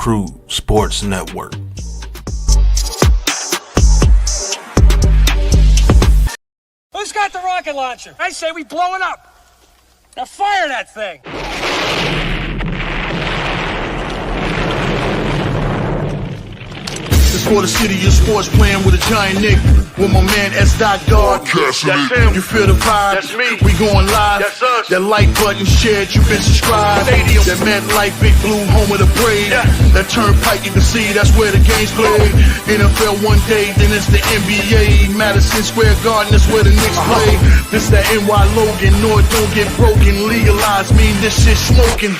Crew Sports Network. Who's got the rocket launcher? I say we blow it up. Now fire that thing. It's for the city of sports, playing with a giant Nick. With my man S. Dot Guard. That's him. You feel the vibe? That's me. We going live. That's us. That like button shared, you been subscribed. Stadium. That MetLife, Big Blue, home of the Braves. Yeah. That turnpike, you can see that's where the game's played. NFL one day, then it's the NBA. Madison Square Garden, that's where the Knicks play. This that NY Logan, North don't get broken. Legalized mean this shit smoking.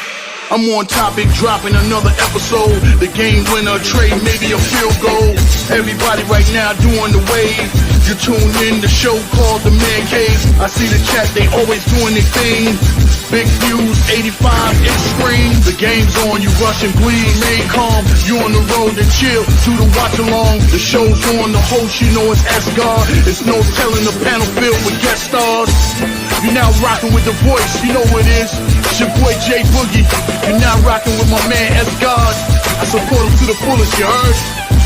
I'm on topic, dropping another episode. The game winner, trade, maybe a field goal. Everybody right now doing the wave. You tune in, the show called TheMan-Cave. I see the chat, they always doing their thing. Big views, 85 inch screen. The game's on, you rush and bleed. Stay calm, you on the road and chill. Do the watch along. The show's on, the host, you know it's S-God. It's no telling, the panel filled with guest stars. You now rocking with the voice, you know what it is. It's your boy J Boogie. You now rocking with my man S-God. I support him to the fullest, you heard?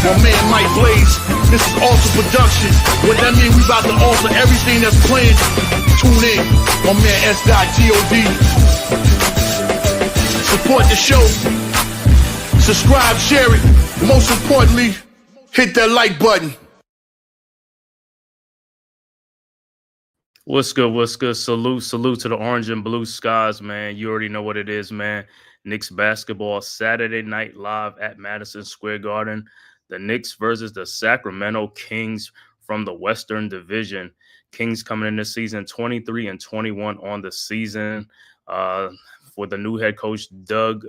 My man Mike Blaze. This is Alter Production. What that mean? We about to alter everything that's playing. Tune in. My man S.G.O.D. Support the show. Subscribe, share it. Most importantly, hit that like button. What's good? What's good? Salute to the orange and blue skies, man. You already know what it is, man. Knicks basketball Saturday night live at Madison Square Garden. The Knicks versus the Sacramento Kings from the Western Division. Kings coming in this season 23-21 on the season for the new head coach, Doug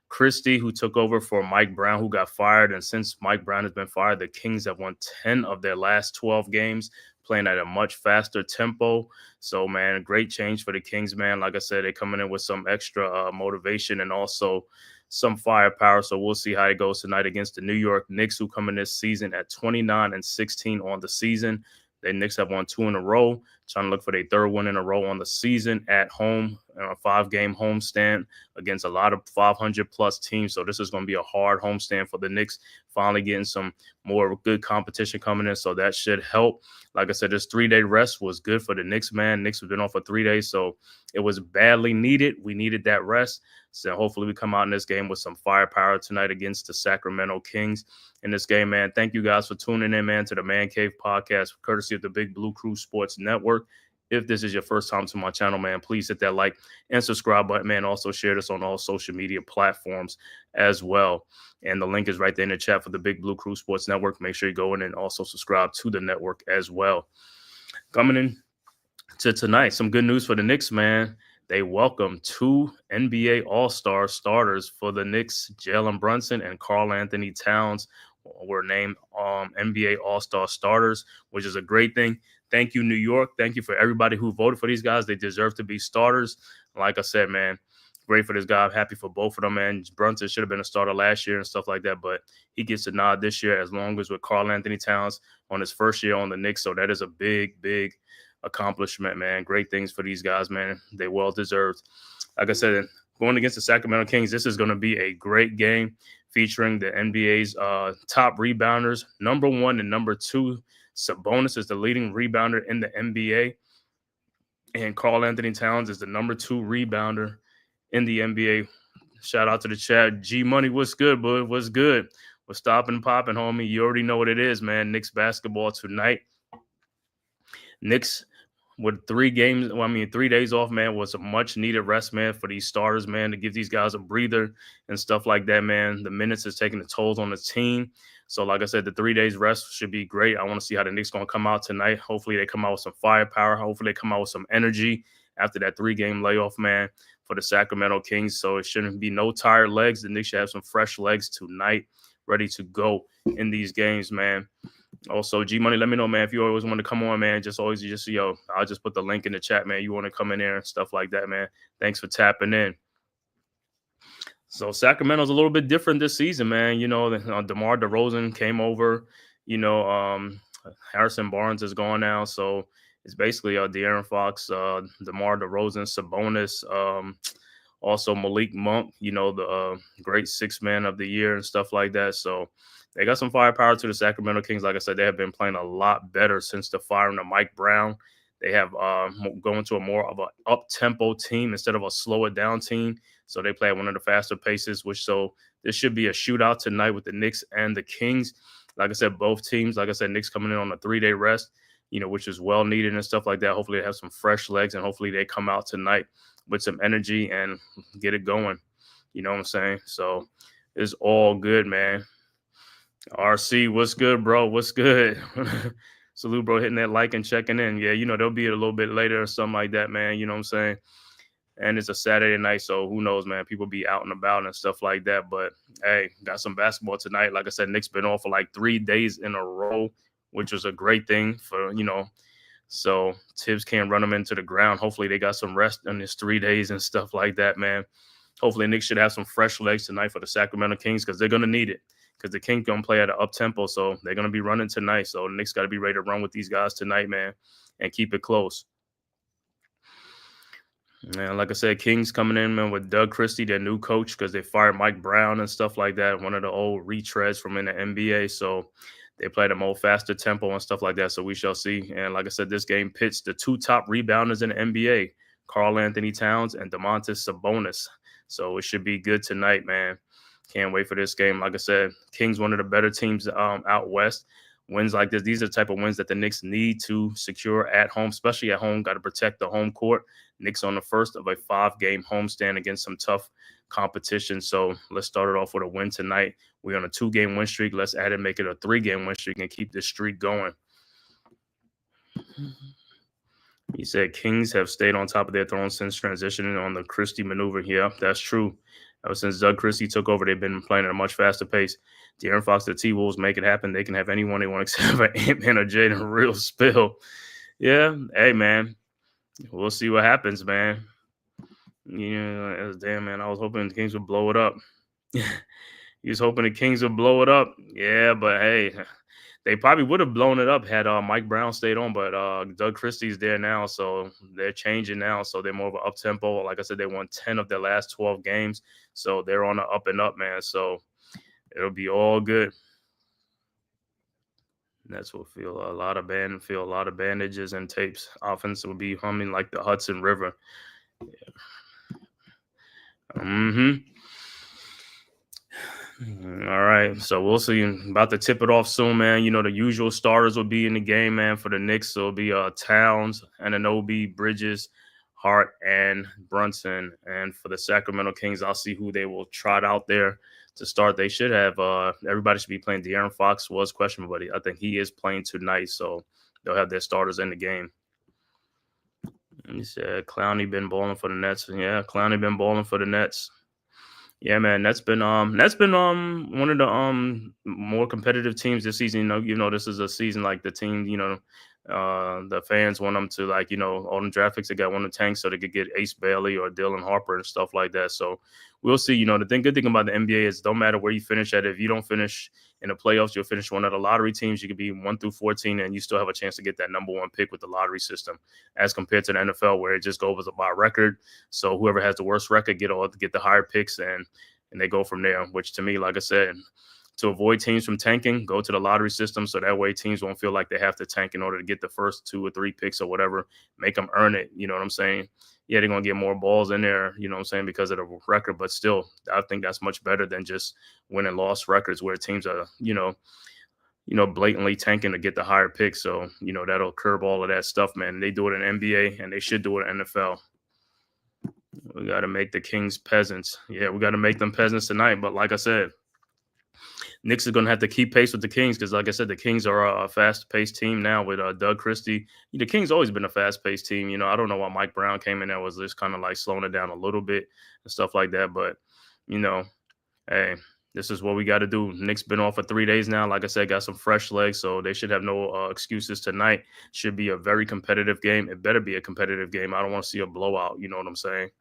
Christie, who took over for Mike Brown, who got fired. And since Mike Brown has been fired, the Kings have won 10 of their last 12 games, playing at a much faster tempo. So, man, a great change for the Kings, man. Like I said, they're coming in with some extra motivation and also some firepower. So we'll see how it goes tonight against the New York Knicks, who come in this season at 29-16 on the season. The Knicks have won 2 in a row, trying to look for their third win in a row on the season at home, a 5-game homestand against a lot of 500-plus teams. So this is going to be a hard homestand for the Knicks, finally getting some more good competition coming in. So that should help. Like I said, this 3-day rest was good for the Knicks, man. Knicks have been off for 3 days, so it was badly needed. We needed that rest. So hopefully we come out in this game with some firepower tonight against the Sacramento Kings in this game, man. Thank you guys for tuning in, man, to the Man Cave podcast, courtesy of the Big Blue Crew Sports Network. If this is your first time to my channel, man, please hit that like and subscribe button, man. Also share this on all social media platforms as well. And the link is right there in the chat for the Big Blue Crew Sports Network. Make sure you go in and also subscribe to the network as well. Coming in to tonight, some good news for the Knicks, man. They welcome 2 NBA All-Star starters for the Knicks. Jalen Brunson and Karl Anthony Towns were named NBA All-Star starters, which is a great thing. Thank you, New York. Thank you for everybody who voted for these guys. They deserve to be starters. Like I said, man, great for this guy. I'm happy for both of them, man. Brunson should have been a starter last year and stuff like that, but he gets a nod this year as long as with Karl Anthony Towns on his first year on the Knicks. So that is a big, big accomplishment, man. Great things for these guys, man. They well deserved. Like I said, going against the Sacramento Kings, this is going to be a great game featuring the NBA's top rebounders. Number 1 and number 2, Sabonis is the leading rebounder in the NBA, and Karl Anthony Towns is the number 2 rebounder in the NBA. Shout out to the chat. G Money, what's good, bud? What's good? We're stopping and popping, homie. You already know what it is, man. Knicks basketball tonight. Knicks with 3 days off, man, was a much needed rest, man, for these starters, man, to give these guys a breather and stuff like that, man. The minutes is taking a toll on the team. So like I said, the 3 days rest should be great. I want to see how the Knicks going to come out tonight. Hopefully they come out with some firepower. Hopefully they come out with some energy after that 3-game layoff, man, for the Sacramento Kings. So it shouldn't be no tired legs. The Knicks should have some fresh legs tonight, ready to go in these games, man. Also, G Money, let me know, man, if you always want to come on, man. I'll just put the link in the chat, man. You want to come in there and stuff like that, man. Thanks for tapping in. So Sacramento's a little bit different this season, man. You know, DeMar DeRozan came over. You know, Harrison Barnes is gone now, so it's basically De'Aaron Fox, DeMar DeRozan, Sabonis, Also Malik Monk, the great sixth man of the year and stuff like that. So they got some firepower to the Sacramento Kings. Like I said, they have been playing a lot better since the firing of Mike Brown. They have going to a more of an up-tempo team instead of a slow it down team. So they play at one of the faster paces, this should be a shootout tonight with the Knicks and the Kings. Like I said, both teams, like I said, Knicks coming in on a 3-day rest, which is well needed and stuff like that. Hopefully they have some fresh legs and hopefully they come out tonight with some energy and get it going. You know what I'm saying? So it's all good, man. RC, what's good, bro? What's good? Salute, bro, hitting that like and checking in. Yeah, they'll be a little bit later or something like that, man. You know what I'm saying? And it's a Saturday night, so who knows, man? People be out and about and stuff like that. But, hey, got some basketball tonight. Like I said, Knicks been off for like 3 days in a row, which was a great thing for, so Tibbs can't run them into the ground. Hopefully they got some rest in this 3 days and stuff like that, man. Hopefully Knicks should have some fresh legs tonight for the Sacramento Kings because they're going to need it. Because the Kings going to play at an up-tempo, so they're going to be running tonight. So the Knicks got to be ready to run with these guys tonight, man, and keep it close. And like I said, Kings coming in, man, with Doug Christie, their new coach, because they fired Mike Brown and stuff like that, one of the old retreads from in the NBA. So they played a more faster tempo and stuff like that. So we shall see. And like I said, this game pits the 2 top rebounders in the NBA, Karl Anthony Towns and Domantas Sabonis. So it should be good tonight, man. Can't wait for this game. Like I said, Kings, one of the better teams out west. Wins like this, these are the type of wins that the Knicks need to secure at home, especially at home. Got to protect the home court. Knicks on the first of a 5-game homestand against some tough competition. So let's start it off with a win tonight. We're on a 2-game win streak. Let's add it, make it a 3-game win streak and keep this streak going. He said Kings have stayed on top of their throne since transitioning on the Christie maneuver. Yeah, that's true. Ever since Doug Christie took over, they've been playing at a much faster pace. De'Aaron Fox, the T-Wolves make it happen. They can have anyone they want except for Ant-Man or Jaden Real Spill. Yeah, hey, man. We'll see what happens, man. Damn, man. I was hoping the Kings would blow it up. He was hoping the Kings would blow it up. Yeah, but hey, they probably would have blown it up had Mike Brown stayed on, but Doug Christie's there now, so they're changing now. So they're more of an up-tempo. Like I said, they won 10 of their last 12 games, so they're on the up and up, man. So it'll be all good. That's what feel a lot of bandages and tapes. Offense will be humming like the Hudson River. Yeah. All right, so we'll see. About to tip it off soon, man. The usual starters will be in the game, man. For the Knicks, so it'll be Towns, Anunoby, Bridges, Hart, and Brunson. And for the Sacramento Kings, I'll see who they will trot out there to start. They should have everybody should be playing. De'Aaron Fox was questionable, but I think he is playing tonight, so they'll have their starters in the game. He said Clowney been balling for the Nets. Yeah, Clowney been balling for the Nets. Yeah, man, that's been one of the more competitive teams this season. This is a season like the team, the fans want them to all them draft picks. They got one of the tanks so they could get Ace Bailey or Dylan Harper and stuff like that. So we'll see. The good thing about the NBA is don't matter where you finish at. If you don't finish in the playoffs, you'll finish one of the lottery teams. You could be 1 through 14, and you still have a chance to get that number 1 pick with the lottery system, as compared to the NFL where it just goes by record. So whoever has the worst record get the higher picks, and they go from there. Which to me, like I said, to avoid teams from tanking, go to the lottery system so that way teams won't feel like they have to tank in order to get the first 2 or 3 picks or whatever. Make them earn it. You know what I'm saying? Yeah, they're going to get more balls in there, you know what I'm saying, because of the record. But still, I think that's much better than just win and loss records where teams are, blatantly tanking to get the higher pick. So, that'll curb all of that stuff, man. They do it in NBA and they should do it in NFL. We got to make the Kings peasants. Yeah, we got to make them peasants tonight. But like I said, Knicks is going to have to keep pace with the Kings because, like I said, the Kings are a fast-paced team now with Doug Christie. The Kings always been a fast-paced team. I don't know why Mike Brown came in there was just kind of like slowing it down a little bit and stuff like that. But, hey, this is what we got to do. Knicks been off for 3 days now. Like I said, got some fresh legs, so they should have no excuses tonight. Should be a very competitive game. It better be a competitive game. I don't want to see a blowout. You know what I'm saying?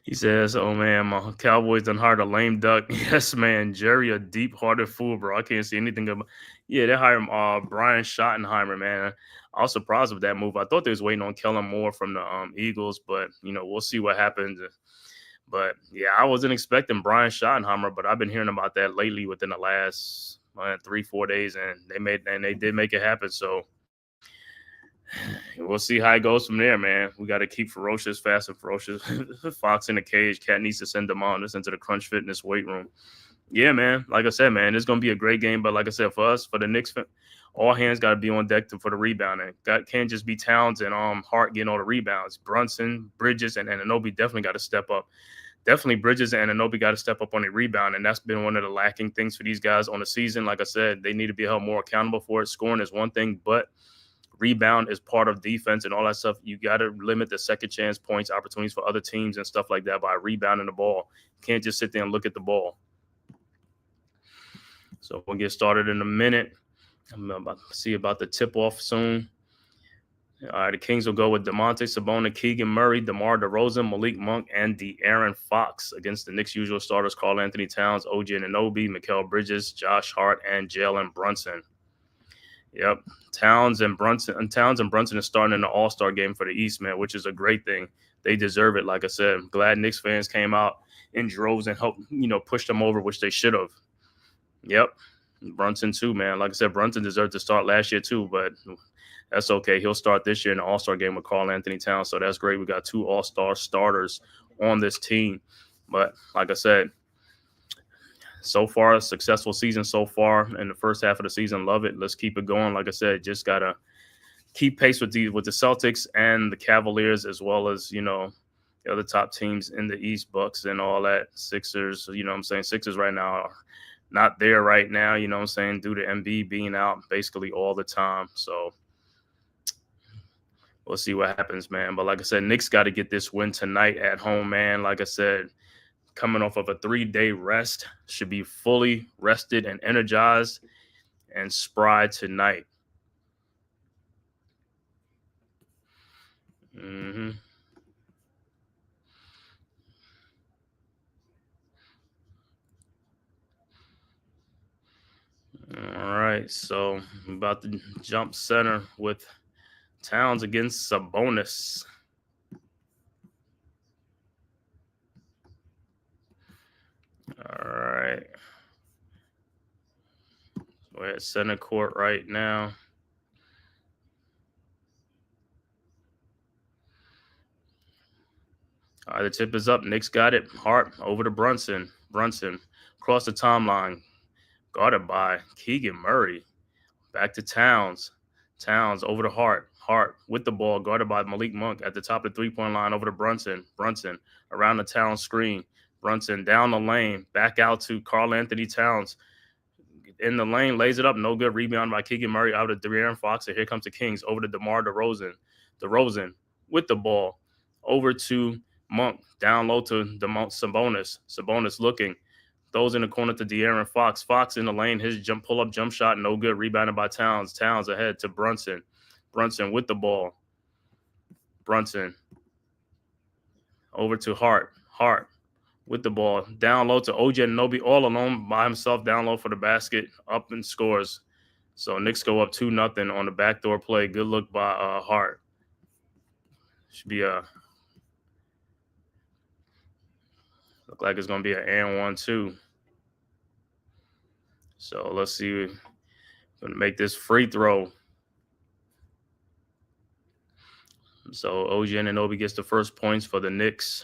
He says, "Oh man, my Cowboys done hired a lame duck." Yes, man, Jerry, a deep-hearted fool, bro. I can't see anything about. Yeah, they hired Brian Schottenheimer, man. I was surprised with that move. I thought they was waiting on Kellen Moore from the Eagles, but we'll see what happens. But yeah, I wasn't expecting Brian Schottenheimer, but I've been hearing about that lately within the last 3-4 days, and they did make it happen. So we'll see how it goes from there, man. We got to keep ferocious, fast and ferocious. Fox in the cage. Cat needs to send them on this into the Crunch Fitness weight room. Yeah, man. Like I said, man, it's gonna be a great game. But like I said, for us, for the Knicks, all hands got to be on deck for the rebounding. Can't just be Towns and Hart getting all the rebounds. Brunson, Bridges, and Anunoby definitely got to step up. Definitely Bridges and Anunoby got to step up on the rebound, and that's been one of the lacking things for these guys on the season. Like I said, they need to be held more accountable for it. Scoring is one thing, but rebound is part of defense and all that stuff. You got to limit the second chance points, opportunities for other teams and stuff like that by rebounding the ball. You can't just sit there and look at the ball. So we'll get started in a minute. I'm about to see about the tip-off soon. All right, the Kings will go with Domantas Sabonis, Keegan Murray, DeMar DeRozan, Malik Monk, and De'Aaron Fox against the Knicks' usual starters: Karl-Anthony Towns, OG Anunoby, Mikal Bridges, Josh Hart, and Jalen Brunson. Yep, Towns and Brunson are starting in the All-Star game for the East, man, which is a great thing. They deserve it. Like I said, I'm glad Knicks fans came out in droves and helped, push them over, which they should have. Yep, Brunson too, man. Like I said, Brunson deserved to start last year too, but that's okay. He'll start this year in the All-Star game with Karl-Anthony Towns, so that's great. We got 2 All-Star starters on this team. But like I said, so far, a successful season so far in the first half of the season. Love it. Let's keep it going. Like I said, just got to keep pace with the Celtics and the Cavaliers, as well as, the other top teams in the East, Bucks and all that. Sixers, what I'm saying? Sixers right now are not there right now, what I'm saying, due to Embiid being out basically all the time. So we'll see what happens, man. But like I said, Knicks got to get this win tonight at home, man. Like I said, coming off of a 3-day rest, should be fully rested and energized and spry tonight. All right, so I'm about to jump center with Towns against Sabonis. All right. We're at center court right now. All right, the tip is up. Knicks got it. Hart over to Brunson. Brunson across the timeline. Guarded by Keegan Murray. Back to Towns. Towns over to Hart. Hart with the ball. Guarded by Malik Monk at the top of the three-point line over to Brunson. Brunson around the Towns screen. Brunson down the lane. Back out to Karl-Anthony Towns. In the lane, lays it up. No good. Rebound by Keegan Murray out of De'Aaron Fox. And here comes the Kings over to DeMar DeRozan. DeRozan with the ball. Over to Monk. Down low to Sabonis. Sabonis looking. Throws in the corner to De'Aaron Fox. Fox in the lane. His pull-up jump shot, no good. Rebounded by Towns. Towns ahead to Brunson. Brunson with the ball. Brunson. Over to Hart. Hart with the ball. Down low to OG Anunoby all alone by himself. Down low for the basket. Up and scores. So Knicks go up 2-0 on the backdoor play. Good look by Hart. Should be a... Look like it's going to be an and 1-2. So let's see. We're going to make this free throw. So OG Anunoby gets the first points for the Knicks.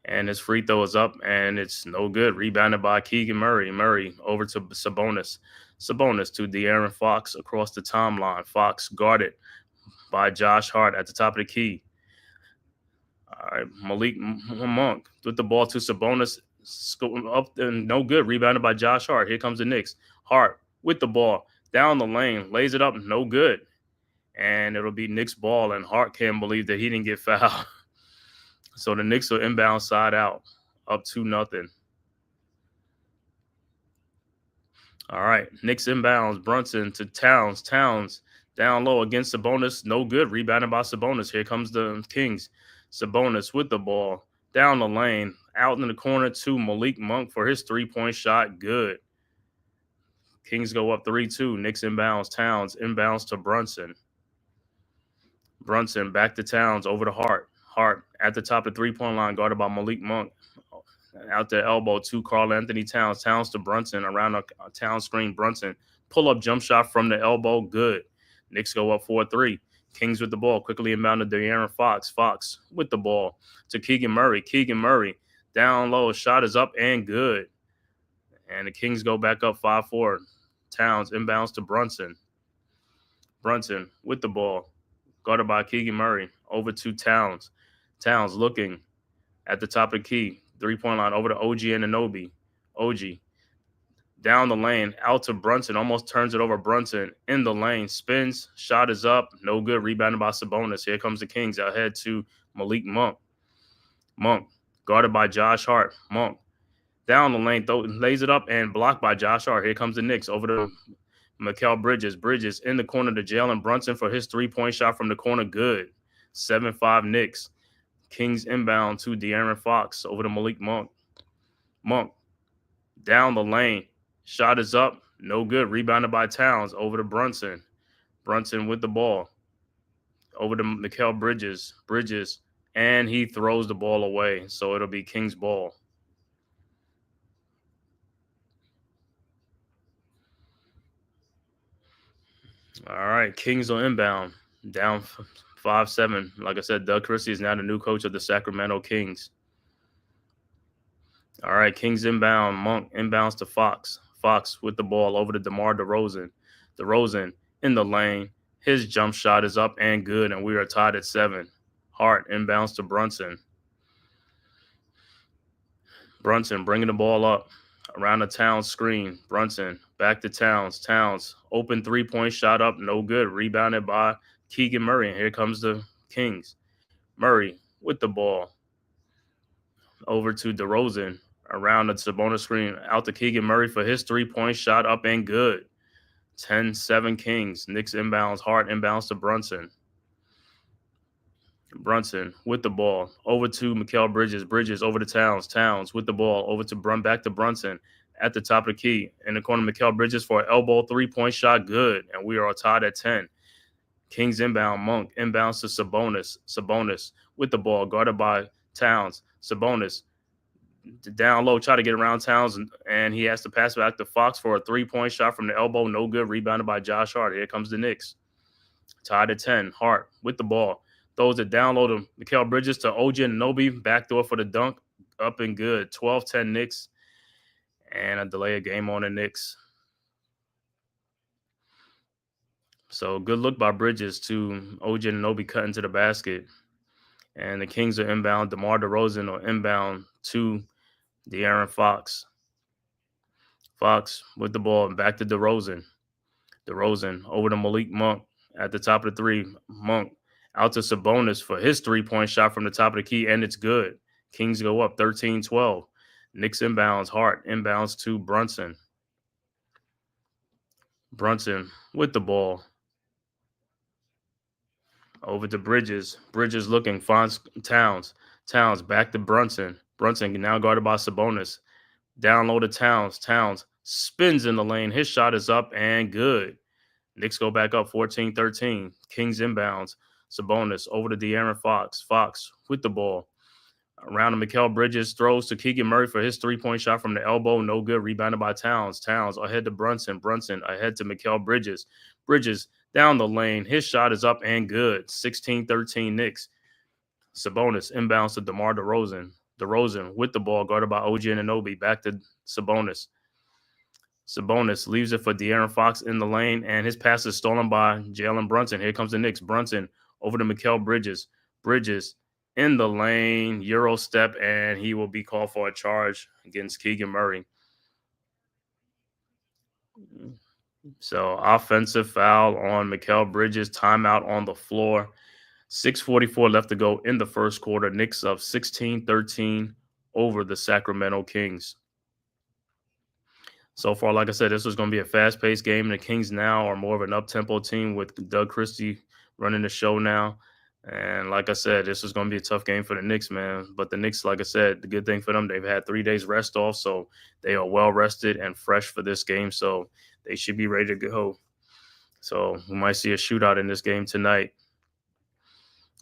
And his free throw is up, and it's no good. Rebounded by Keegan Murray. Murray over to Sabonis. Sabonis to De'Aaron Fox across the timeline. Fox guarded by Josh Hart at the top of the key. All right, Malik Monk with the ball to Sabonis, up and no good. Rebounded by Josh Hart. Here comes the Knicks. Hart with the ball down the lane, lays it up, no good. And it'll be Knicks ball, and Hart can't believe that he didn't get fouled. So the Knicks will inbound side out, up 2-0. All right, Knicks inbounds. Brunson to Towns. Towns down low against Sabonis, no good. Rebounded by Sabonis. Here comes the Kings. Sabonis with the ball down the lane, out in the corner to Malik Monk for his three-point shot. Good. Kings go up 3-2. Knicks inbounds. Towns inbounds to Brunson. Brunson back to Towns over to Hart. Hart at the top of the three-point line, guarded by Malik Monk. Out the elbow to Karl Anthony Towns. Towns to Brunson around a Towns screen. Brunson pull-up jump shot from the elbow. Good. Knicks go up 4-3. Kings with the ball. Quickly inbound to De'Aaron Fox. Fox with the ball to Keegan Murray. Keegan Murray down low. Shot is up and good. And the Kings go back up 5-4. Towns inbounds to Brunson. Brunson with the ball. Guarded by Keegan Murray. Over to Towns. Towns looking at the top of the key. Three-point line over to OG Anunoby. OG down the lane, out to Brunson. Almost turns it over. Brunson in the lane. Spins. Shot is up. No good. Rebounded by Sabonis. Here comes the Kings. Ahead to Malik Monk. Monk guarded by Josh Hart. Monk down the lane. Lays it up and blocked by Josh Hart. Here comes the Knicks. Over to Mikal Bridges. Bridges in the corner to Jalen Brunson for his three-point shot from the corner. Good. 7-5 Knicks. Kings inbound to De'Aaron Fox over to Malik Monk. Monk down the lane. Shot is up. No good. Rebounded by Towns over to Brunson. Brunson with the ball. Over to Mikal Bridges. Bridges. And he throws the ball away. So it'll be Kings ball. All right. Kings on inbound. Down 5-7. Like I said, Doug Christie is now the new coach of the Sacramento Kings. All right, Kings inbound. Monk inbounds to Fox. Fox with the ball over to DeMar DeRozan. DeRozan in the lane. His jump shot is up and good, and we are tied at 7. Hart inbounds to Brunson. Brunson bringing the ball up around the Towns screen. Brunson back to Towns. Towns open three-point shot up. No good. Rebounded by Keegan Murray. And here comes the Kings. Murray with the ball. Over to DeRozan around the Sabonis screen. Out to Keegan Murray for his three-point shot up and good. 10-7 Kings. Knicks inbounds. Hart inbounds to Brunson. Brunson with the ball. Over to Mikal Bridges. Bridges over to Towns. Towns with the ball. Over to back to Brunson at the top of the key. In the corner, Mikal Bridges for an elbow three-point shot. Good. And we are tied at 10. Kings inbound. Monk inbounds to Sabonis. Sabonis with the ball. Guarded by Towns. Sabonis down low, try to get around Towns, and he has to pass back to Fox for a three-point shot from the elbow. No good. Rebounded by Josh Hart. Here comes the Knicks. Tied at 10. Hart with the ball. Throws it down low to Mikal Bridges to OG Anunoby. Backdoor for the dunk. Up and good. 12-10 Knicks. And a delay of game on the Knicks. So good look by Bridges to OG Anunoby cutting to the basket. And the Kings are inbound. DeMar DeRozan or inbound to De'Aaron Fox. Fox with the ball and back to DeRozan. DeRozan over to Malik Monk at the top of the three. Monk out to Sabonis for his three-point shot from the top of the key, and it's good. Kings go up 13-12. Knicks inbounds. Hart inbounds to Brunson. Brunson with the ball. Over to Bridges. Bridges looking, finds Towns. Towns back to Brunson. Brunson now guarded by Sabonis. Down low to Towns. Towns spins in the lane. His shot is up and good. Knicks go back up 14-13. Kings inbounds. Sabonis over to De'Aaron Fox. Fox with the ball. Around to Mikal Bridges. Throws to Keegan Murray for his three-point shot from the elbow. No good. Rebounded by Towns. Towns ahead to Brunson. Brunson ahead to Mikal Bridges. Bridges down the lane. His shot is up and good. 16-13 Knicks. Sabonis inbounds to DeMar DeRozan. DeRozan with the ball, guarded by OG Anunoby. Back to Sabonis. Sabonis leaves it for De'Aaron Fox in the lane, and his pass is stolen by Jalen Brunson. Here comes the Knicks. Brunson over to Mikal Bridges. Bridges in the lane, Euro step, and he will be called for a charge against Keegan Murray. So offensive foul on Mikal Bridges, timeout on the floor. 6:44 left to go in the first quarter. Knicks up 16-13 over the Sacramento Kings. So far, like I said, this was going to be a fast-paced game. The Kings now are more of an up-tempo team with Doug Christie running the show now. And like I said, this is going to be a tough game for the Knicks, man. But the Knicks, like I said, the good thing for them, they've had 3 days rest off, so they are well-rested and fresh for this game. So they should be ready to go. So we might see a shootout in this game tonight.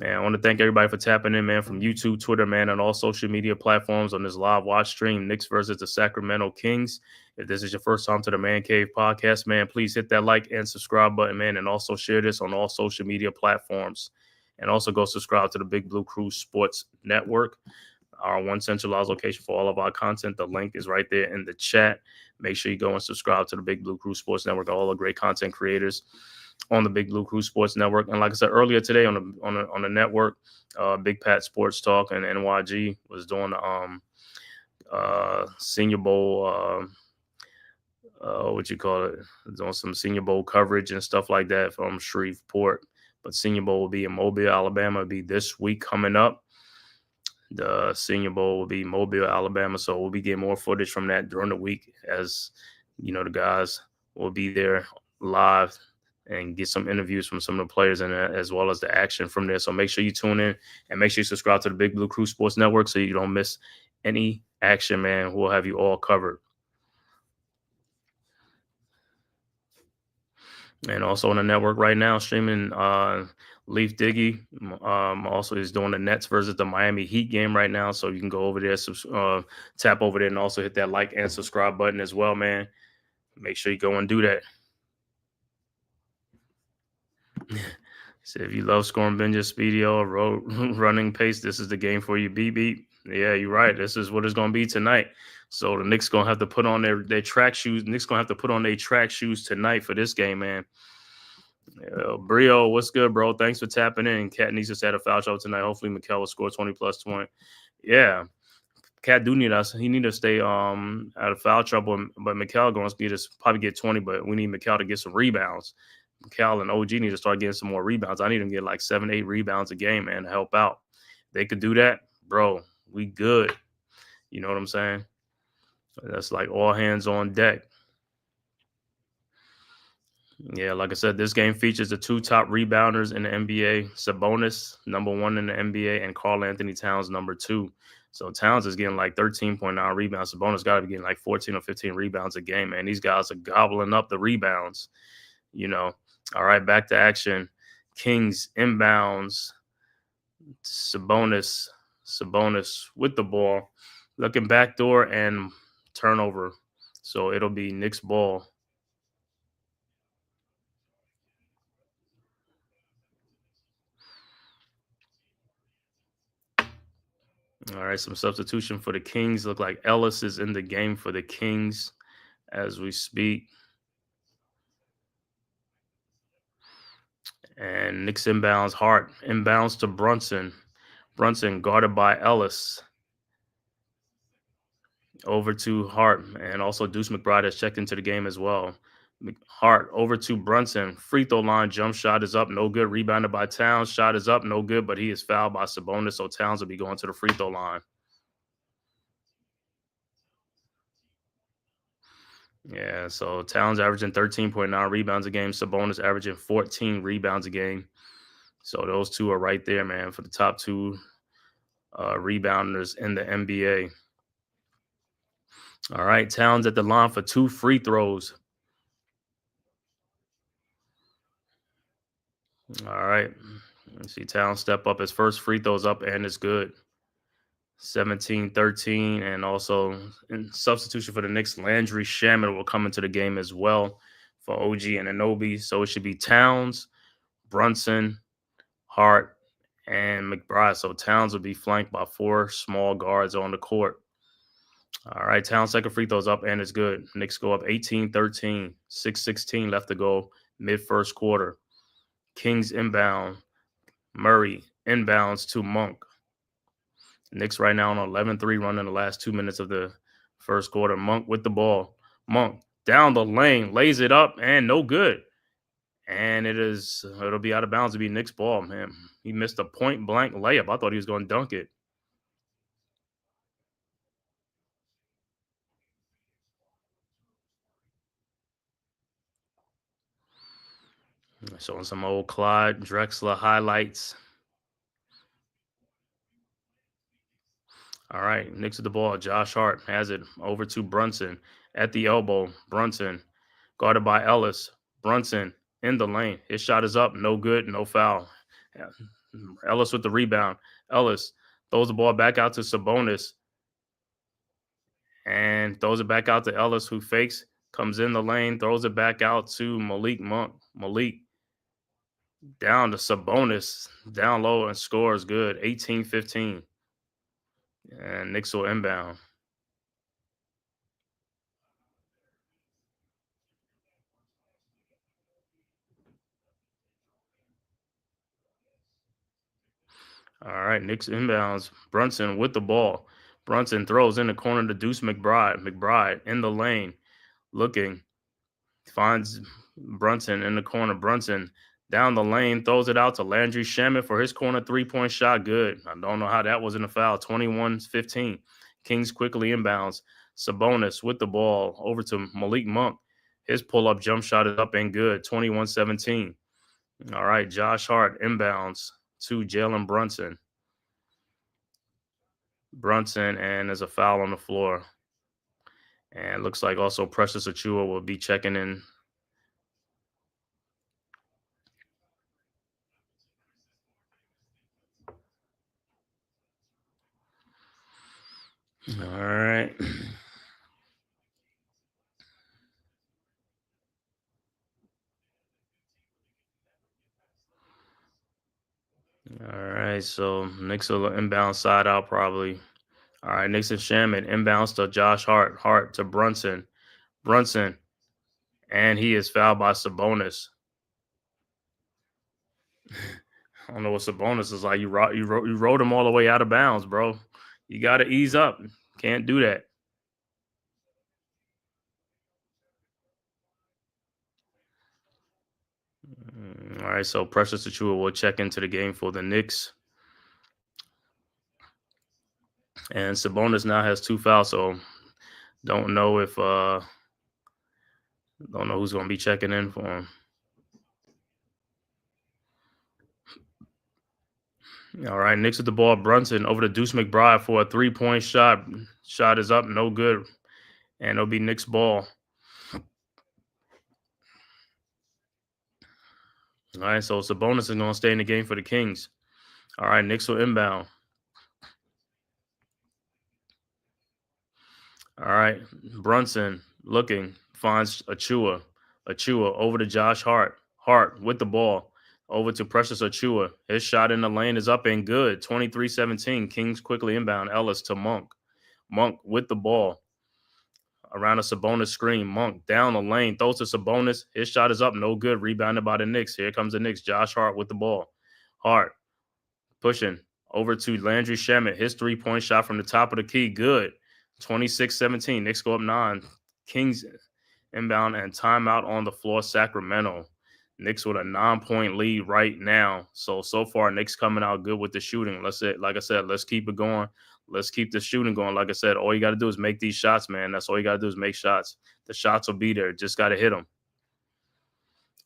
And I want to thank everybody for tapping in, man, from YouTube, Twitter, man, and all social media platforms on this live watch stream, Knicks versus the Sacramento Kings. If this is your first time to the Man Cave podcast, man, please hit that like and subscribe button, man, and also share this on all social media platforms. And also go subscribe to the Big Blue Crew Sports Network, our one centralized location for all of our content. The link is right there in the chat. Make sure you go and subscribe to the Big Blue Crew Sports Network, all the great content creators on the Big Blue Crew Sports Network. And like I said earlier today on the network, Big Pat Sports Talk and NYG was doing the Senior Bowl, what you call it, doing some Senior Bowl coverage and stuff like that from Shreveport. But Senior Bowl will be in Mobile, Alabama. It'll be this week coming up. The Senior Bowl will be Mobile, Alabama. So we'll be getting more footage from that during the week, as you know, the guys will be there live and get some interviews from some of the players and as well as the action from there. So make sure you tune in and make sure you subscribe to the Big Blue Crew Sports Network so you don't miss any action, man. We'll have you all covered. And also on the network right now, streaming Leaf Diggy also is doing the Nets versus the Miami Heat game right now. So you can go over there, tap over there, and also hit that like and subscribe button as well, man. Make sure you go and do that. So if you love scoring binges, speedy or road running pace, this is the game for you, BB. Yeah, you're right. This is what it's going to be tonight. So the Knicks going to have to put on their track shoes. Knicks going to have to put on their track shoes tonight for this game, man. Brio, what's good, bro? Thanks for tapping in. Cat needs us at a foul shot tonight. Hopefully, Mikal will score 20 plus 20. Yeah, Cat do need us. He need to stay out of foul trouble, but Mikal going to need us probably get 20, but we need Mikal to get some rebounds. Cal and OG need to start getting some more rebounds. I need them to get like 7-8 rebounds a game, man, to help out. They could do that, bro. We good. You know what I'm saying? That's like all hands on deck. Yeah, like I said, this game features the two top rebounders in the NBA, Sabonis, number 1 in the NBA, and Karl Anthony Towns, number 2. So Towns is getting like 13.9 rebounds. Sabonis got to be getting like 14 or 15 rebounds a game, man. These guys are gobbling up the rebounds, you know. All right, back to action. Kings inbounds. Sabonis with the ball. Looking backdoor and turnover. So it'll be Knicks ball. All right, some substitution for the Kings. Look like Ellis is in the game for the Kings as we speak. And Knicks inbounds, Hart inbounds to Brunson. Brunson guarded by Ellis. Over to Hart, and also Deuce McBride has checked into the game as well. Hart over to Brunson. Free throw line jump shot is up, no good. Rebounded by Towns. Shot is up, no good, but he is fouled by Sabonis, so Towns will be going to the free throw line. Yeah, so Towns averaging 13.9 rebounds a game. Sabonis averaging 14 rebounds a game. So those two are right there, man, for the top two rebounders in the NBA. All right, Towns at the line for 2 free throws. All right, let's see Towns step up. His first free throw's up, and it's good. 17-13, and also in substitution for the Knicks, Landry Shamet will come into the game as well for OG and Anunoby. So it should be Towns, Brunson, Hart, and McBride. So Towns will be flanked by 4 small guards on the court. All right, Towns' second free throw's up, and it's good. Knicks go up 18-13, 6:16 left to go, mid-first quarter. Kings inbound. Murray inbounds to Monk. Knicks right now on an 11-3 run in the last 2 minutes of the first quarter. Monk with the ball. Monk down the lane, lays it up, and no good. And it'll be out of bounds to be Knicks ball, man. He missed a point-blank layup. I thought he was going to dunk it. Showing some old Clyde Drexler highlights. All right, Knicks with the ball. Josh Hart has it over to Brunson at the elbow. Brunson guarded by Ellis. Brunson in the lane. His shot is up. No good, no foul. Yeah. Ellis with the rebound. Ellis throws the ball back out to Sabonis and throws it back out to Ellis, who fakes, comes in the lane, throws it back out to Malik Monk. Malik down to Sabonis, down low, and scores good, 18-15. And Knicks will inbound. All right, Knicks inbounds. Brunson with the ball. Brunson throws in the corner to Deuce McBride. McBride in the lane, looking, finds Brunson in the corner. Brunson down the lane, throws it out to Landry Shamet for his corner three-point shot. Good. I don't know how that wasn't a foul. 21-15. Kings quickly inbounds. Sabonis with the ball over to Malik Monk. His pull-up jump shot is up and good. 21-17. All right, Josh Hart inbounds to Jalen Brunson. And there's a foul on the floor. And looks like also Precious Achiuwa will be checking in. All right. All right, so Knicks will inbound side out probably. All right, Knicks and Shamet inbounds to Josh Hart. Hart to Brunson. And he is fouled by Sabonis. I don't know what Sabonis is like. You rode him all the way out of bounds, bro. You got to ease up. Can't do that. All right, so Precious Achiuwa will check into the game for the Knicks. And Sabonis now has 2 fouls, so don't know who's going to be checking in for him. All right, Knicks with the ball. Brunson over to Deuce McBride for a 3-point shot. Shot is up, no good. And it'll be Knicks ball. All right, so Sabonis is going to stay in the game for the Kings. All right, Knicks will inbound. All right, Brunson looking, finds Achiuwa. Achiuwa over to Josh Hart. Hart with the ball. Over to Precious Achiuwa. His shot in the lane is up and good. 23-17. Kings quickly inbound. Ellis to Monk. Monk with the ball. Around a Sabonis screen. Monk down the lane. Throws to Sabonis. His shot is up. No good. Rebounded by the Knicks. Here comes the Knicks. Josh Hart with the ball. Hart pushing over to Landry Shamet. His 3-point shot from the top of the key. Good. 26-17. Knicks go up 9. Kings inbound and timeout on the floor. Sacramento. Knicks with a 9-point lead right now. So far, Knicks coming out good with the shooting. Like I said, let's keep it going. Let's keep the shooting going. Like I said, all you got to do is make these shots, man. That's all you got to do is make shots. The shots will be there. Just got to hit them.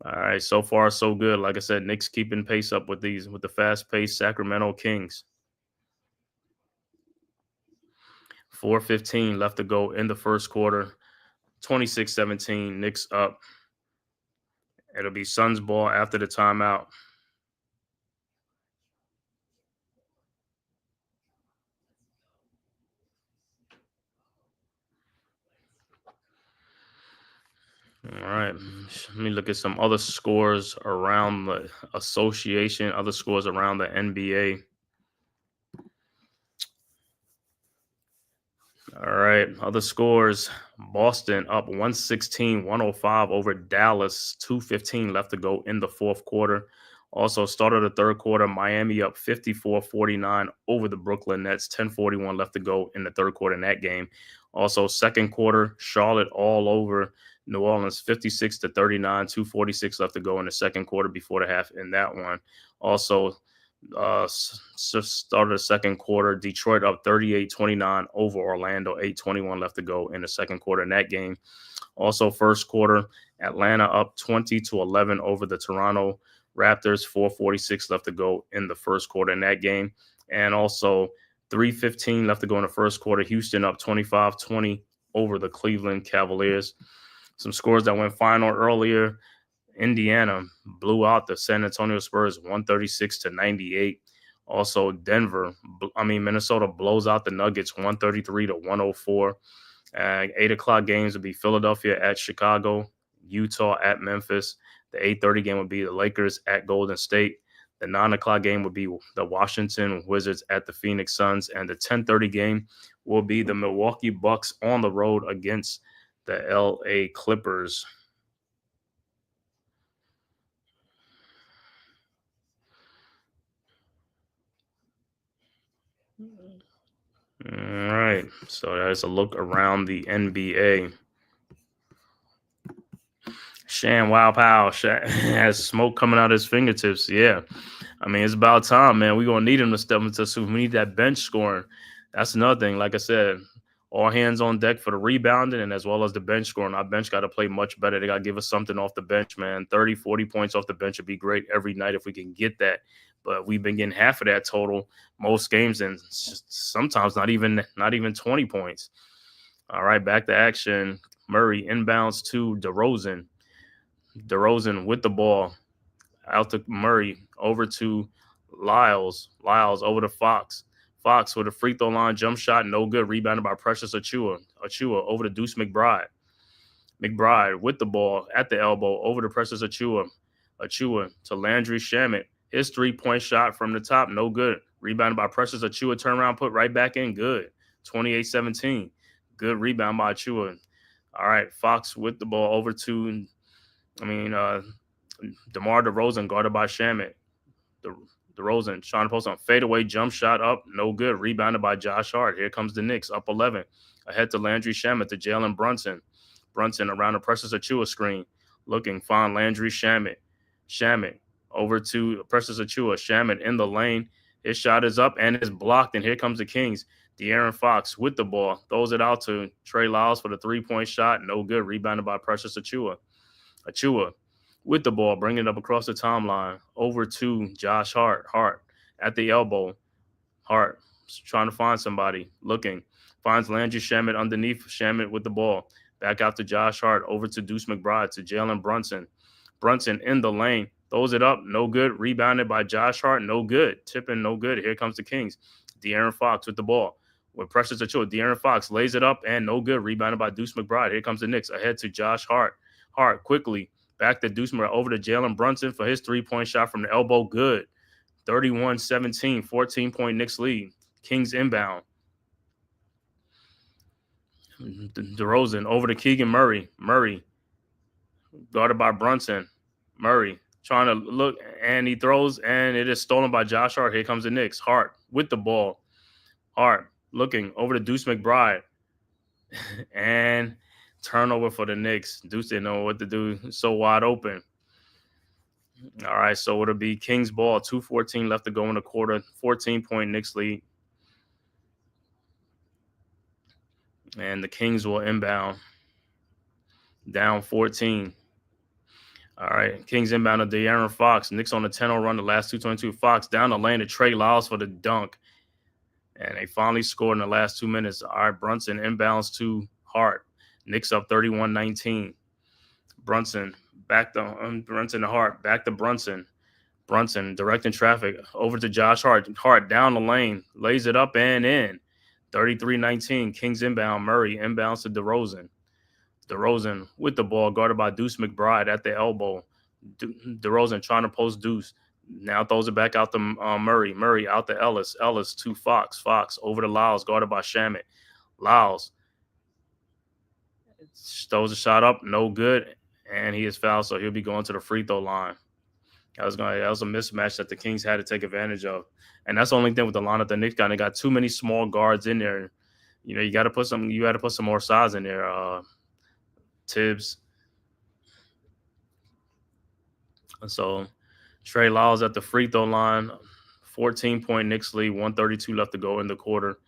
All right, so far, so good. Like I said, Knicks keeping pace up with the fast-paced Sacramento Kings. 4:15 left to go in the first quarter. 26-17, Knicks up. It'll be Suns ball after the timeout. All right, let me look at some other scores around the association, other scores around the NBA. All right, other scores. Boston up 116-105 over Dallas. 2:15 left to go in the fourth quarter. Also, start of the third quarter, Miami up 54-49 over the Brooklyn Nets. 10:41 left to go in the third quarter in that game. Also, second quarter, Charlotte all over New Orleans, 56-39. 2:46 left to go in the second quarter before the half in that one. Also, start of the second quarter, Detroit up 38-29 over Orlando. 8:21 left to go in the second quarter in that game. Also, first quarter, Atlanta up 20-11 over the Toronto Raptors. 4:46 left to go in the first quarter in that game. And also 3:15 left to go in the first quarter. Houston up 25-20 over the Cleveland Cavaliers. Some scores that went final earlier. Indiana blew out the San Antonio Spurs 136-98. Also, Minnesota blows out the Nuggets 133-104. 8 o'clock games would be Philadelphia at Chicago, Utah at Memphis. The 8:30 game would be the Lakers at Golden State. The 9 o'clock game would be the Washington Wizards at the Phoenix Suns. And the 10:30 game will be the Milwaukee Bucks on the road against the LA Clippers. All right, so that's a look around the NBA. Shan Wow Pow has smoke coming out of his fingertips. Yeah, I mean, it's about time, man. We're going to need him to step into so we need that bench scoring. That's another thing. Like I said, all hands on deck for the rebounding and as well as the bench scoring. Our bench got to play much better. They got to give us something off the bench, man. 30, 40 points off the bench would be great every night if we can get that. But we've been getting half of that total most games and sometimes not even 20 points. All right, back to action. Murray inbounds to DeRozan. DeRozan with the ball. Out to Murray, over to Lyles. Lyles over to Fox. Fox with a free throw line jump shot, no good. Rebounded by Precious Achiuwa. Achiuwa over to Deuce McBride. McBride with the ball at the elbow, over to Precious Achiuwa. Achiuwa to Landry Shamet. His 3-point shot from the top, no good. Rebounded by Precious Achiuwa. Turnaround, put right back in, good. 28-17. Good rebound by Achiuwa. All right, Fox with the ball over to, DeMar DeRozan guarded by Shamet. DeRozan trying to post on fadeaway jump shot up, no good. Rebounded by Josh Hart. Here comes the Knicks up 11. Ahead to Landry Shamet to Jalen Brunson. Brunson around the Precious Achiuwa screen. Looking, find Landry Shamet. Shamet over to Precious Achiuwa. Shamet in the lane. His shot is up and is blocked. And here comes the Kings. De'Aaron Fox with the ball. Throws it out to Trey Lyles for the 3-point shot. No good. Rebounded by Precious Achiuwa. Achiuwa with the ball, bringing it up across the timeline, over to Josh Hart. Hart at the elbow. Hart trying to find somebody, looking. Finds Landry Shamet underneath. Shamet with the ball. Back out to Josh Hart, over to Deuce McBride, to Jalen Brunson. Brunson in the lane, throws it up, no good. Rebounded by Josh Hart, no good. Tipping, no good. Here comes the Kings. De'Aaron Fox with the ball. With Precious Achiuwa, De'Aaron Fox lays it up and no good. Rebounded by Deuce McBride. Here comes the Knicks. Ahead to Josh Hart. Hart quickly. Back to Deuce McBride, over to Jalen Brunson for his 3-point shot from the elbow. Good. 31-17, 14-point Knicks lead. Kings inbound. DeRozan over to Keegan Murray. Murray guarded by Brunson. Murray trying to look, and he throws, and it is stolen by Josh Hart. Here comes the Knicks. Hart with the ball. Hart looking over to Deuce McBride. And turnover for the Knicks. Deuce didn't know what to do. So wide open. All right, so it'll be Kings ball. 2:14 left to go in the quarter. 14-point Knicks lead. And the Kings will inbound. Down 14. All right, Kings inbound to De'Aaron Fox. Knicks on the 10-0 run, the last 2:22. Fox down the lane to Trey Lyles for the dunk. And they finally scored in the last 2 minutes. All right, Brunson inbounds to Hart. Knicks up 31-19. Brunson back to Brunson to Hart. Back to Brunson. Brunson directing traffic over to Josh Hart. Hart down the lane. Lays it up and in. 33-19. Kings inbound. Murray inbounds to DeRozan. DeRozan with the ball, guarded by Deuce McBride at the elbow. DeRozan trying to post Deuce. Now throws it back out to Murray. Murray out to Ellis. Ellis to Fox. Fox over to Lyles, guarded by Shamet. Lyles throws a shot up, no good, and he is fouled, so he'll be going to the free throw line. That was a mismatch that the Kings had to take advantage of, and that's the only thing with the lineup. The Knicks kind of got too many small guards in there. You know, you got to put some more size in there. Tibbs. So Trey Lyles at the free throw line. 14-point Knicks lead. 1:32 left to go in the quarter.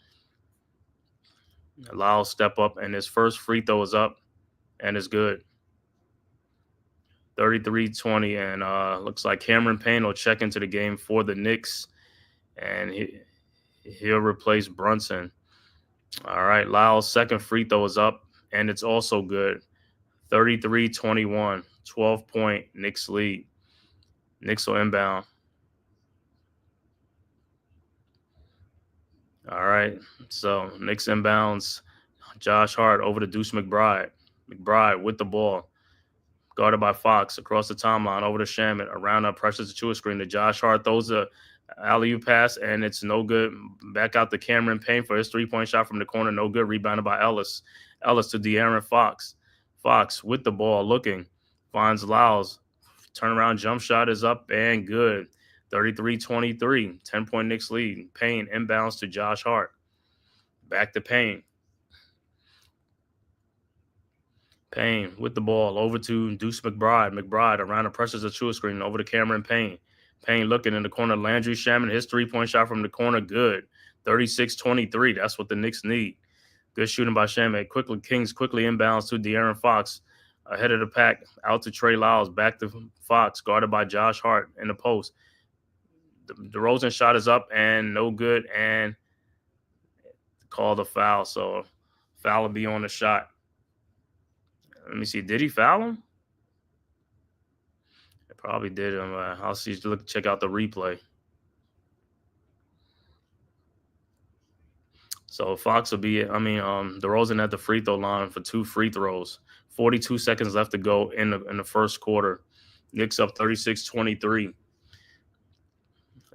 Lyles step up, and his first free throw is up, and it's good. 33-20, and looks like Cameron Payne will check into the game for the Knicks, and he'll replace Brunson. All right, Lyles' second free throw is up, and it's also good. 33-21, 12-point Knicks lead. Knicks will inbound. All right, so Knicks inbounds. Josh Hart over to Deuce McBride. McBride with the ball. Guarded by Fox across the timeline over to Shamet. Around up, pressures to a screen to Josh Hart. Throws a alley-oop pass, and it's no good. Back out to Cameron Payne for his three-point shot from the corner. No good. Rebounded by Ellis. Ellis to De'Aaron Fox. Fox with the ball looking. Finds Lyles. Turnaround jump shot is up and good. 33-23. 10-point Knicks lead. Payne inbounds to Josh Hart. Back to Payne. Payne with the ball over to Deuce McBride. McBride around the pressures of True Screen over to Cameron Payne. Payne looking in the corner. Landry Shamet, his three-point shot from the corner, good. 36-23. That's what the Knicks need. Good shooting by Shamet. Kings quickly inbounds to De'Aaron Fox. Ahead of the pack, out to Trey Lyles. Back to Fox, guarded by Josh Hart in the post. The DeRozan shot is up and no good, and called a foul. So foul will be on the shot. Let me see. Did he foul him? It probably did. I'll see. Check out the replay. So Fox will be. DeRozan at the free throw line for 2 free throws. 42 seconds left to go in the first quarter. Knicks up 36-23.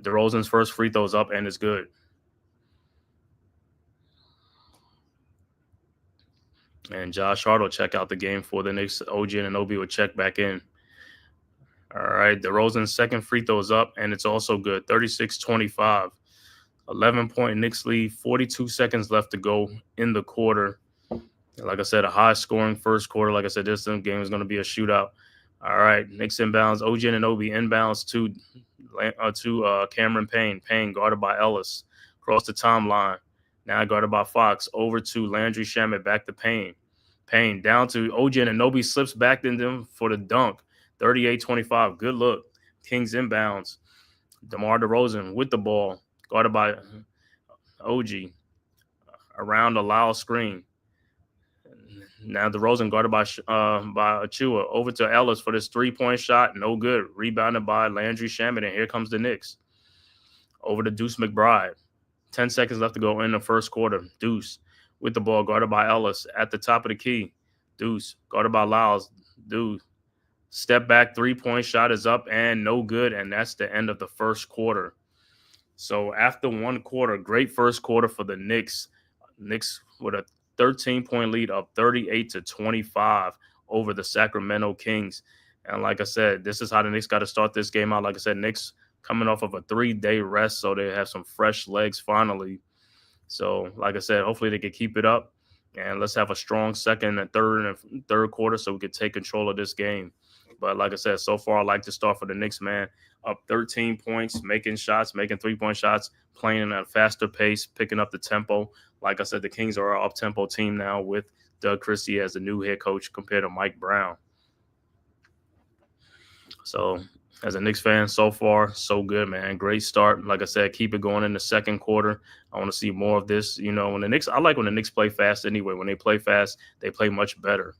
DeRozan's first free throw is up and it's good. And Josh Hart will check out the game for the Knicks. OG Anunoby will check back in. All right, DeRozan's second free throw is up, and it's also good. 36-25. 11-point Knicks lead. 42 seconds left to go in the quarter. Like I said, a high-scoring first quarter. Like I said, this game is going to be a shootout. All right, Knicks inbounds. OG Anunoby inbounds to Cameron Payne. Payne guarded by Ellis. Across the timeline. Now guarded by Fox. Over to Landry Shamet. Back to Payne. Payne down to OG Anunoby. Slips back in them for the dunk. 38-25. Good look. Kings inbounds. DeMar DeRozan with the ball. Guarded by OG. Around the Lyles screen. Now DeRozan guarded by Achua. Over to Ellis for this three-point shot. No good. Rebounded by Landry Shamet. And here comes the Knicks. Over to Deuce McBride. 10 seconds left to go in the first quarter. Deuce with the ball, guarded by Ellis at the top of the key. Deuce, guarded by Lyles. Deuce, step back, three-point shot is up and no good, and that's the end of the first quarter. So after one quarter, great first quarter for the Knicks. Knicks with a 13-point lead up 38-25 over the Sacramento Kings. And like I said, this is how the Knicks got to start this game out. Like I said, Knicks coming off of a 3-day rest, so they have some fresh legs finally. So, like I said, hopefully they can keep it up, and let's have a strong second and third quarter so we can take control of this game. But like I said, so far I like to start for the Knicks, man. Up 13 points, making shots, making three-point shots, playing at a faster pace, picking up the tempo. Like I said, the Kings are an up-tempo team now with Doug Christie as the new head coach compared to Mike Brown. So, as a Knicks fan, so far, so good, man. Great start. Like I said, keep it going in the second quarter. I want to see more of this. You know, when the Knicks, I like when the Knicks play fast anyway. When they play fast, they play much better.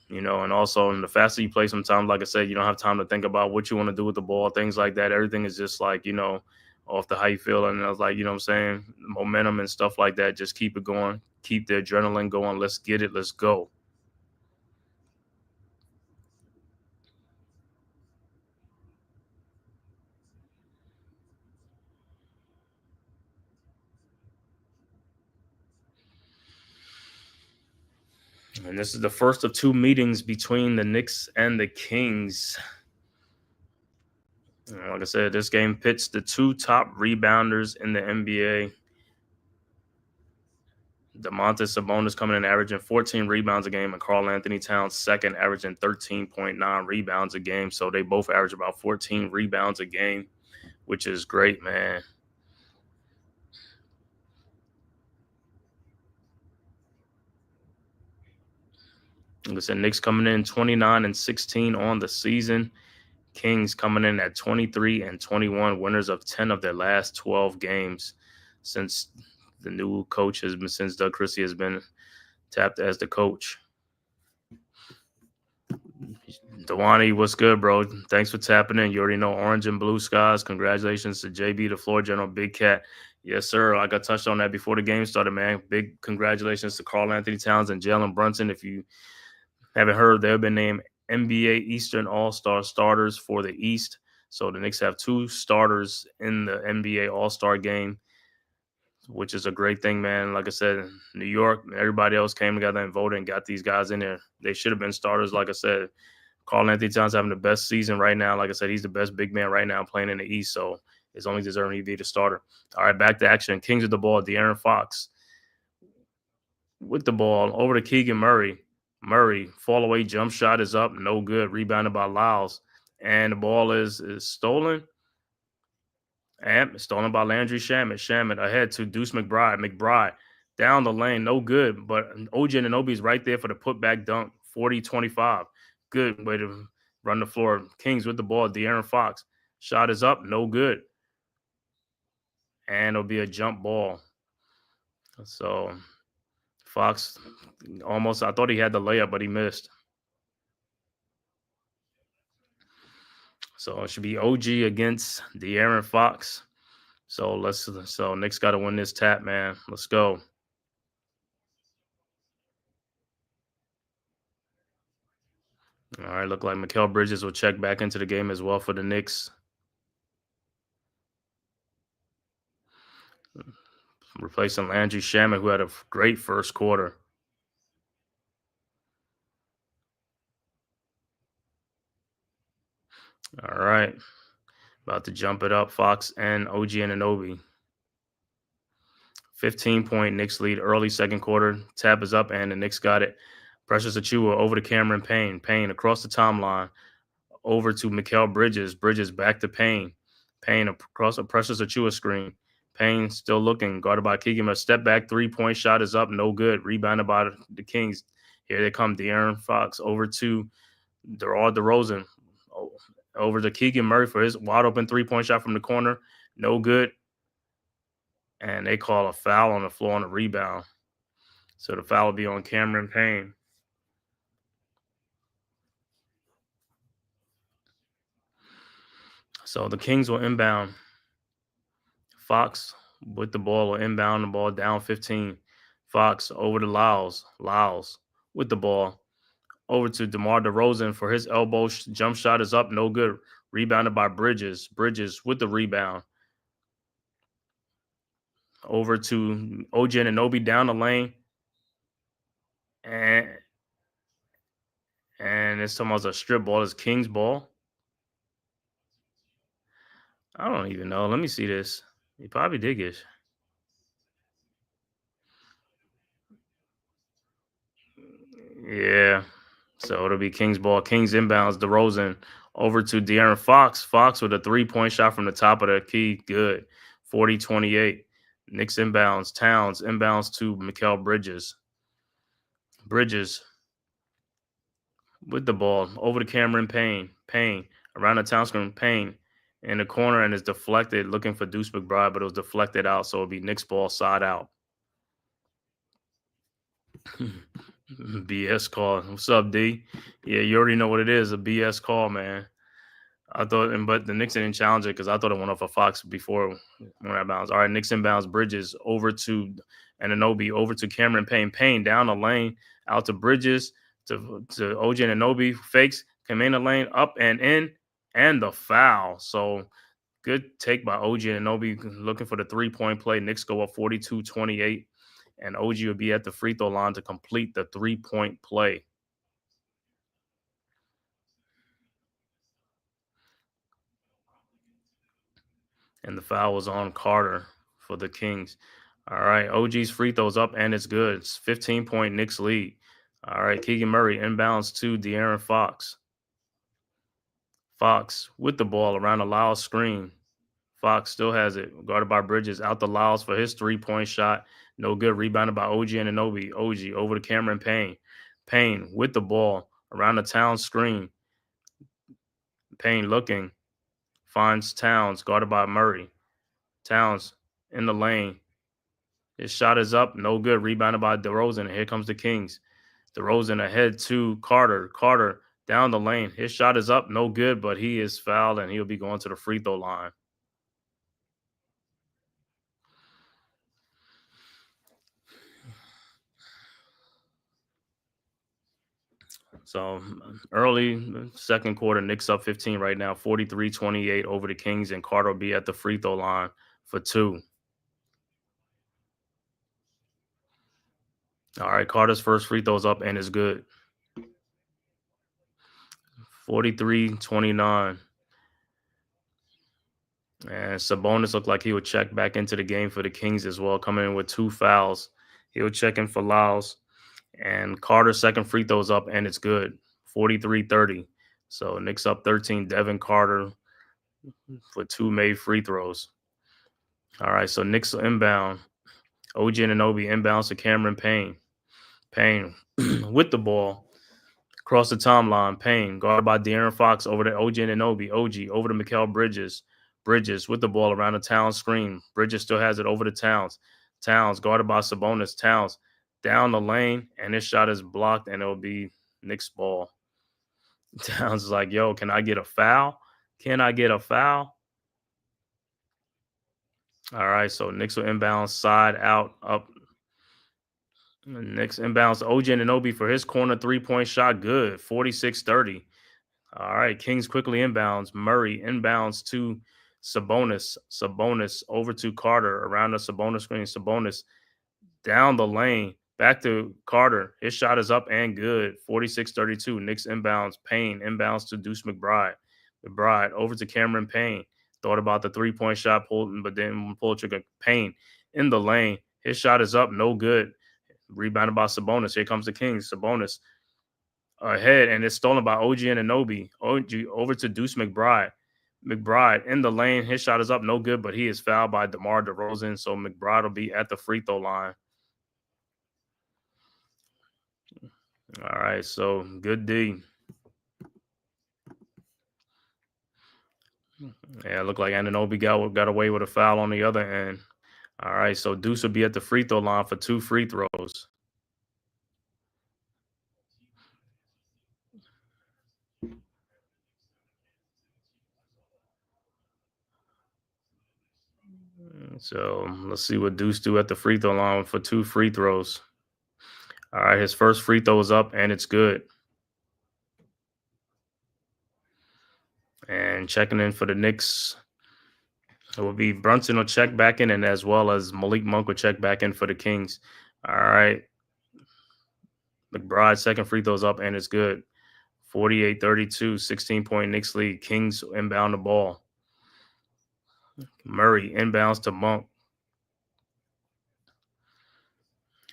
You know, and also, and the faster you play sometimes, like I said, you don't have time to think about what you want to do with the ball, things like that. Everything is just like, you know, off the how you feel. And I was like, you know what I'm saying? Momentum and stuff like that. Just keep it going. Keep the adrenaline going. Let's get it. Let's go. And this is the first of 2 meetings between the Knicks and the Kings. Like I said, this game pits the 2 top rebounders in the NBA. Domantas Sabonis coming in averaging 14 rebounds a game, and Karl Anthony Towns second, averaging 13.9 rebounds a game. So they both average about 14 rebounds a game, which is great, man. Like I said, Knicks coming in 29-16 on the season. Kings coming in at 23-21, winners of 10 of their last 12 games since the new coach has been, since Doug Christie has been tapped as the coach. Dewani, what's good, bro? Thanks for tapping in. You already know orange and blue skies. Congratulations to JB, the floor general, Big Cat. Yes, sir. Like I touched on that before the game started, man. Big congratulations to Karl Anthony Towns and Jalen Brunson. If you haven't heard, they've been named NBA Eastern All-Star starters for the East. So the Knicks have 2 starters in the NBA All-Star game, which is a great thing, man. Like I said, New York, everybody else came together and voted and got these guys in there. They should have been starters, like I said. Karl Anthony Towns having the best season right now. Like I said, he's the best big man right now playing in the East, so it's only deserving to be the starter. All right, back to action. Kings with the ball. De'Aaron Fox with the ball over to Keegan Murray. Murray, fall away jump shot is up, no good. Rebounded by Lyles. And the ball is stolen. And stolen by Landry Shamet. Shamet ahead to Deuce McBride. McBride down the lane, no good. But OG Anunoby's right there for the putback dunk, 40-25. Good way to run the floor. Kings with the ball. De'Aaron Fox. Shot is up, no good. And it'll be a jump ball. So Fox almost, I thought he had the layup, but he missed. So it should be OG against De'Aaron Fox. So Knicks got to win this tap, man. Let's go. All right, look like Mikal Bridges will check back into the game as well for the Knicks. Replacing Landry Shamet, who had a great first quarter. All right. About to jump it up, Fox and OG Anunoby. 15-point Knicks lead early second quarter. Tap is up, and the Knicks got it. Precious Achiuwa over to Cameron Payne. Payne across the timeline. Over to Mikal Bridges. Bridges back to Payne. Payne across a Precious Achiuwa screen. Payne still looking. Guarded by Keegan. A step back three-point shot is up. No good. Rebounded by the Kings. Here they come. De'Aaron Fox over to DeMar DeRozan. Over to Keegan Murray for his wide open three-point shot from the corner. No good. And they call a foul on the floor on the rebound. So the foul will be on Cameron Payne. So the Kings will inbound. Fox with the ball will inbound the ball down 15. Fox over to Lyles. Lyles with the ball. Over to DeMar DeRozan for his elbow. Jump shot is up. No good. Rebounded by Bridges. Bridges with the rebound. Over to OG Anunoby down the lane. And it's almost a strip ball. It's King's ball. I don't even know. Let me see this. He probably did get. Yeah. So it'll be King's ball. Kings inbounds. DeRozan over to De'Aaron Fox. Fox with a three-point shot from the top of the key. Good. 40-28. Knicks inbounds. Towns inbounds to Mikal Bridges. Bridges with the ball. Over to Cameron Payne. Payne around the town screen. Payne in the corner and is deflected, looking for Deuce McBride, but it was deflected out, so it'll be Knicks ball side out. BS call. What's up, D? Yeah, you already know what it is, a BS call, man. I thought, but the Knicks didn't challenge it because I thought it went off a Fox before when I bounced. All right, Knicks inbounds. Bridges over to Anunoby, over to Cameron Payne. Payne down the lane, out to Bridges, to OG Anunoby. Fakes, come in the lane, up and in, and the foul. So good take by OG Anunoby looking for the three-point play. Knicks go up 42-28, and OG will be at the free throw line to complete the three-point play. And the foul was on Carter for the Kings. All right, OG's free throws up, and it's good. It's 15-point Knicks lead. All right, Keegan Murray inbounds to De'Aaron Fox. Fox with the ball around the Lyles screen. Fox still has it. Guarded by Bridges. Out to Lyles for his three-point shot. No good. Rebounded by OG Anunoby. OG over to Cameron Payne. Payne with the ball around the town screen. Payne looking. Finds Towns. Guarded by Murray. Towns in the lane. His shot is up. No good. Rebounded by DeRozan. And here comes the Kings. DeRozan ahead to Carter. Carter down the lane. His shot is up, no good, but he is fouled, and he'll be going to the free throw line. So early second quarter, Knicks up 15 right now, 43-28 over the Kings, and Carter will be at the free throw line for 2. All right, Carter's first free throw's up and is good. 43-29. And Sabonis looked like he would check back into the game for the Kings as well, coming in with 2 fouls. He'll check in for fouls. And Carter's second free throw's up and it's good. 43-30. So Knicks up 13. Devin Carter for 2 made free throws. All right, so Knicks inbound. OG Anunoby inbounds to Cameron Payne. Payne with the ball. Across the timeline, Payne guarded by De'Aaron Fox over to OG Anunoby. OG over to Mikal Bridges. Bridges with the ball around the Towns screen. Bridges still has it over to Towns. Towns guarded by Sabonis. Towns down the lane, and this shot is blocked, and it'll be Knicks ball. Towns is like, yo, can I get a foul? Can I get a foul? All right, so Knicks will inbound, side out, up. Knicks inbounds OG Anunoby for his corner 3-point shot. Good, 46-30. All right, Kings quickly inbounds. Murray inbounds to Sabonis. Sabonis over to Carter around the Sabonis screen. Sabonis down the lane. Back to Carter. His shot is up and good. 46-32. Knicks inbounds. Payne inbounds to Deuce McBride. McBride over to Cameron Payne. Thought about the 3-point shot, but then pulled trigger. Payne in the lane. His shot is up, no good. Rebounded by Sabonis. Here comes the Kings. Sabonis ahead, and it's stolen by OG Anunoby. OG over to Deuce McBride. McBride in the lane. His shot is up, no good, but he is fouled by DeMar DeRozan, so McBride will be at the free throw line. All right, so good D. Yeah, it looked like Anunoby got away with a foul on the other end. All right, so Deuce will be at the free throw line for 2 free throws. So let's see what Deuce do at the free throw line for 2 free throws. All right, his first free throw is up, and it's good. And checking in for the Knicks, it will be Brunson will check back in, and as well as Malik Monk will check back in for the Kings. All right. McBride's second free throw's up, and it's good. 48-32, 16-point Knicks lead. Kings inbound the ball. Murray inbounds to Monk.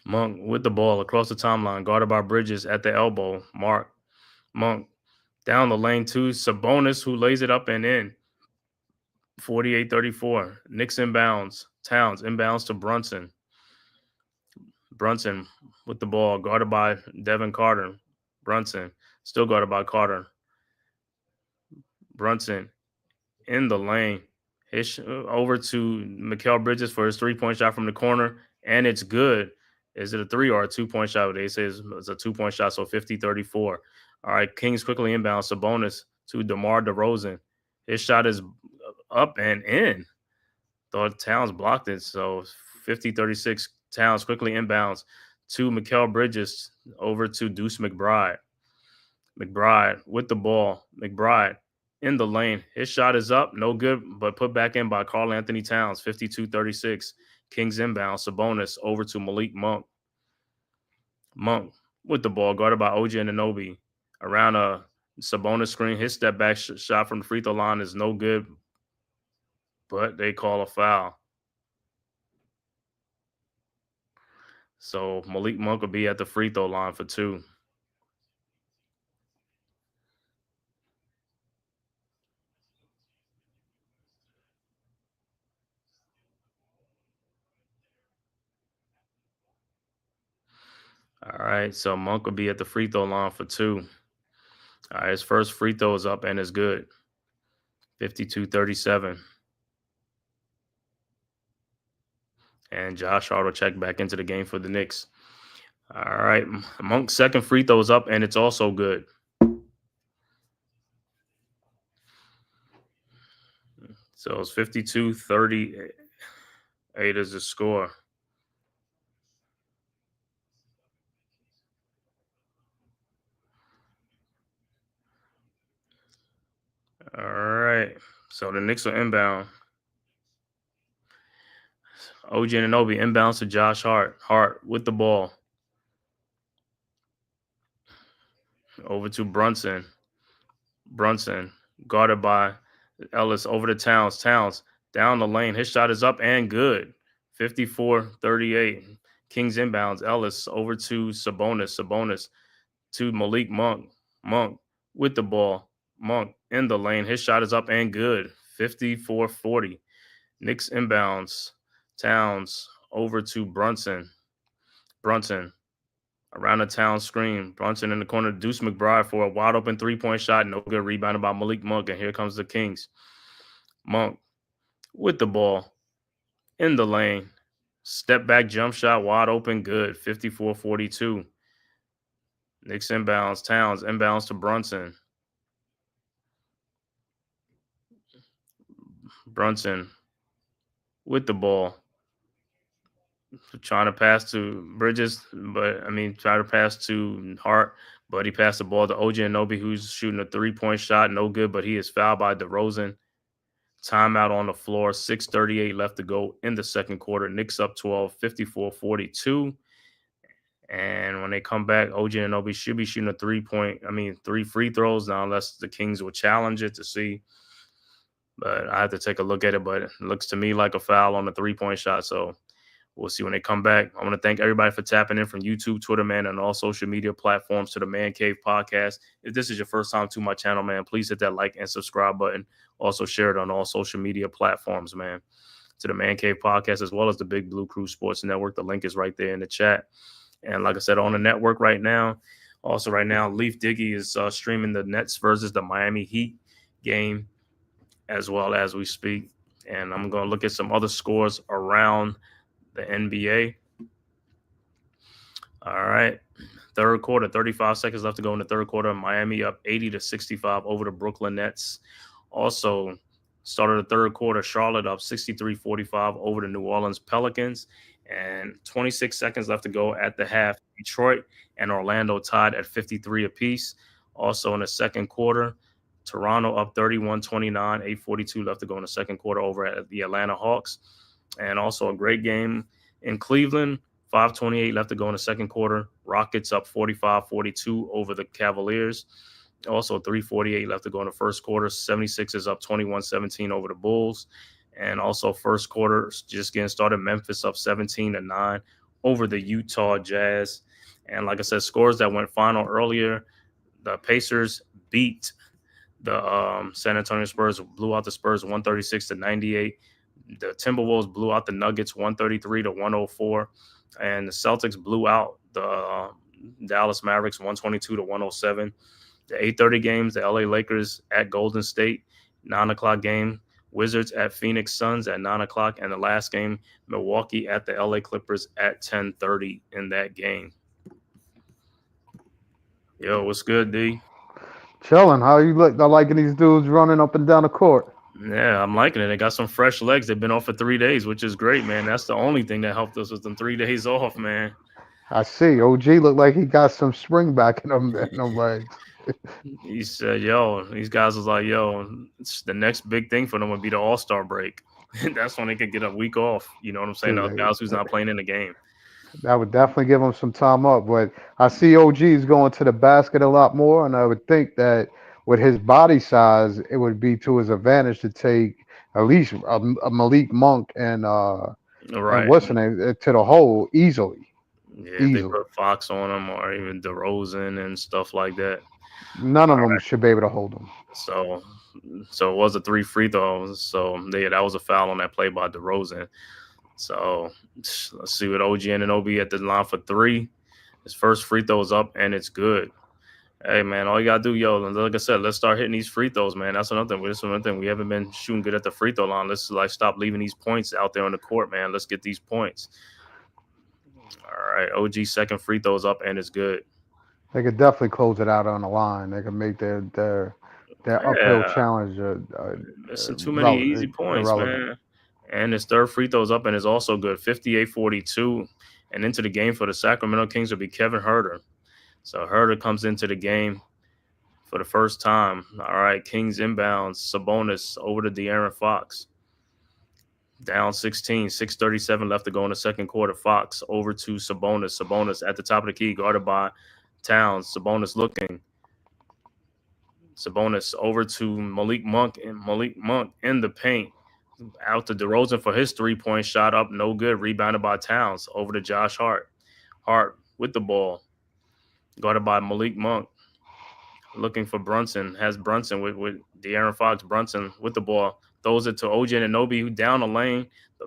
Monk with the ball across the timeline, guarded by Bridges at the elbow. Monk down the lane to Sabonis, who lays it up and in. 48-34. Knicks inbounds. Towns inbounds to Brunson. Brunson with the ball, guarded by Devin Carter. Brunson still guarded by Carter. Brunson in the lane. Over to Mikal Bridges for his 3-point shot from the corner, and it's good. Is it a 3 or a 2-point shot? They say it's a 2-point shot, so 50-34. All right, Kings quickly inbound. Sabonis to DeMar DeRozan. His shot is up and in. Thought Towns blocked it, so 50-36. Towns quickly inbounds to Mikal Bridges over to Deuce McBride. McBride with the ball. McBride in the lane. His shot is up, no good, but put back in by Karl Anthony Towns. 52-36. Kings inbound. Sabonis over to Malik Monk. Monk with the ball, guarded by OG Anunoby. Around a Sabonis screen. His step back shot from the free throw line is no good, but they call a foul. So Malik Monk will be at the free throw line for 2. All right, so Monk will be at the free throw line for 2. All right, his first free throw is up and is good. 52-37. And Josh Hart will check back into the game for the Knicks. All right, Monk's second free throw is up, and it's also good. So it's 52-38 is the score. All right. So the Knicks are inbound. OG Anunoby inbounds to Josh Hart. Hart with the ball. Over to Brunson. Brunson guarded by Ellis over to Towns. Towns down the lane. His shot is up and good. 54-38. Kings inbounds. Ellis over to Sabonis. Sabonis to Malik Monk. Monk with the ball. Monk in the lane. His shot is up and good. 54-40. Knicks inbounds. Towns over to Brunson. Brunson around the town screen. Brunson in the corner. Deuce McBride for a wide open 3-point shot. No good. Rebounded by Malik Monk. And here comes the Kings. Monk with the ball in the lane. Step back jump shot. Wide open. Good. 54-42. Knicks inbounds. Towns inbounds to Brunson. Brunson with the ball. Trying to pass to Bridges, try to pass to Hart, but he passed the ball to OG Anunoby, who's shooting a 3-point shot. No good, but he is fouled by DeRozan. Timeout on the floor. 6:38 left to go in the second quarter. Knicks up 12, 54-42. And when they come back, OG Anunoby should be shooting a 3 free throws now, unless the Kings will challenge it to see. But I have to take a look at it, but it looks to me like a foul on the 3-point shot. So we'll see when they come back. I want to thank everybody for tapping in from YouTube, Twitter, man, and all social media platforms to the Man Cave podcast. If this is your first time to my channel, man, please hit that like and subscribe button. Also share it on all social media platforms, man. To the Man Cave podcast, as well as the Big Blue Crew Sports Network. The link is right there in the chat. And like I said, on the network right now, Leaf Diggy is streaming the Nets versus the Miami Heat game as well as we speak. And I'm going to look at some other scores around the NBA. All right. Third quarter, 35 seconds left to go in the third quarter. Miami up 80-65 over the Brooklyn Nets. Also, started the third quarter, Charlotte up 63-45 over the New Orleans Pelicans. And 26 seconds left to go at the half. Detroit and Orlando tied at 53 apiece. Also in the second quarter, Toronto up 31-29, 8:42 left to go in the second quarter over at the Atlanta Hawks. And also a great game in Cleveland, 5:28 left to go in the second quarter. Rockets up 45-42 over the Cavaliers. Also 3:48 left to go in the first quarter. 76ers up 21-17 over the Bulls. And also first quarter just getting started. Memphis up 17-9 over the Utah Jazz. And like I said, scores that went final earlier. The Pacers beat the San Antonio Spurs, blew out the Spurs 136-98. The Timberwolves blew out the Nuggets 133-104. And the Celtics blew out the Dallas Mavericks 122-107. The 8:30 games, the LA Lakers at Golden State, 9 o'clock game. Wizards at Phoenix Suns at 9 o'clock. And the last game, Milwaukee at the LA Clippers at 10:30 in that game. Yo, what's good, D? Chilling. How you look? I liking these dudes running up and down the court. Yeah, I'm liking it. They got some fresh legs. They've been off for 3 days, which is great, man. That's the only thing that helped us with them 3 days off, man. I see. OG looked like he got some spring back in them legs. He said, yo, these guys was like, yo, the next big thing for them would be the All-Star break. That's when they could get a week off. You know what I'm saying? Those guys who's not playing in the game. That would definitely give him some time up. But I see OG's going to the basket a lot more, and I would think that with his body size, it would be to his advantage to take at least a Malik Monk and what's the name to the hole easily. Yeah, if they put Fox on him or even DeRozan and stuff like that. None of them should be able to hold him. So it was a 3 free throws. So that was a foul on that play by DeRozan. So let's see what OG Anunoby at the line for 3. His first free throw is up and it's good. Hey man, all you gotta do, like I said, let's start hitting these free throws, man. That's another thing. We haven't been shooting good at the free throw line. Let's stop leaving these points out there on the court, man. Let's get these points. All right, OG second free throws up and it's good. They could definitely close it out on the line. They could make their that uphill Yeah, challenge missing too many easy points, irrelevant. man. And his third free throw's up and is also good, 58-42. And into the game for the Sacramento Kings will be Kevin Huerter. So Huerter comes into the game for the first time. All right, Kings inbounds, Sabonis over to De'Aaron Fox. Down 16, 6:37 left to go in the second quarter. Fox over to Sabonis. Sabonis at the top of the key, guarded by Towns. Sabonis looking. Sabonis over to Malik Monk, and Malik Monk in the paint. Out to DeRozan for his three-point shot up, no good. Rebounded by Towns. Over to Josh Hart. Hart with the ball. Guarded by Malik Monk. Looking for Brunson. Has Brunson with De'Aaron Fox. Brunson with the ball. Throws it to OG Anunoby, who down the lane.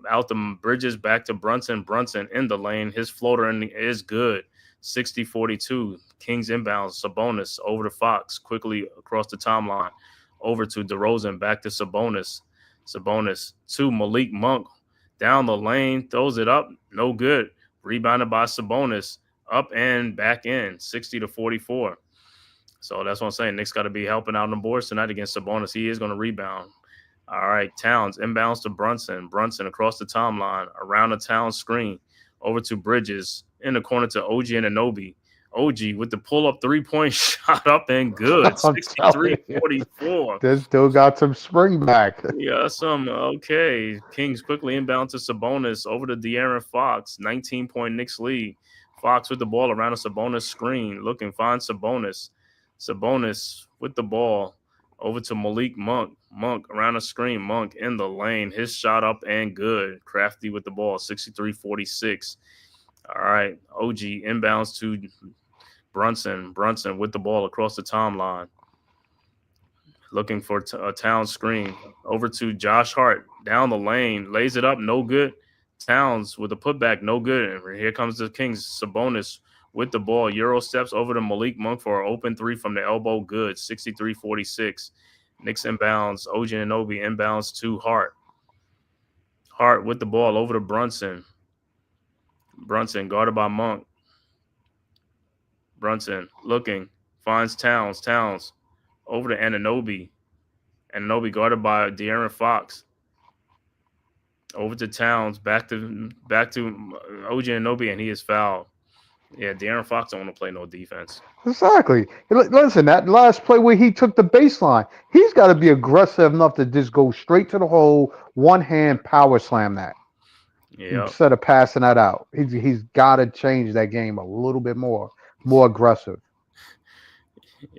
Out the bridges, back to Brunson. Brunson in the lane. His floater is good. 60-42. Kings inbounds. Sabonis over to Fox. Quickly across the timeline. Over to DeRozan. Back to Sabonis. Sabonis to Malik Monk. Down the lane. Throws it up. No good. Rebounded by Sabonis. Up and back in. 60-44. So that's what I'm saying. Knicks got to be helping out on the boards tonight against Sabonis. He is going to rebound. All right, Towns inbounds to Brunson. Brunson across the timeline, around the Towns screen, over to Bridges, in the corner to OG Anunoby. OG with the pull-up three-point shot up and good. 63-44. This still got some spring back. Yeah, okay. Kings quickly inbound to Sabonis, over to De'Aaron Fox. 19-point Knicks lead. Fox with the ball around the Sabonis screen. Looking, finds Sabonis. Sabonis with the ball over to Malik Monk. Monk around the screen. Monk in the lane. His shot up and good. Crafty with the ball. 63-46. All right. OG inbounds to Brunson. Brunson with the ball across the timeline. Looking for a Towns screen. Over to Josh Hart. Down the lane. Lays it up. No good. Towns with a putback. No good. And here comes the Kings. Sabonis with the ball. Euro steps over to Malik Monk for an open three from the elbow. Good. 63-46. Knicks inbounds. OG Anunoby inbounds to Hart. Hart with the ball over to Brunson. Brunson guarded by Monk. Brunson looking. Finds Towns. Towns over to Anunoby. Anunoby guarded by De'Aaron Fox. Over to Towns. Back to OG Anunoby, and he is fouled. Yeah, De'Aaron Fox don't want to play no defense. Exactly. Listen, that last play where he took the baseline, he's got to be aggressive enough to just go straight to the hole, one hand power slam that. Yeah. Instead of passing that out. He's got to change that game a little bit more aggressive.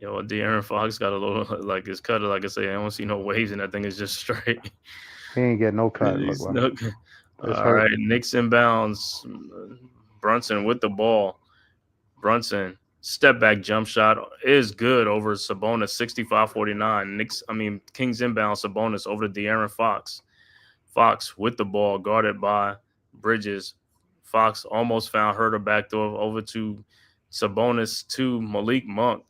De'Aaron Fox got a little, like, his cutter, like I say, I don't see no waves in that thing. It's just straight. He ain't getting no cut. All right, Knicks inbounds. Brunson with the ball. Brunson, step back jump shot is good over Sabonis, 65-49. Kings inbound. Sabonis over to De'Aaron Fox. Fox with the ball, guarded by Bridges. Fox almost found Huerter backdoor over to Sabonis to Malik Monk.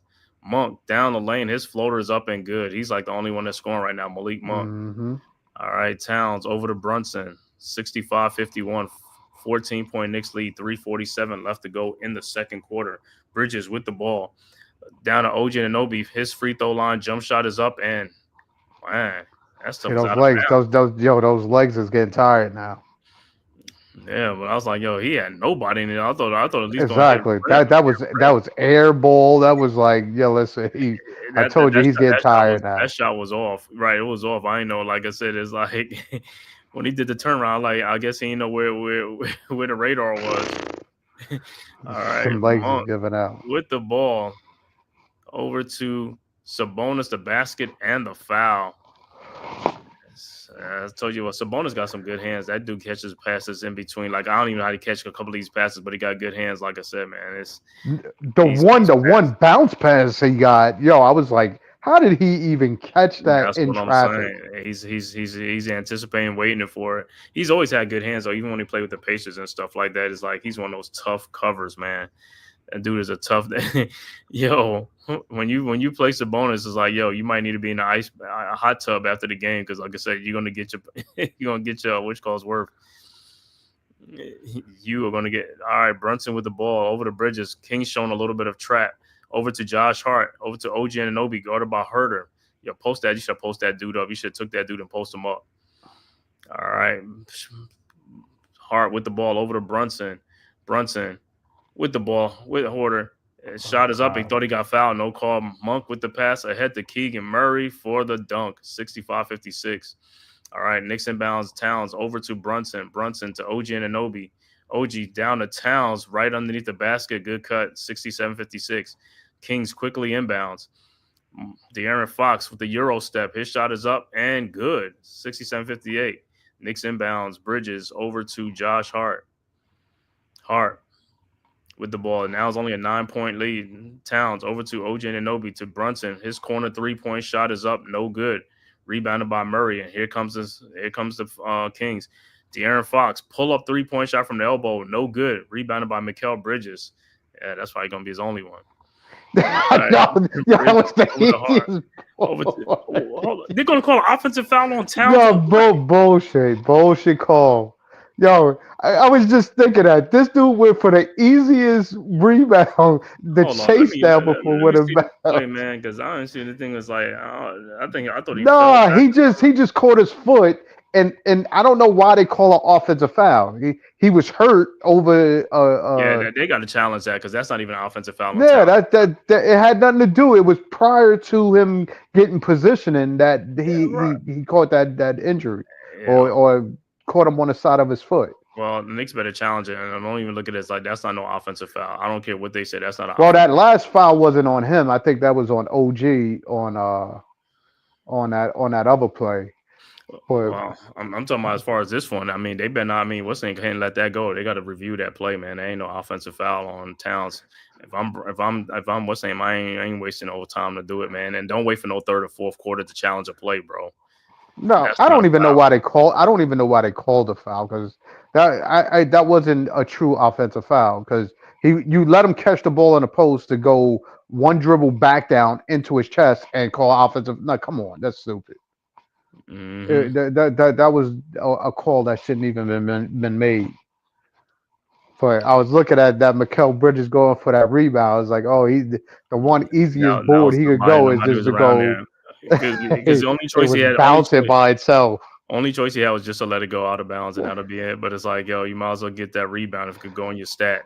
Monk down the lane. His floater is up and good. He's like the only one that's scoring right now, Malik Monk. Mm-hmm. All right, Towns over to Brunson, 65-51. 14-point Knicks lead, 3:47 left to go in the second quarter. Bridges with the ball. Down to OG Anunoby. His free throw line jump shot is up, and man, that's tough. Those legs, those legs is getting tired now. Yeah, but I was like, he had nobody in it. I thought at least exactly. That was air ball. That was like, listen, I told you he's getting tired now. That shot was off. Right, it was off. I ain't know. Like I said, it's like when he did the turnaround, like I guess he didn't know where the radar was. All right, some legs is giving out with the ball over to Sabonis, the basket and the foul. I told you what, Sabonis got some good hands. That dude catches passes in between. Like, I don't even know how to catch a couple of these passes, but he got good hands. Like I said, man, it's the one bounce pass he got. I was like, how did he even catch that? That's in what traffic? I'm saying. He's anticipating, waiting for it. He's always had good hands, though. Even when he played with the Pacers and stuff like that, it's like he's one of those tough covers, man. That dude is a tough. When you play Sabonis, it's like, you might need to be in a hot tub after the game because, like I said, you're gonna get your which calls worth. You are gonna get all right. Brunson with the ball over the Bridges. King's showing a little bit of trap over to Josh Hart, over to OG Anunoby, guarded by Huerter. Yo, post that. You should post that dude up. You should have took that dude and post him up. All right. Hart with the ball over to Brunson. Brunson with the ball with Horter. Shot is up. He thought he got fouled. No call. Monk with the pass ahead to Keegan Murray for the dunk. 65-56. All right. Knicks inbounds. Towns over to Brunson. Brunson to OG Anunoby. OG down to Towns right underneath the basket. Good cut. 67-56. Kings quickly inbounds. De'Aaron Fox with the Euro step. His shot is up and good. 67-58. Knicks inbounds. Bridges over to Josh Hart. Hart with the ball. Now it's only a 9-point lead. Towns over to OG Anunoby to Brunson. His corner 3-point shot is up. No good. Rebounded by Murray. And here comes the Kings. De'Aaron Fox, pull-up 3-point shot from the elbow. No good. Rebounded by Mikal Bridges. Yeah, that's probably going to be his only one. Right. That was the easiest. They're going to call an offensive foul on Towns. Yo, bullshit call. Yo, I was just thinking that this dude went for the easiest rebound, the chase down before with him. Wait, man, because I didn't see anything. Was like, I thought he. Nah, he just caught his foot, and I don't know why they call an offensive foul. He was hurt over. Yeah, they got to challenge that because that's not even an offensive foul. Yeah, that it had nothing to do. It was prior to him getting positioning that he caught that injury, or caught him on the side of his foot. Well, the Knicks better challenge it, and I don't even look at it as like that's not no offensive foul. I don't care what they say. That's not. That last foul wasn't on him. I think that was on OG on that other play. Well, I'm talking about as far as this one. I mean, they better not. I mean, what's can't let that go. They got to review that play, man. There ain't no offensive foul on Towns. If I'm what's name, I ain't wasting no time to do it, man. And don't wait for no third or fourth quarter to challenge a play, bro. No, I don't even know why they called. I don't even know why they called the foul because that wasn't a true offensive foul because you let him catch the ball in the post to go one dribble back down into his chest and call offensive. No, come on, that's stupid. Mm-hmm. That was a call that shouldn't even been made. But I was looking at that Mikal Bridges going for that rebound. I was like, oh, the one easiest board he could go is just to go. Because the only choice he had bouncing by itself. Only choice he had was just to let it go out of bounds and that'll be it. But it's like, yo, you might as well get that rebound if it could go in your stat.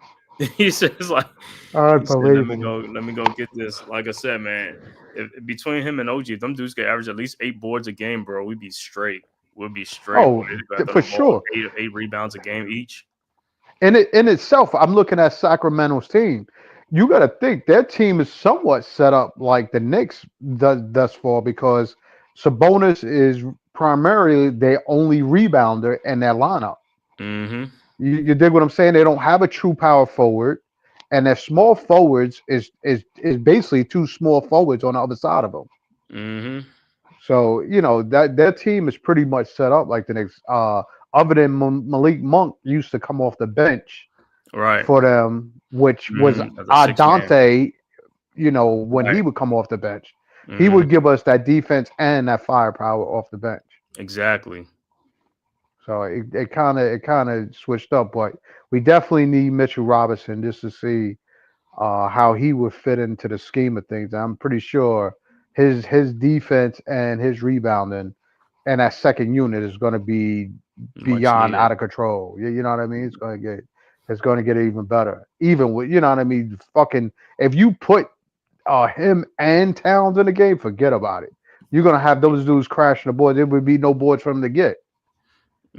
He says like, let me go get this. Like I said, man, if between him and OG, if them dudes could average at least 8 boards a game, bro, we'd be straight. We'll be straight. Oh, for sure. 8 rebounds a game each. In itself, I'm looking at Sacramento's team. You got to think their team is somewhat set up like the Knicks thus far because Sabonis is primarily their only rebounder in their lineup. Mm-hmm. You dig what I'm saying? They don't have a true power forward, and their small forwards is basically 2 small forwards on the other side of them. Mm-hmm. So that their team is pretty much set up like the Knicks. Other than Malik Monk used to come off the bench, right, for them, which was Dante. When he would come off the bench, he would give us that defense and that firepower off the bench. Exactly. So it kind of switched up, but we definitely need Mitchell Robinson just to see how he would fit into the scheme of things. I'm pretty sure his defense and his rebounding and that second unit is going to be beyond out of control. You know what I mean? It's going to get even better. Even with what I mean. Fucking if you put him and Towns in the game, forget about it. You're going to have those dudes crashing the boards. There would be no boards for them to get.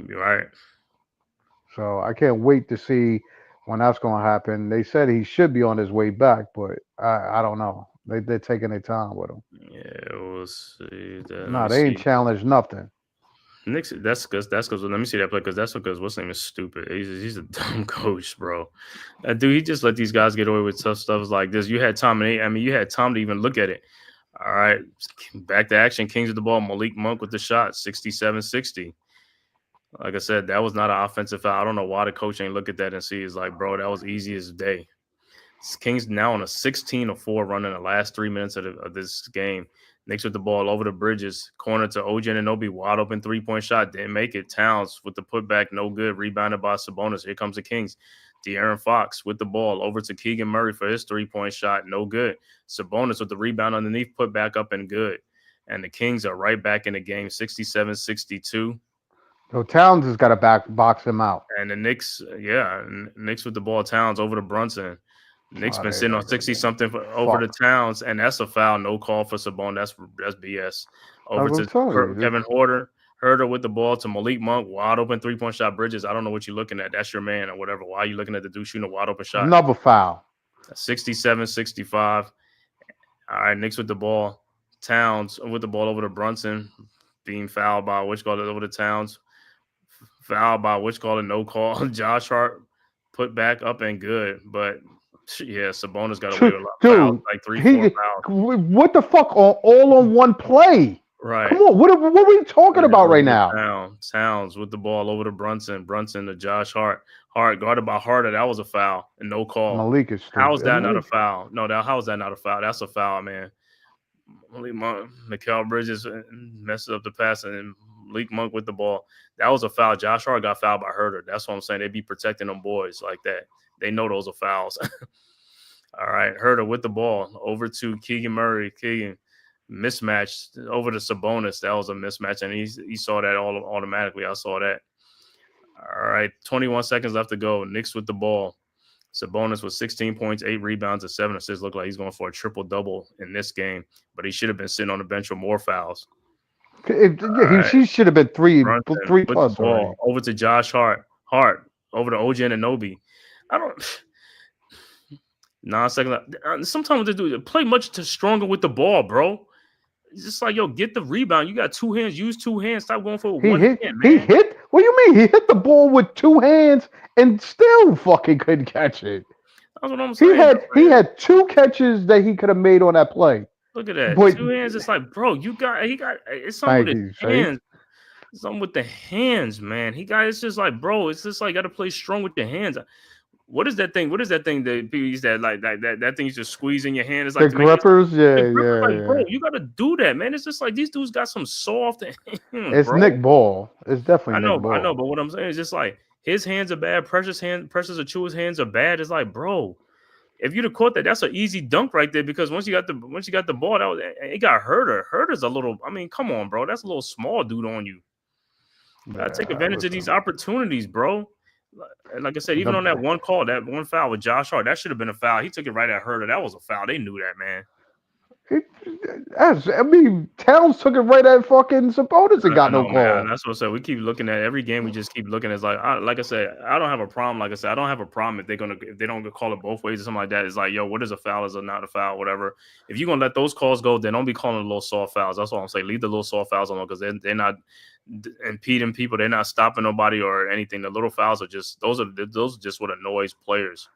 You're right. So I can't wait to see when that's going to happen. They said he should be on his way back, but I don't know. They're taking their time with him. Yeah, we'll see. They ain't challenged nothing. Knicks, that's because let me see that play because what's name is stupid. He's a dumb coach, bro. Dude, he just let these guys get away with tough stuff like this. You had time you had time to even look at it. All right, back to action. Kings with the ball. Malik Monk with the shot, 67-60. Like I said, that was not an offensive foul. I don't know why the coach ain't look at that and see. It's like, bro, that was easy as day. Kings now on a 16-4 run in the last 3 minutes of this game. Knicks with the ball over the Bridges. Corner to OG Anunoby. Wide open 3-point shot. Didn't make it. Towns with the putback. No good. Rebounded by Sabonis. Here comes the Kings. De'Aaron Fox with the ball over to Keegan Murray for his 3-point shot. No good. Sabonis with the rebound underneath. Put back up and good. and the Kings are right back in the game, 67-62. So Towns has got to box him out. And the Knicks, Knicks with the ball. Towns over to Brunson. Knicks been sitting on 60-something over the Towns, and that's a foul. No call for Sabonis. That's BS. Over to Kevin Herter with the ball to Malik Monk. Wide open 3-point shot. Bridges, I don't know what you're looking at. That's your man or whatever. Why are you looking at the dude shooting a wide open shot? Another foul. 67-65. All right, Knicks with the ball. Towns with the ball over to Brunson. Being fouled by over to Towns. Foul by no call. Josh Hart put back up and good, but yeah, Sabonis got away with a lot of fouls, like 3-4 fouls. What the fuck? All on one play. Right. Come on, what are we talking about right now? Towns with the ball over to Brunson. Brunson to Josh Hart. Hart guarded by Harder. That was a foul and no call. Malik is stupid. How is that not a foul? No, how is that not a foul? That's a foul, man. Malik Monk, Mikal Bridges messes up the pass, and Malik Monk with the ball. That was a foul. Josh Hart got fouled by Herter. That's what I'm saying. They be protecting them boys like that. They know those are fouls. All right, Herter with the ball over to Keegan Murray. Keegan mismatched over to Sabonis. That was a mismatch, and he saw that all automatically. I saw that. All right, 21 seconds left to go. Knicks with the ball. Sabonis with 16 points, 8 rebounds, and 7 assists. Look like he's going for a triple-double in this game, but he should have been sitting on the bench with more fouls. He should have been three plus. Ball over to Josh Hart. Over to OG Anunoby. I don't. 9 seconds left. Sometimes they do play much stronger with the ball, bro. It's just like, yo, get the rebound. You got 2 hands. Use 2 hands. Stop going for one hand, man. He hit. What do you mean? He hit the ball with 2 hands and still fucking couldn't catch it. That's what I'm saying. He had 2 catches that he could have made on that play. Look at that. But 2 hands. It's like, bro, it's something with his hands. Something with the hands, man. It's just like, bro, it's just like, got to play strong with your hands. What is that thing? That people use that thing you just squeeze in your hand? It's like the grippers, yeah. Bro, you got to do that, man. It's just like these dudes got some soft hands. It's bro. Nick Ball. It's definitely Nick Ball. I know, but what I'm saying is just like his hands are bad. Precious Achiuwa's hands are bad. It's like, bro, if you'd have caught that, that's an easy dunk right there. Because once you got the ball, it got Herter. Herter's a little. I mean, come on, bro. That's a little small dude on you. Gotta take advantage of these opportunities, bro. Like I said, even on that one call, that one foul with Josh Hart, that should have been a foul. He took it right at Herter. That was a foul. They knew that, man. Towns took it right at fucking Sabonis and got no call. Man, that's what I said. We keep looking at every game. We just keep looking at like I said, I don't have a problem. Like I said, I don't have a problem if they don't call it both ways or something like that. It's like, yo, what is a foul? Is it not a foul? Whatever. If you're gonna let those calls go, then don't be calling the little soft fouls. That's all I'm saying. Leave the little soft fouls alone because they're not impeding people. They're not stopping nobody or anything. The little fouls are just those are just what annoys players.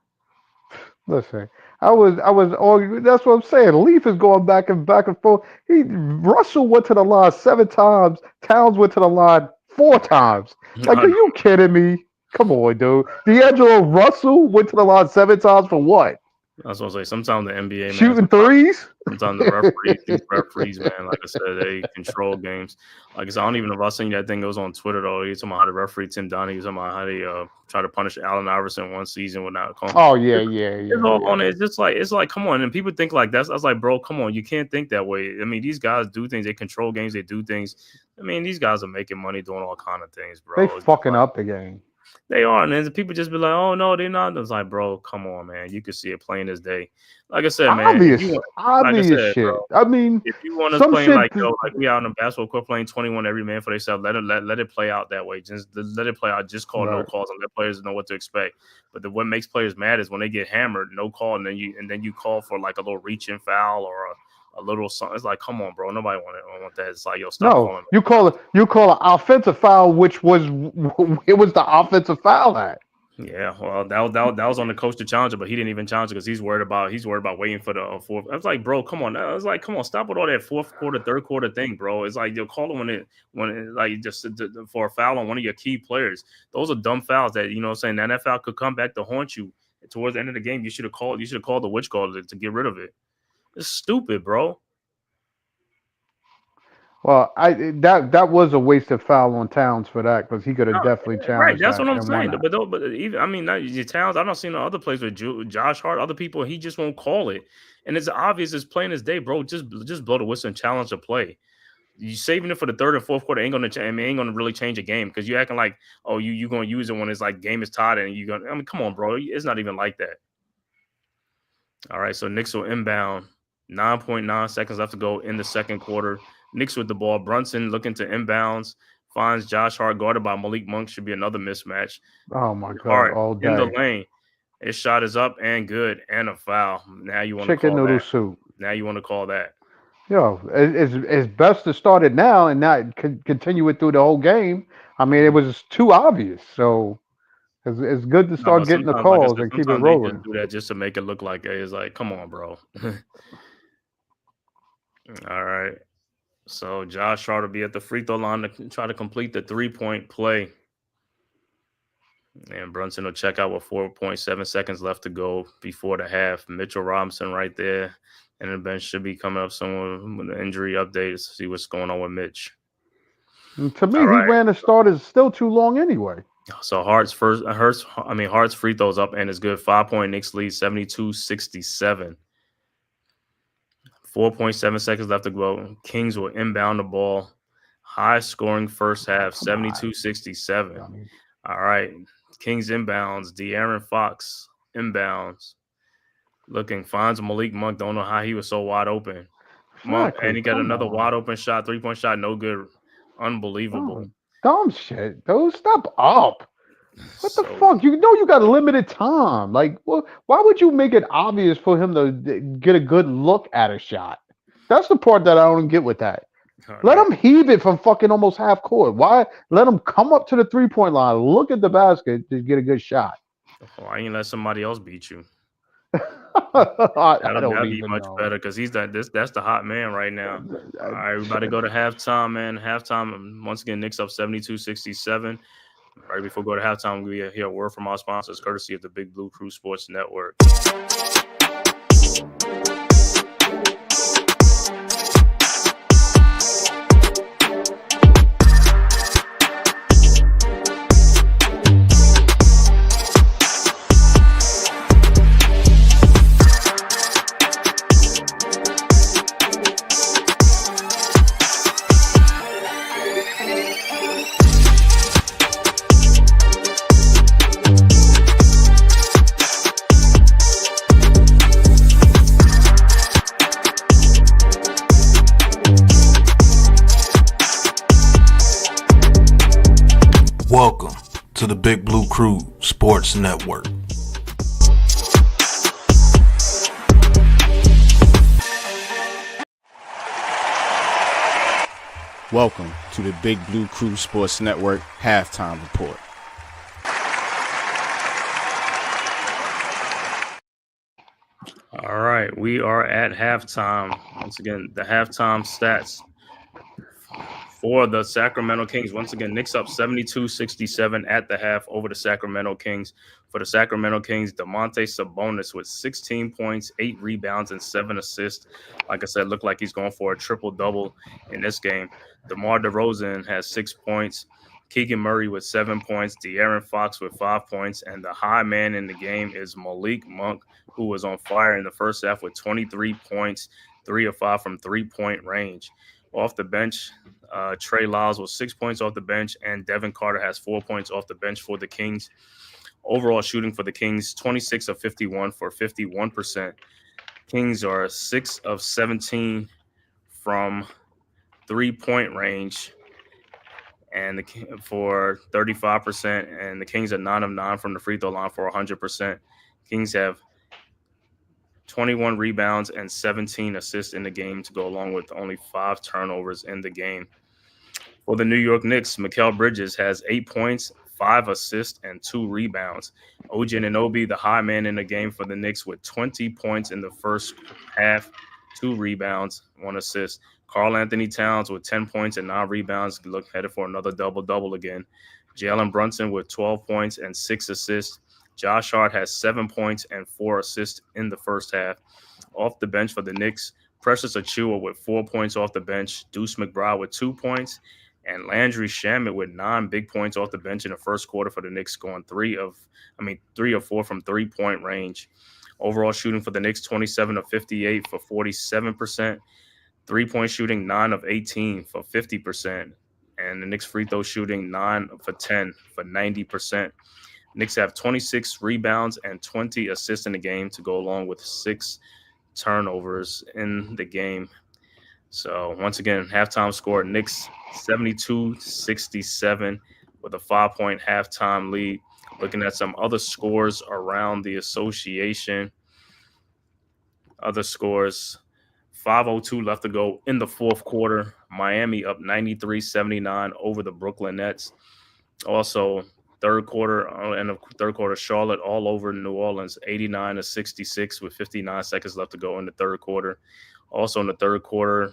Listen, I was arguing. That's what I'm saying. Leaf is going back and forth. Russell went to the line 7 times. Towns went to the line 4 times. Like, are you kidding me? Come on, dude. D'Angelo Russell went to the line 7 times for what? That's what I say. Sometimes the NBA, man, shooting threes. Sometimes the referees, man, like I said, they control games. Like I said, I don't even know if I seen that thing goes on Twitter though. He's talking about how the referee Tim Donahue, talking about how they try to punish Allen Iverson one season without calling. Oh yeah. It's all on it. It's like, come on, and people think like that. I was like, bro, come on, you can't think that way. I mean, these guys do things. They control games. They do things. I mean, these guys are making money doing all kind of things, bro. They fucking up the game. They are, and then people just be like, "Oh no, they're not." It's like, bro, come on, man. You can see it plain as day. Like I said, man, obvious shit. Bro, I mean, if you want to play like we out on the basketball court playing 21 every man for themselves, let it play out that way. Just let it play out. Just call no calls and let players know what to expect. But what makes players mad is when they get hammered, no call, and then you call for like a little reaching foul or a little something. It's like, come on, bro. Nobody want that. It's like, yo, stop calling. You call an offensive foul, which was the offensive foul act. Yeah, well, that was on the coach to challenge it, but he didn't even challenge it because he's worried about waiting for the fourth. I was like, bro, come on. I was like, come on, stop with all that fourth quarter, third quarter thing, bro. It's like you'll call it when it like just for a foul on one of your key players. Those are dumb fouls that what I'm saying. The NFL could come back to haunt you towards the end of the game. You should have called the witch call to get rid of it. It's stupid, bro. Well, that was a wasted foul on Towns for that because he could have definitely challenged. Right, that's what I'm saying. But even not Towns. I don't see no other plays with Josh Hart. Other people, he just won't call it, and it's obvious. It's plain as day, bro. Just blow the whistle and challenge the play. You saving it for the third and fourth quarter ain't gonna really change a game because you acting like, oh, you gonna use it when it's like game is tied and you gonna. I mean, come on, bro. It's not even like that. All right, so Knicks will inbound. 9.9 seconds left to go in the second quarter. Knicks with the ball. Brunson looking to inbounds. Finds Josh Hart guarded by Malik Monk. Should be another mismatch. Oh my God! Hart All day in the lane. His shot is up and good and a foul. Now you want to chicken call noodle that. soup. Now you want to call that. Yo, it's best to start it now and not continue it through the whole game. I mean, it was too obvious, so it's good to No, start but getting the sometimes, like I calls said, and keep it sometimes they just rolling. do that just to make it look like it's like, come on, bro. All right. So Josh Hart will be at the free throw line to try to complete the 3-point play. And Brunson will check out with 4.7 seconds left to go before the half. Mitchell Robinson right there. And the bench should be coming up soon with an injury update to see what's going on with Mitch. And to me, All he right. ran the starters still too long anyway. So Hart's free throws up and is good. 5-point Knicks lead, 72-67. 4.7 seconds left to go. Kings will inbound the ball. High scoring first half, 72-67. All right. Kings inbounds. De'Aaron Fox inbounds. Looking, finds Malik Monk. Don't know how he was so wide open. Monk, and he got another wide open shot, 3-point shot, no good. Unbelievable. Dumb shit, dude. Step up. What the fuck? You know you got limited time. Like, why would you make it obvious for him to get a good look at a shot? That's the part that I don't get with that. Let him heave it from fucking almost half court. Why let him come up to the 3-point line, look at the basket to get a good shot? Why ain't let somebody else beat you? That'll be much better because that's the hot man right now. All right, we about to go to halftime, man. Halftime, once again, Knicks up 72-67. Right before we go to halftime, we hear a word from our sponsors, courtesy of the Big Blue Crew Sports Network. Welcome to the Big Blue Crew Sports Network. Welcome to the Big Blue Crew Sports Network Halftime Report. All right, we are at halftime. Once again, the halftime stats for the Sacramento Kings. Once again, Knicks up 72-67 at the half over the Sacramento Kings. For the Sacramento Kings, Domantas Sabonis with 16 points, 8 rebounds, and 7 assists. Like I said, looked like he's going for a triple-double in this game. DeMar DeRozan has 6 points. Keegan Murray with 7 points. De'Aaron Fox with 5 points. And the high man in the game is Malik Monk, who was on fire in the first half with 23 points, 3 of 5 from three-point range. Off the bench, Trey Lyles was 6 points off the bench, and Devin Carter has 4 points off the bench for the Kings. Overall shooting for the Kings, 26 of 51 for 51%. Kings are 6 of 17 from three-point range, and for 35%, and the Kings are 9 of 9 from the free throw line for 100%. Kings have 21 rebounds and 17 assists in the game to go along with only 5 turnovers in the game. For the New York Knicks, Mikal Bridges has 8 points, 5 assists, and 2 rebounds. OG Anunoby, the high man in the game for the Knicks, with 20 points in the first half, 2 rebounds, 1 assist. Karl Anthony Towns with 10 points and 9 rebounds, headed for another double-double again. Jalen Brunson with 12 points and 6 assists. Josh Hart has 7 points and 4 assists in the first half. Off the bench for the Knicks, Precious Achiuwa with 4 points off the bench. Deuce McBride with 2 points. And Landry Shamet with 9 big points off the bench in the first quarter for the Knicks, going 3 of 4 from three-point range. Overall shooting for the Knicks, 27 of 58 for 47%. 3-point shooting, 9 of 18 for 50%. And the Knicks free throw shooting, 9 for 10 for 90%. Knicks have 26 rebounds and 20 assists in the game to go along with 6 turnovers in the game. So once again, halftime score, Knicks 72-67 with a 5-point halftime lead. Looking at some other scores around the association. Other scores, 5:02 left to go in the fourth quarter. Miami up 93-79 over the Brooklyn Nets. Also, third quarter, Charlotte all over New Orleans, 89-66 with 59 seconds left to go in the third quarter. Also in the third quarter,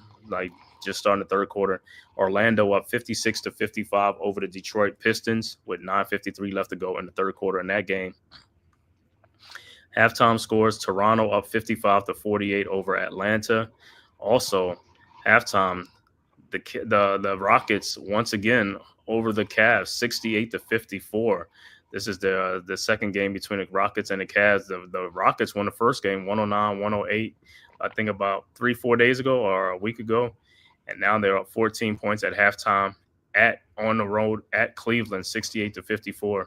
just starting the third quarter, Orlando up 56-55 over the Detroit Pistons with 9:53 left to go in the third quarter in that game. Halftime scores, Toronto up 55-48 over Atlanta. Also, halftime, the Rockets once again over the Cavs, 68-54. This is the second game between the Rockets and the Cavs. The Rockets won the first game, 109-108, I think about 3-4 days ago or a week ago. And now they're up 14 points at halftime on the road at Cleveland, 68-54.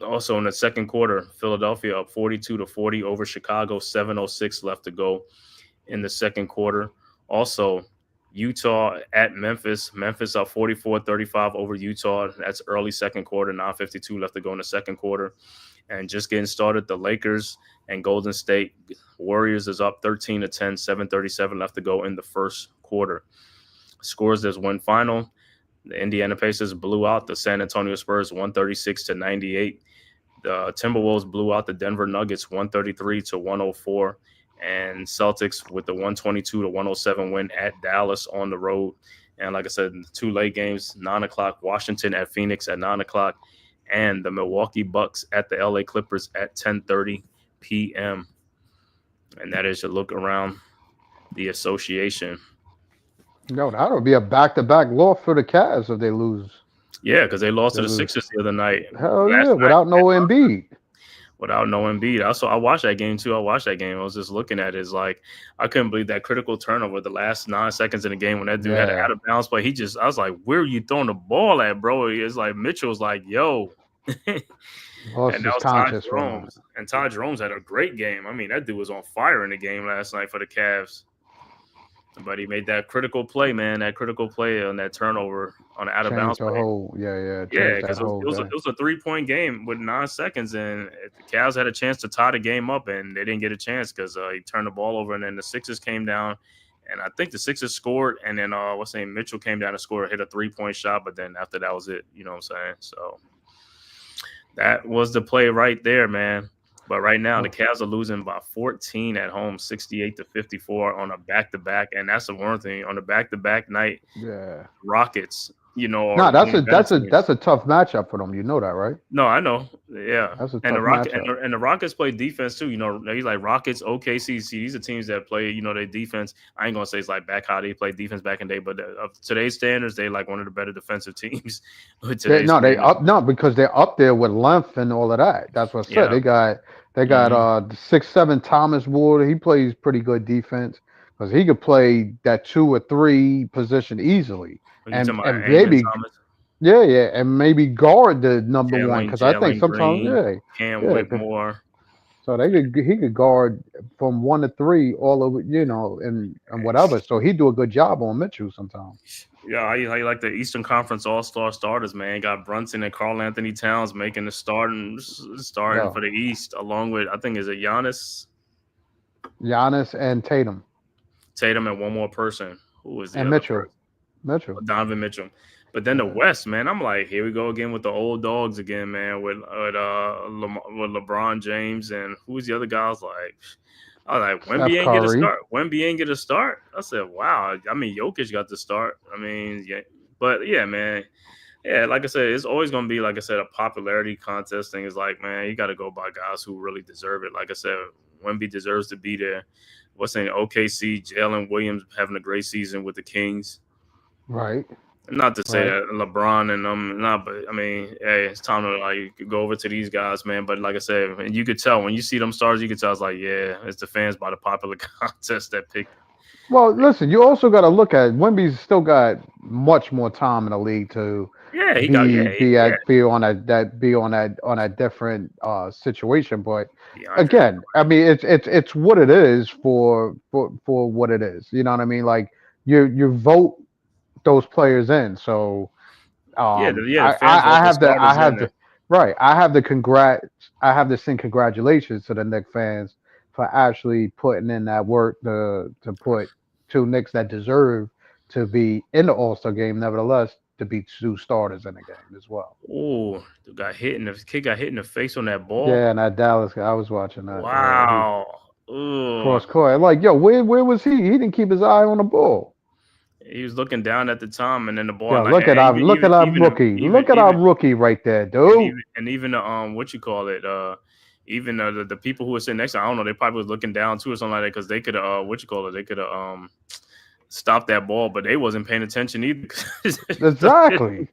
Also in the second quarter, Philadelphia up 42-40 over Chicago, 7:06 left to go in the second quarter. Also, Utah at Memphis. Memphis up 44-35 over Utah. That's early second quarter, 9:52 left to go in the second quarter. And just getting started, the Lakers and Golden State Warriors is up 13-10, 7:37 left to go in the first quarter. Scores this one final. The Indiana Pacers blew out the San Antonio Spurs 136-98. The Timberwolves blew out the Denver Nuggets 133-104. And Celtics with the 122-107 win at Dallas on the road. And like I said, the two late games, 9 o'clock, Washington at Phoenix at 9 o'clock, and the Milwaukee Bucks at the LA Clippers at 10:30 p.m. And that is a look around the association. No, that would be a back-to-back loss for the Cavs if they lose. Yeah, because they lost to the Sixers the other night. Hell yeah, without no Embiid. Without no Embiid. Also, I watched that game too. I was just looking at it. It's like, I couldn't believe that critical turnover the last 9 seconds in the game when that dude had an out-of-bounds play. I was like, where are you throwing the ball at, bro? It's like Mitchell's like, yo. And that was Ty Jerome. And Ty Jerome's had a great game. I mean, that dude was on fire in the game last night for the Cavs. But he made that critical play, man. That critical play on that turnover on the out-of-bounds play. Yeah, because it was a 3-point game with 9 seconds, and the Cavs had a chance to tie the game up, and they didn't get a chance because he turned the ball over, and then the Sixers came down, and I think the Sixers scored, and then Mitchell came down and scored, hit a 3-point shot, but then after that was it. You know what I'm saying? So that was the play right there, man. But right now, the Cavs are losing by 14 at home, 68-54 on a back-to-back, and that's the one thing on the back-to-back night. Yeah, Rockets, that's a tough matchup for them. You know that, right? No, I know. Yeah, that's a tough matchup. And the Rockets play defense too. He's like Rockets, OKC. These are teams that play. Their defense. I ain't gonna say it's like back how they play defense back in the day, but of today's standards, they like one of the better defensive teams. Because they're up there with length and all of that. That's what I said. Yeah. They got 6'7" Thomas Ward. He plays pretty good defense because he could play that 2 or 3 position easily. And maybe, and maybe guard the number one because I think sometimes, Whitmore. So he could guard from 1 to 3 all over, and whatever. So he do a good job on Mitchell sometimes. Yeah, I like the Eastern Conference All-Star starters, man. Got Brunson and Karl Anthony Towns making the starting for the East, along with I think is it Giannis and Tatum and one more person. Who is the and other Mitchell, Donovan Mitchell. But then the West, man, I'm like, here we go again with the old dogs again, man. With LeBron James and who's the other guys like. I was like, Wemby ain't get a start. Wemby ain't get a start. I said, wow. I mean, Jokic got the start. I mean, yeah. But, yeah, man. Yeah, like I said, it's always going to be, like I said, a popularity contest thing. It's like, man, you got to go by guys who really deserve it. Like I said, Wemby deserves to be there. What's in OKC, Jalen Williams having a great season with the Kings. Right. Not to say that LeBron and them, but I mean, hey, it's time to go over to these guys, man. But like I said, and you could tell when you see them stars, you could tell it's like, yeah, it's the fans by the popular contest that pick Well, listen, you also got to look at Wemby's still got much more time in the league to Yeah, he got be on that different situation. But DeAndre. again, I mean, it's what it is for what it is. You know what I mean? Like you vote those players in. So Yeah, the fans vote the I starters in have there. to right. I have to send congratulations to the Knicks fans for actually putting in that work to put two Knicks that deserve to be in the All Star game, nevertheless, to be two starters in the game as well. Oh, the kid got hit in the face on that ball. Yeah, and that Dallas guy, I was watching that. Yeah, he Wow. Ooh. cross court. Like, yo, where was he? He didn't keep his eye on the ball. He was looking down at the time, and then the ball, Yo, like, look at and our look at our rookie. Look at our rookie right there, dude. even the what you call it, even the people who were sitting next to, I don't know, they probably was looking down too or something like that because they could have what you call it, they could have stopped that ball, but they wasn't paying attention either. Exactly.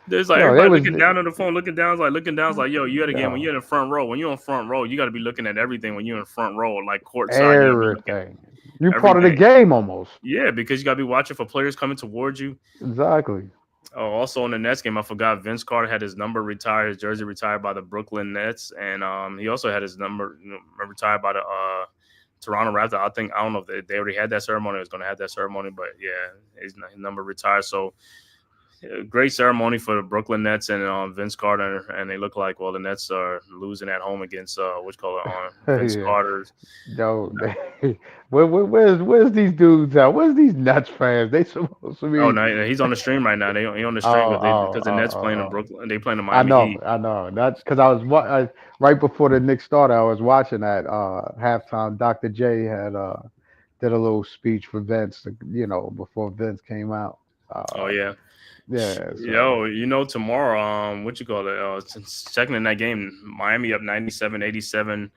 There's like Yo, they everybody was looking down on the phone, looking down, it's like, yo, you got to get when you're in the front row. When you're in front row, you got to be looking at everything. When you're in front row, like courtside, you got to be looking at everything. You part of the everything. game almost. Yeah, because you got to be watching for players coming towards you. Exactly. Oh, also in the Nets game, I forgot Vince Carter had his number retired, his jersey retired by the Brooklyn Nets, and he also had his number retired by the Toronto Raptors. I don't know if they already had that ceremony or was going to have that ceremony, but yeah, his number retired. So great ceremony for the Brooklyn Nets and Vince Carter, and they look like, well, the Nets are losing at home against what you call it on Vince Yeah. Carter's. No, where's these dudes at? Where's these Nets fans? They supposed to Oh be. no, he's on the stream right now. He on the Oh, stream oh, because the oh, Nets playing in oh, oh. Brooklyn. They playing the Miami Heat. I know. That's because right before the Knicks started. I was watching that halftime. Dr. J had did a little speech for Vince, before Vince came out. Oh Uh, yeah. yeah. So Yo, tomorrow, what you call it? Second in that game, Miami up 97-87.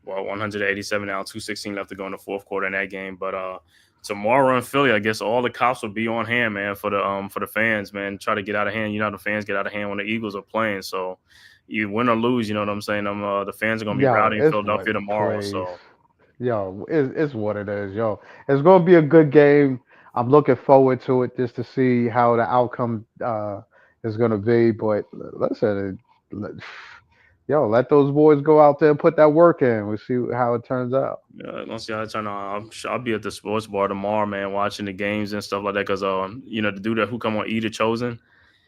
Well, 187 now, 2:16 left to go in the fourth quarter in that game. But tomorrow in Philly, I guess all the cops will be on hand, man, for the fans, man. Try to get out of hand. You know, the fans get out of hand when the Eagles are playing. So you win or lose, you know what I'm saying? The fans are gonna be yo, rowdy in it's what Philadelphia tomorrow. plays. So Yo, it's what it is, yo. It's gonna be a good game. I'm looking forward to it just to see how the outcome is gonna be. But listen, let- yo, let those boys go out there and put that work in. We'll see how it turns out. let's see how it turn out. I'll be at the sports bar tomorrow, man, watching the games and stuff like that. Cause the dude that who come on Eat Chosen.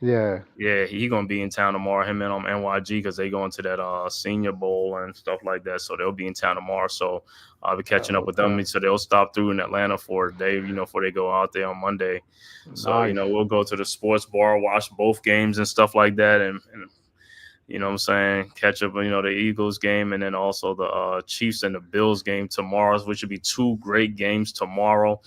Yeah, Yeah, he gonna be in town tomorrow. Him and NYG because they going to that Senior Bowl and stuff like that. So they'll be in town tomorrow. So I'll be catching up with them. okay, So they'll stop through in Atlanta for a day, before they go out there on Monday. So nice. we'll go to the sports bar, watch both games and stuff like that, and you know what I'm saying, catch up. The Eagles game and then also the Chiefs and the Bills game tomorrow, which should be two great games tomorrow.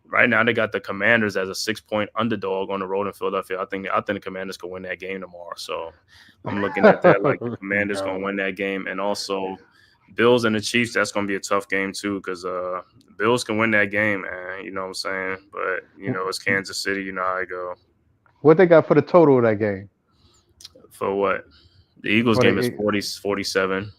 Right now, they got the Commanders as a 6-point underdog on the road in Philadelphia. I think the Commanders can win that game tomorrow. So I'm looking at that like the Commanders going to Yo, win that game, and also Bills and the Chiefs. That's going to be a tough game too because the Bills can win that game, man. You know what I'm saying? But it's Kansas City. You know how I go. what they got for the total of that game? For what? The Eagles For game is the 47,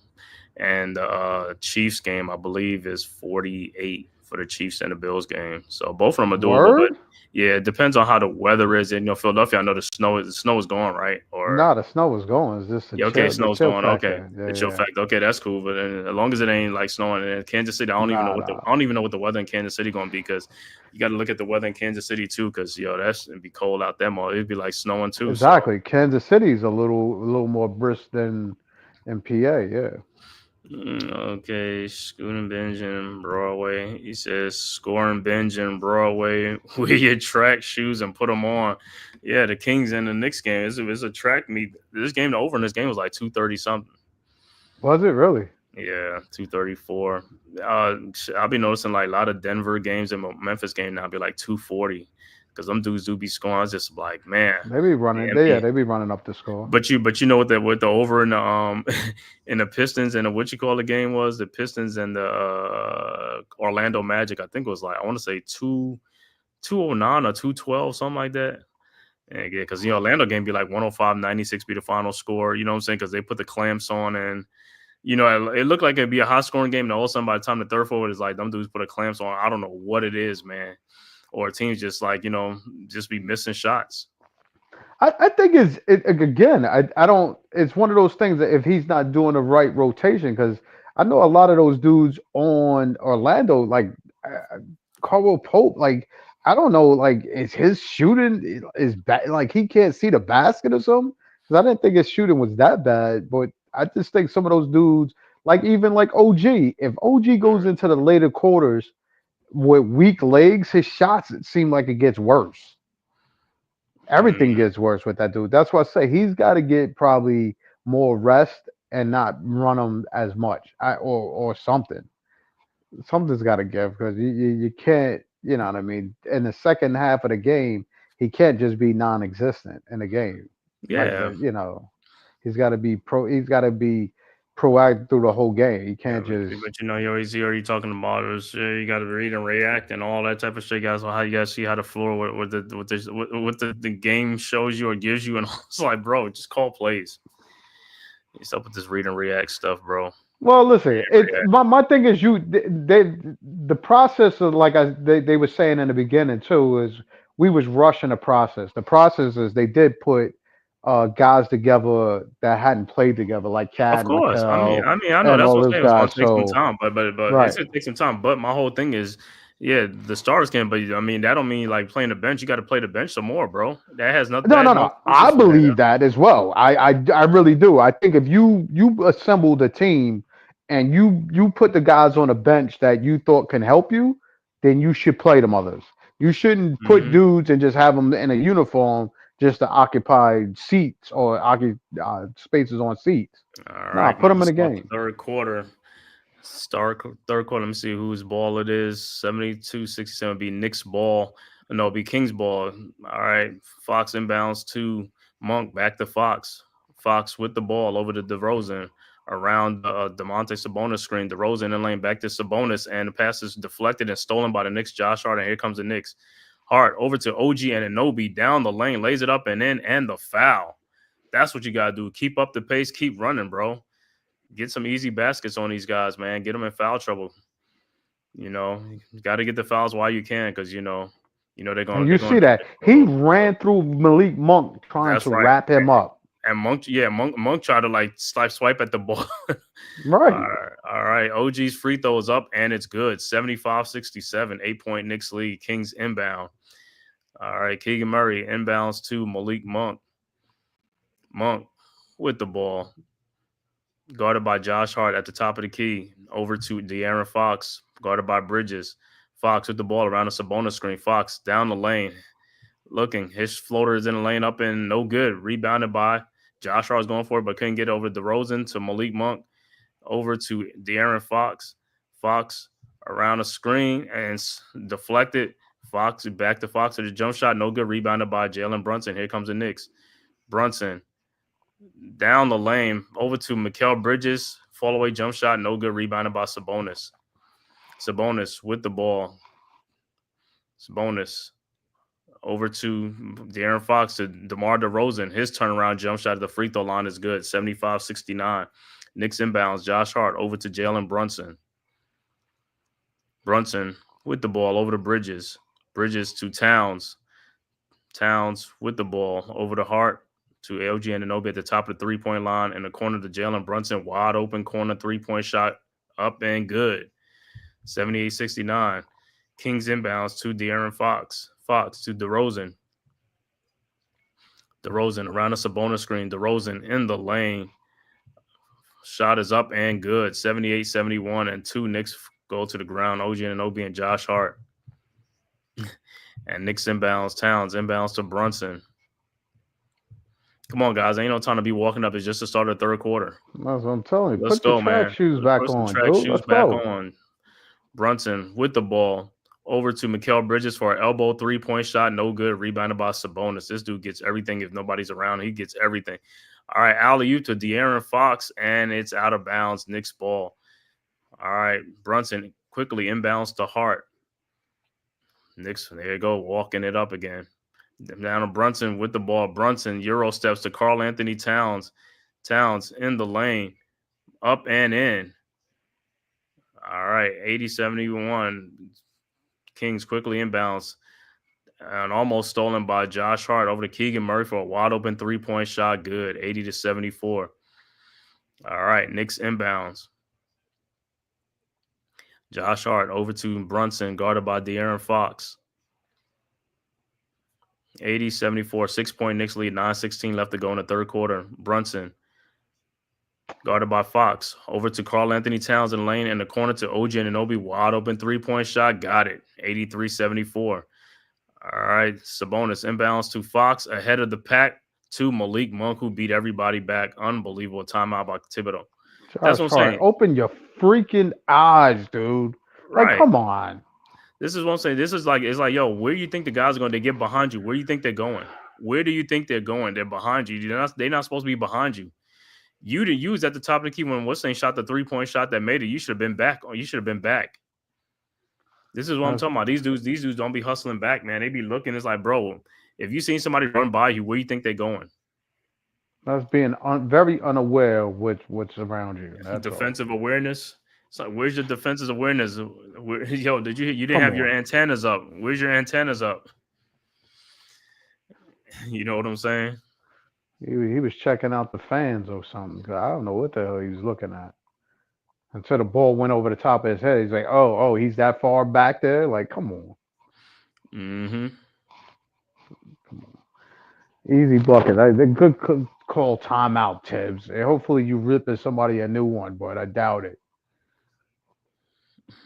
and the Chiefs game I believe is 48 for the Chiefs and the Bills game. So both of them are doable, but word? yeah, it depends on how the weather is. And Philadelphia, I know the snow is going, right? Or Nah, the snow was going. It's just yeah, okay, the snow's chill going. Okay, factor. the chill Yeah, factor. Okay, that's cool. But as long as it ain't like snowing in Kansas City, nah, I don't even know what the weather in Kansas City going to be because you got to look at the weather in Kansas City too. Because it'd be cold out there. It'd be like snowing too. So exactly. Kansas City's a little more brisk than in PA. Yeah. Okay, Scooting Binge and Broadway. He says, scoring Binge and Broadway. Wear your track shoes and put them on. Yeah, the Kings and the Knicks game. It's a track meet. This game, the over in this game was like 230 something. Was it really? Yeah, 234. I'll be noticing like a lot of Denver games and Memphis game now be like 240 because them dudes do be scoring. I was just like, man, They be running. the NBA. They be running up the score. But you know what the over in the in the Pistons and what you call the game was, the Pistons and the Orlando Magic, I think it was like, I want to say 209 or 212, something like that. And yeah, because Orlando game be like 105-96 be the final score, you know what I'm saying? Because they put the clamps on and it looked like it'd be a high scoring game. And all of a sudden, by the time the third forward is like, them dudes put a clamps on. I don't know what it is, man. Or teams just like, just be missing shots. I think again. I don't. It's one of those things that if he's not doing the right rotation, because I know a lot of those dudes on Orlando, like Caldwell Pope, like I don't know, like is his shooting is bad? Like he can't see the basket or something? Because I didn't think his shooting was that bad, but I just think some of those dudes, like even like OG, if OG goes into the later quarters with weak legs, his shots it seem like it gets worse. Everything gets worse with that dude. That's why I say he's got to get probably more rest and not run him as much, or something. Something's got to give because you can't. You know what I mean? In the second half of the game, he can't just be non-existent in the game. Like Yeah. he's got to be pro. He's got to be proactive through the whole game. He Yeah, can't just. but you already talking about is you got to read and react and all that type of shit, guys. So how you guys see how the floor what the game shows you or gives you, and it's like, bro, just call plays. What's up with this read and react stuff, bro? Well, listen, my thing is the process of they were saying in the beginning too is we was rushing the process. The process is they did put guys together that hadn't played together, like Of Chad, course. I Mikel, know and that's all what I'm those saying. It's going guys. to take some So time, but right. it's going to take some time. But my whole thing is, yeah, the stars can, but I mean that don't mean like playing the bench. You got to play the bench some more, bro. That has nothing. No. I believe that as well. I really do. I think if you assembled a team and you put the guys on a bench that you thought can help you, then you should play them others. You shouldn't put dudes and just have them in a uniform just to occupy seats or spaces on seats. All Nah, right, put them in let's the start game. the third quarter. Third quarter. Let me see whose ball it is. 72-67 be Knicks ball. No, be Kings ball. All right. Fox inbounds to Monk. Back to Fox. Fox with the ball over to DeRozan. Around DeMonte Sabonis screen. DeRozan in the lane. Back to Sabonis. And the pass is deflected and stolen by the Knicks. Josh Hart. And here comes the Knicks. Hart over to OG and Anunoby. Down the lane. Lays it up and in. And the foul. That's what you got to do. Keep up the pace. Keep running, bro. Get some easy baskets on these guys, man. Get them in foul trouble. You got to get the fouls while you can, because they're going. And you see that he ran through Malik Monk trying to wrap him up. And Monk tried to like swipe at the ball. Right. All right. OG's free throw is up and it's good. 75-67, 8-point Knicks lead. Kings inbound. All right. Keegan Murray inbounds to Malik Monk. Monk with the ball. Guarded by Josh Hart at the top of the key. Over to De'Aaron Fox. Guarded by Bridges. Fox with the ball around the Sabonis screen. Fox down the lane. Looking. His floater is in the lane up and no good. Rebounded by Josh Hart was going for it, but couldn't get over DeRozan to Malik Monk. Over to De'Aaron Fox. Fox around the screen and deflected. Fox back to Fox at the jump shot. No good. Rebounded by Jalen Brunson. Here comes the Knicks. Brunson. Down the lane, over to Mikal Bridges, fall away jump shot, no good, rebounded by Sabonis. Sabonis with the ball. Sabonis over to De'Aaron Fox to DeMar DeRozan. His turnaround jump shot at the free throw line is good, 75-69. Knicks inbounds, Josh Hart over to Jalen Brunson. Brunson with the ball over to Bridges. Bridges to Towns. Towns with the ball over to Hart. To LG and Anunoby at the top of the three-point line in the corner to Jalen Brunson. Wide open corner, three-point shot up and good. 78-69. Kings inbounds to De'Aaron Fox. Fox to DeRozan. DeRozan around the Sabonis screen. DeRozan in the lane. Shot is up and good. 78-71. And two Knicks go to the ground. OG Anunoby and Josh Hart. And Knicks inbounds. Towns inbounds to Brunson. Come on, guys. Ain't no time to be walking up. It's just the start of the third quarter. That's what I'm telling you. Let's go, man. Track shoes back on, dude. Let's go. On. Brunson with the ball. Over to Mikal Bridges for an elbow three-point shot. No good. Rebounded by Sabonis. This dude gets everything. If nobody's around, he gets everything. All right, alley-oop to De'Aaron Fox, and it's out of bounds. Knicks ball. All right, Brunson quickly inbounds to Hart. Knicks, there you go, walking it up again. Down to Brunson with the ball. Brunson Euro steps to Karl Anthony Towns. Towns in the lane. up and in. All right, 80-71. Kings quickly inbounds and almost stolen by Josh Hart over to Keegan Murray for a wide open 3-point shot. Good, 80-74. All right, Knicks inbounds. Josh Hart over to Brunson, guarded by De'Aaron Fox. 80-74, 6-point Knicks lead, 9:16 left to go in the third quarter. Brunson, guarded by Fox, over to Karl Anthony Towns in the lane in the corner to OG Anunoby, wide open 3-point shot, got it, 83-74. All right, Sabonis inbounds to Fox ahead of the pack to Malik Monk, who beat everybody back. Unbelievable timeout by Thibodeau. That's what I'm saying. Open your freaking eyes, dude. Like, Right. come on. This is what I'm saying. This is like, it's like, yo, where do you think the guys are going to get behind you? Where do you think they're going? Where do you think they're going? They're behind you. They're not supposed to be behind you. You was at the top of the key when What's saying shot the 3-point shot that made it. You should have been back. You should have been back. This is what I'm talking about. These dudes don't be hustling back, man. They be looking. It's like, bro, if you seen somebody run by you, where do you think they're going? That's being very unaware of what's around you. That's defensive awareness. It's like, where's your defensive awareness? Yo, you didn't Come have on. your antennas up. Where's your antennas up? You know what I'm saying? He was checking out the fans or something. 'Cause I don't know what the hell he was looking at. Until the ball went over the top of his head, he's like, "Oh, he's that far back there." Like, come on. Mm-hmm. Come on. Easy bucket. They good call timeout, Tibbs. And hopefully you ripping somebody a new one, but I doubt it.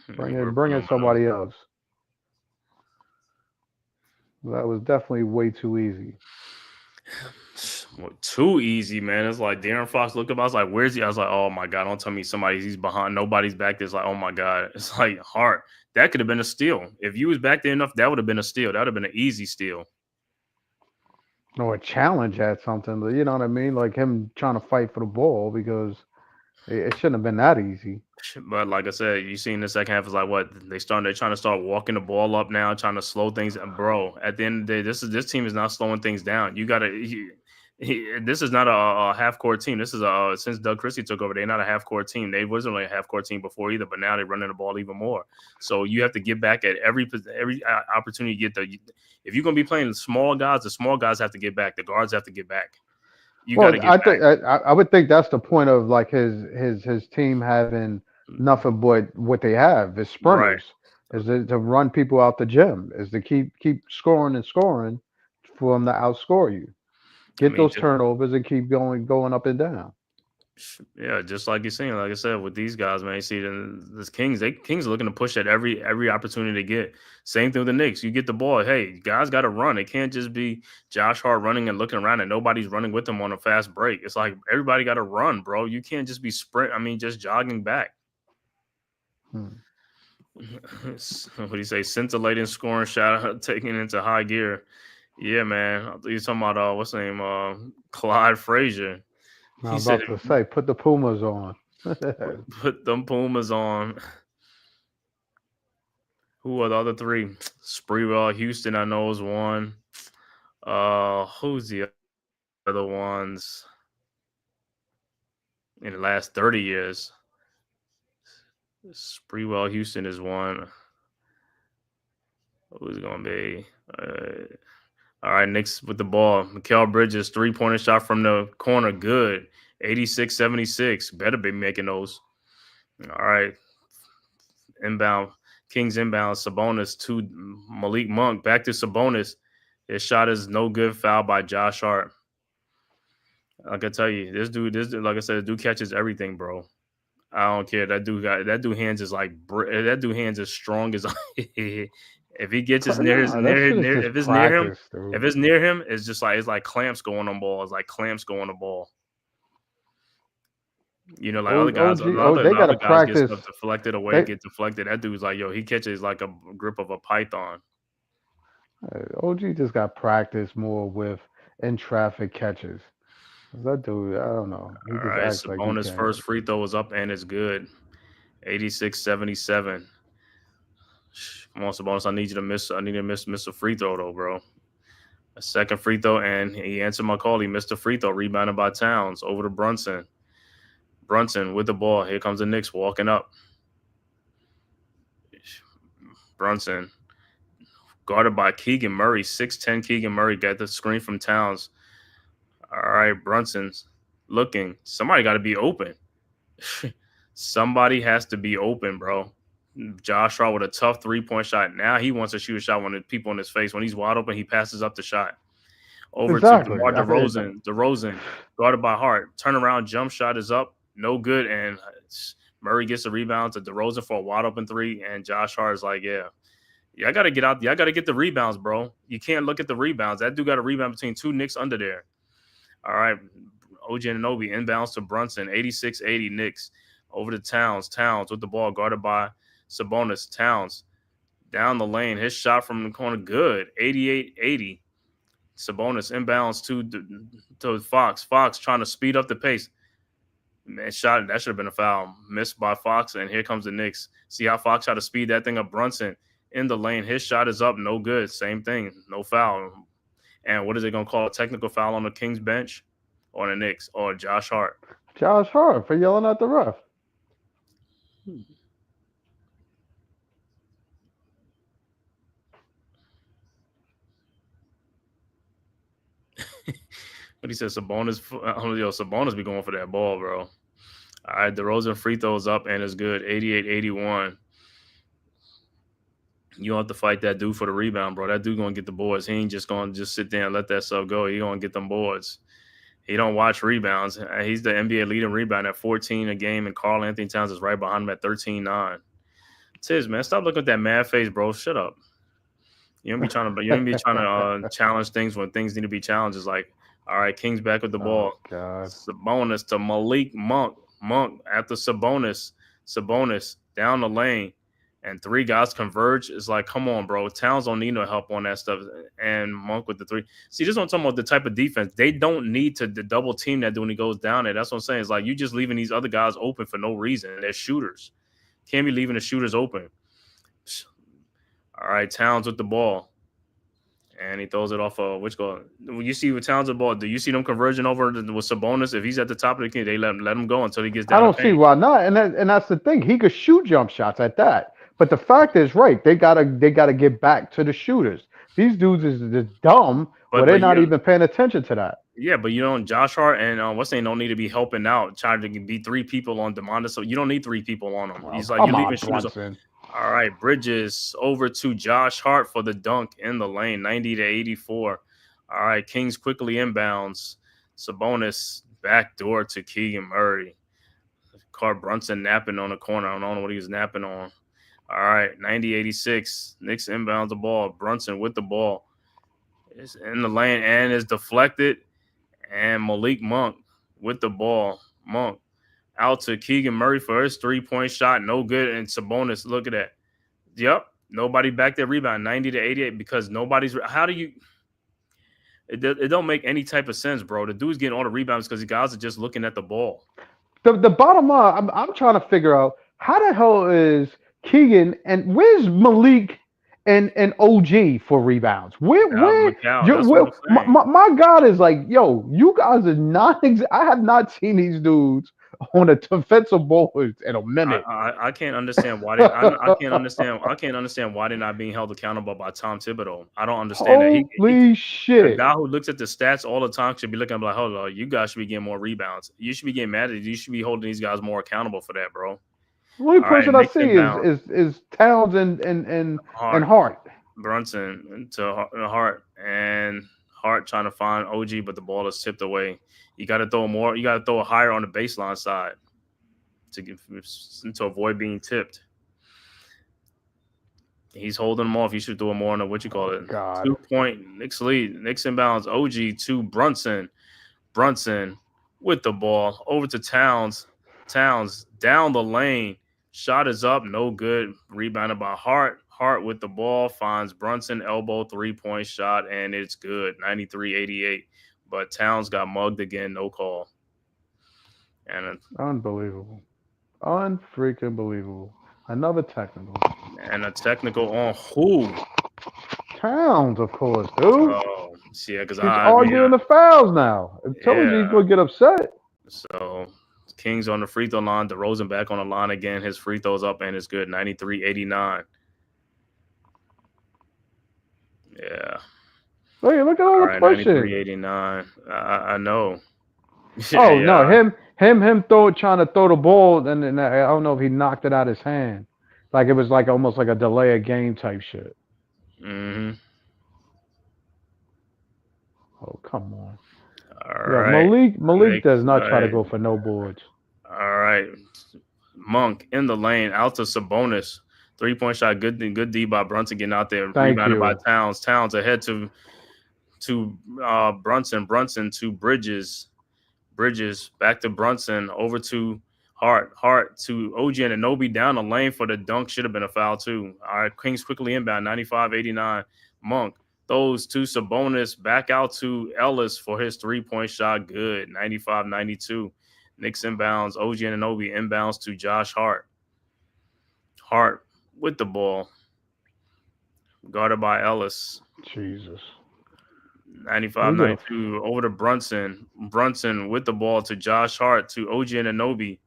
Bring in somebody else. That was definitely way too easy. Well, too easy, man. It's like De'Aaron Fox looked up. I was like, where's he? I was like, oh my God, don't tell me he's behind. Nobody's back there. It's like, oh my God. It's like Hart. That could have been a steal. If you was back there enough, that would have been a steal. That would have been an easy steal. Or a challenge at something, but you know what I mean? Like him trying to fight for the ball because it shouldn't have been that easy. But like I said, you see in the second half, it's like what they're trying to start walking the ball up now, trying to slow things. Bro, at the end of the day, this team is not slowing things down. You gotta. This is not a half court team. This is since Doug Christie took over, they're not a half court team. They wasn't like a half court team before either, but now they're running the ball even more. So you have to get back at every opportunity you get. If you're gonna be playing small guys, the small guys have to get back. The guards have to get back. You got to get back. I would think that's the point of like his team having nothing but what they have is sprinters, is to run people out the gym, is to keep scoring and scoring for them to outscore you. Get those turnovers and keep going up and down. Yeah, just like you're saying, like I said, with these guys, man, you see the Kings are looking to push at every opportunity they get. Same thing with the Knicks. You get the ball. Hey, guys got to run. It can't just be Josh Hart running and looking around and nobody's running with him on a fast break. It's like everybody got to run, bro. You can't just be just jogging back. What do you say? Scintillating scoring shot, taking into high gear. Yeah, man. You're talking about what's the name? Clyde Frazier. I was about to say, put the Pumas on. Put them Pumas on. Who are the other three? Sprewell, Houston, I know is one. Who's the other ones in the last 30 years? Sprewell, Houston is one. Who's it going to be? All right, Knicks with the ball. Mikal Bridges, 3-pointer shot from the corner. Good. 86-76. Better be making those. All right. Inbound. Kings inbound. Sabonis to Malik Monk. Back to Sabonis. His shot is no good. Foul by Josh Hart. Like I tell you, this dude, like I said, this dude catches everything, bro. I don't care. That dude hands is like that dude hands as strong as if he gets near him, it's just like clamps going on ball. It's like clamps going on ball. You know, like other guys, other guys practice. Get stuff deflected away, get deflected. That dude's like, yo, he catches like a grip of a python. OG just got practice more with in traffic catches. That dude, I don't know. All right, Sabonis' first free throw was up and it's good. 86-77. Come on, Sabonis. I need you to miss a free throw though, bro. A second free throw, and he answered my call. He missed a free throw, rebounded by Towns over to Brunson. Brunson with the ball. Here comes the Knicks walking up. Brunson guarded by Keegan Murray. 6'10" Keegan Murray got the screen from Towns. All right, Brunson's looking. Somebody got to be open. Somebody has to be open, bro. Josh Hart with a tough three-point shot. Now he wants to shoot a shot when the people in his face. When he's wide open, he passes up the shot. Over to DeMar DeRozan. DeRozan, guarded by Hart. Turnaround jump shot is up. No good. And Murray gets the rebound to DeRozan for a wide open three. And Josh Hart is like, yeah, I got to get out. I got to get the rebounds, bro. You can't look at the rebounds. That dude got a rebound between two Knicks under there. All right. OG Anunoby inbounds to Brunson. 86-80 Knicks. Over to Towns. Towns with the ball guarded by Sabonis. Towns down the lane. His shot from the corner good. 88-80. Sabonis inbounds to Fox. Fox trying to speed up the pace. Man, shot. That should have been a foul. Missed by Fox, and here comes the Knicks. See how Fox tried to speed that thing up. Brunson in the lane. His shot is up. No good. Same thing. No foul. And what is it going to call? A technical foul on the Kings bench or the Knicks or Josh Hart? Josh Hart for yelling at the ref. But he said Sabonis be going for that ball, bro. All right, DeRozan free throws up and is good. 88-81. You don't have to fight that dude for the rebound, bro. That dude going to get the boards. He ain't just going to just sit there and let that stuff go. He going to get them boards. He don't watch rebounds. He's the NBA leading rebound at 14 a game, and Karl Anthony Towns is right behind him at 13-9. Tiz, man, stop looking at that mad face, bro. Shut up. You don't be trying to challenge things when things need to be challenged. It's like, all right, Kings back with the ball. God. Sabonis to Malik Monk. Monk after Sabonis. Sabonis down the lane. And three guys converge. It's like, come on, bro. Towns don't need no help on that stuff. And Monk with the three. See, this is what I'm talking about, the type of defense. They don't need to double team that when he goes down there. That's what I'm saying. It's like you just leaving these other guys open for no reason. They're shooters. Can't be leaving the shooters open. All right, Towns with the ball. And he throws it off which goal? When you see with Towns with the ball, do you see them converging over with Sabonis? If he's at the top of the key, they let him go until he gets down. I don't see why not. And that's the thing. He could shoot jump shots at that. But the fact is, right, they gotta get back to the shooters. These dudes is just dumb, but they're not even paying attention to that. Yeah, but Josh Hart and what's name don't need to be helping out, trying to be three people on DeMontis. So you don't need three people on him. He's like, you're leaving shooters. All right, Bridges over to Josh Hart for the dunk in the lane, 90-84. All right, Kings quickly inbounds. Sabonis backdoor to Keegan Murray. Caught Brunson napping on the corner. I don't know what he was napping on. All right, 90-86. Knicks inbounds the ball. Brunson with the ball. It's in the lane and is deflected. And Malik Monk with the ball. Monk out to Keegan Murray for his three-point shot. No good. And Sabonis, look at that. Yep. Nobody back there rebound. 90-88 because nobody's – how do you – it don't make any type of sense, bro. The dude's getting all the rebounds because the guys are just looking at the ball. The bottom line, I'm trying to figure out how the hell is – Keegan, and where's Malik and OG for rebounds? Where my God is like, yo, you guys are not. I have not seen these dudes on a defensive board in a minute. I can't understand why I can't understand why they're not being held accountable by Tom Thibodeau. I don't understand that. Holy shit! The guy who looks at the stats all the time should be looking like, hold on, you guys should be getting more rebounds. You should be getting mad at it. You should be holding these guys more accountable for that, bro. The only person I see is Towns and Hart. Brunson to Hart, and Hart trying to find OG, but the ball is tipped away. You got to throw more. You got to throw it higher on the baseline side to avoid being tipped. He's holding them off. You should throw more on the 2-point Knicks lead. Knicks inbounds OG to Brunson. Brunson with the ball over to Towns. Towns down the lane. Shot is up, no good. Rebounded by Hart. Hart with the ball finds Brunson, elbow, 3-point shot, and it's good, 93-88. But Towns got mugged again, no call. And unbelievable. Unfreaking believable. Another technical. And a technical on who? Towns, of course, dude. Oh, yeah, because he's arguing the fouls now. I told you he's going to get upset. So Kings on the free throw line. DeRozan back on the line again. His free throws up and it's good. 93-89. Yeah. Look at all the right, pushing. 93-89. I know. Oh Yeah. no, him trying to throw the ball, and then I don't know if he knocked it out his hand, like it was like almost like a delay of game type shit. Mm-hmm. Oh come on. All Yo, right. Malik does not try to go for no boards. All right. Monk in the lane, out to Sabonis. 3-point shot, good D by Brunson getting out there. Thank Rebounded you. by Towns. Towns ahead to Brunson. Brunson to Bridges. Bridges back to Brunson. Over to Hart. Hart to OG Anunoby down the lane for the dunk. Should have been a foul too. All right, Kings quickly inbound. 95-89. Monk throws to Sabonis. Back out to Ellis for his 3-point shot. Good. 95-92. Knicks inbounds. OG Anunoby inbounds to Josh Hart. Hart with the ball. Guarded by Ellis. Jesus. 95-92 over to Brunson. Brunson with the ball to Josh Hart to OG Anunoby.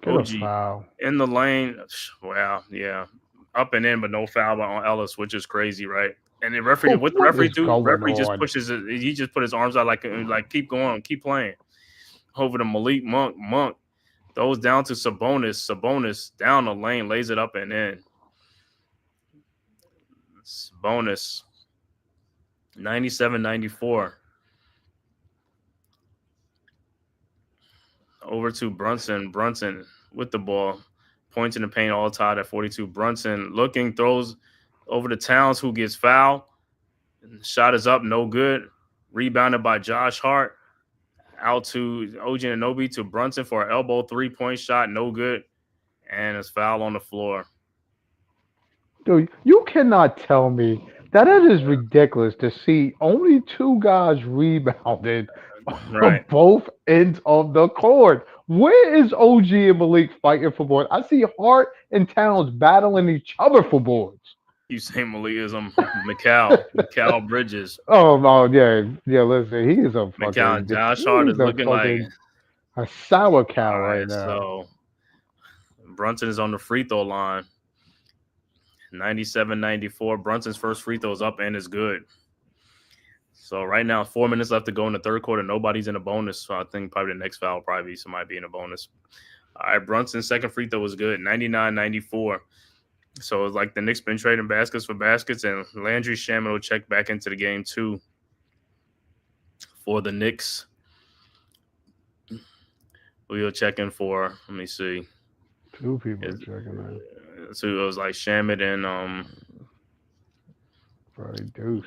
Get OG a foul. in the lane. Wow, yeah. Up and in, but no foul on Ellis, which is crazy, right? And the referee, what the referee do? Referee just pushes it. He just put his arms out like keep going, keep playing. Over to Malik Monk. Monk throws down to Sabonis. Sabonis down the lane, lays it up and in. Sabonis. 97-94. Over to Brunson. Brunson with the ball. Points in the paint, all tied at 42. Brunson looking, throws over to Towns, who gets fouled. Shot is up, no good. Rebounded by Josh Hart. Out to OG Anunoby to Brunson for an elbow 3-point shot, no good. And it's foul on the floor. Dude, you cannot tell me that it is ridiculous to see only 2 guys rebounded Right. on both ends of the court. Where is OG and Malik fighting for boards? I see Hart and Towns battling each other for boards. You say Malik is Mikal Bridges. Oh no, yeah. Listen, he is a fucking. Mikal Josh Hart is looking like a sour cow right now. So Brunson is on the free throw line. 97-94. Brunson's first free throw is up and is good. So right now, 4 minutes left to go in the third quarter. Nobody's in a bonus. So I think probably the next foul will probably be somebody being a bonus. All right, Brunson's second free throw was good. 99-94. So it's like the Knicks been trading baskets for baskets, and Landry Shamet will check back into the game too for the Knicks. We'll check in for, let me see. 2 people checking in. So it was like Shamet and Probably Deuce.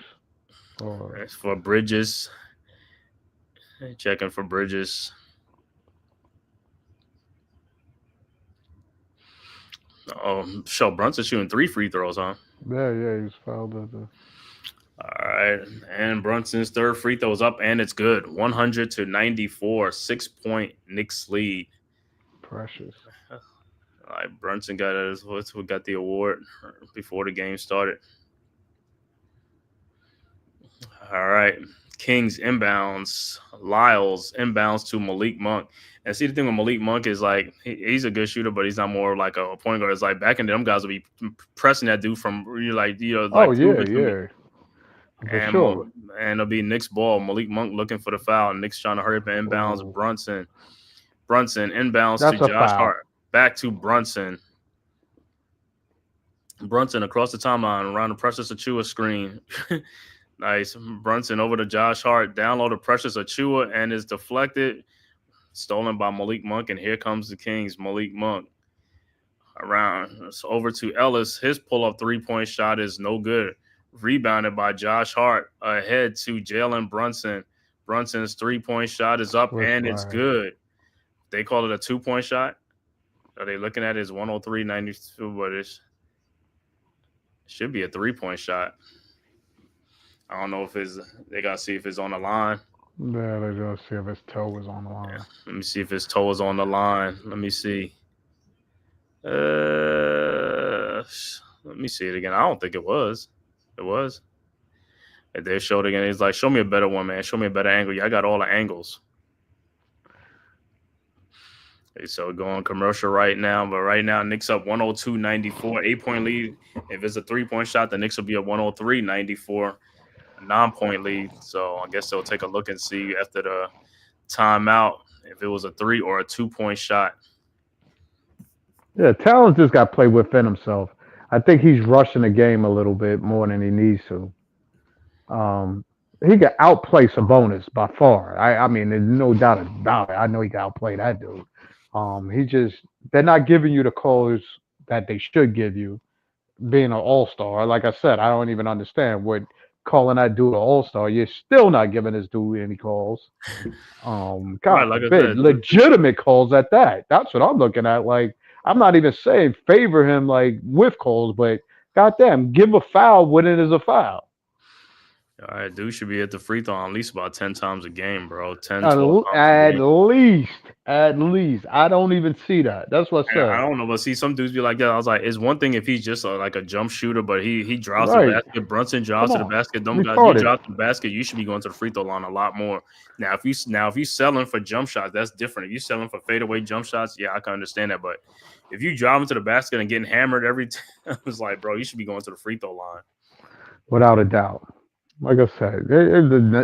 for Bridges. Checking for Bridges. Oh, Brunson shooting 3 free throws, huh? Yeah, he's fouled at the. All right, and Brunson's third free throw is up, and it's good. 100-94, 6-point Knicks lead. Precious. All right, Brunson got the award before the game started. All right, Kings inbounds. Lyles inbounds to Malik Monk. And see, the thing with Malik Monk is like he's a good shooter, but he's not more like a point guard. It's like back in them guys will be pressing that dude from oh yeah. For sure. And it'll be Knicks ball. Malik Monk looking for the foul. Knicks trying to hurry up and inbounds. Ooh. Brunson inbounds That's to a Josh foul. Hart. Back to Brunson. Brunson across the timeline around the Precious Achua screen. Nice. Brunson over to Josh Hart. Down low to Precious Achua and is deflected. Stolen by Malik Monk. And here comes the Kings. Malik Monk. Around. It's over to Ellis. His pull-up 3-point shot is no good. Rebounded by Josh Hart. Ahead to Jalen Brunson. Brunson's 3-point shot is up and it's good. They call it a 2-point shot. Are they looking at it as 103-92? But it should be a 3-point shot. I don't know if they got to see if it's on the line. Yeah, they got to see if his toe was on the line. Yeah. Let me see if his toe is on the line. Let me see. Let me see it again. I don't think it was. It was. If they showed it again, he's like, show me a better one, man. Show me a better angle. Yeah, I got all the angles. Okay, so going commercial right now, but right now Knicks up 102-94, 8-point lead. If it's a 3-point shot, the Knicks will be at 103-94, a 9-point lead. So I guess they'll take a look and see after the timeout if it was a 3 or a 2-point shot. Yeah, Talon's just got to play within himself. I think he's rushing the game a little bit more than he needs to. He can outplay Sabonis by far. I mean, there's no doubt about it. I know he can outplay that dude. They're not giving you the calls that they should give you being an all-star. Like I said, I don't even understand what calling that dude an all-star. You're still not giving this dude any calls. God Right, like I forbid, said, legitimate calls at that. That's what I'm looking at. Like, I'm not even saying favor him like with calls, but goddamn, give a foul when it is a foul. all right, dude should be at the free throw at least about 10 times a game, bro. 10, At, 12 times a at game. least. I don't even see that. That's what I And I said. don't know, but see, some dudes be like that. I was like, it's one thing if he's just like a jump shooter, but he drives the Right. basket. Brunson drives to Come the on. basket. Them guys, you Retarded. drop the basket, you should be going to the free throw line a lot more. Now, if you selling for jump shots, that's different. If you selling for fadeaway jump shots, yeah, I can understand that. But if you driving to the basket and getting hammered every time, it's like, bro, you should be going to the free throw line. Without a doubt. Like I said,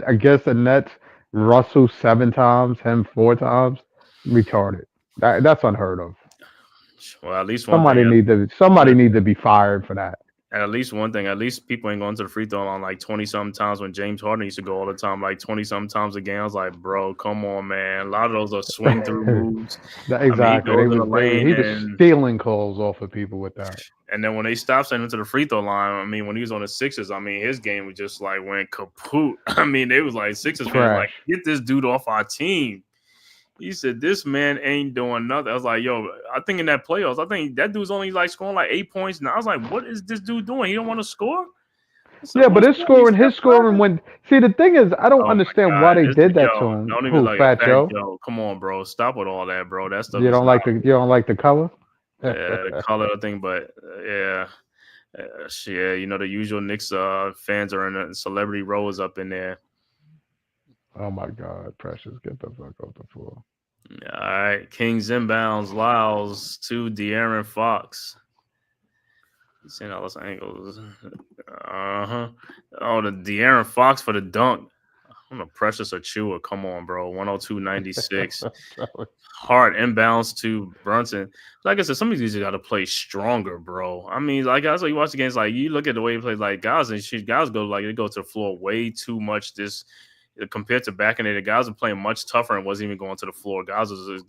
I guess the Nets, Russell 7 times, him 4 times, retarded. That's unheard of. Well, at least one thing. Somebody need to be fired for that. And at least one thing, at least people ain't going to the free throw line like 20-something times when James Harden used to go all the time, like 20-something times a game. I was like, bro, come on, man. A lot of those are swing through moves. Exactly. I mean, He was stealing calls off of people with that. And then when they stopped sending him to the free throw line, I mean, when he was on the Sixers, I mean, his game was just like went kaput. I mean, they was like Sixers fans like, get this dude off our team. He said, this man ain't doing nothing. I was like, yo, I think in that playoffs, I think that dude's only like scoring like 8 points. Now I was like, what is this dude doing? He don't want to score? Yeah, but his scoring when see the thing is I don't understand why they did that to him. Don't even like Fat Joe? Joe. Come on, bro. Stop with all that, bro. That stuff you don't like the color? Yeah, the color thing, but yeah. You know the usual Knicks fans are in the celebrity rows up in there. Oh my God, Precious, get the fuck off the floor. All right, Kings inbounds, Lyles to De'Aaron Fox. He's seeing all those angles. Oh, the De'Aaron Fox for the dunk. I'm a Precious Achua. Come on, bro. 102-96. Hard inbounds to Brunson. Like I said, some of these got to play stronger, bro. I mean, like that's why you watch the games. Like you look at the way he plays, like guys go like they go to the floor way too much. This compared to back in the day, the guys are playing much tougher and wasn't even going to the floor. Guys was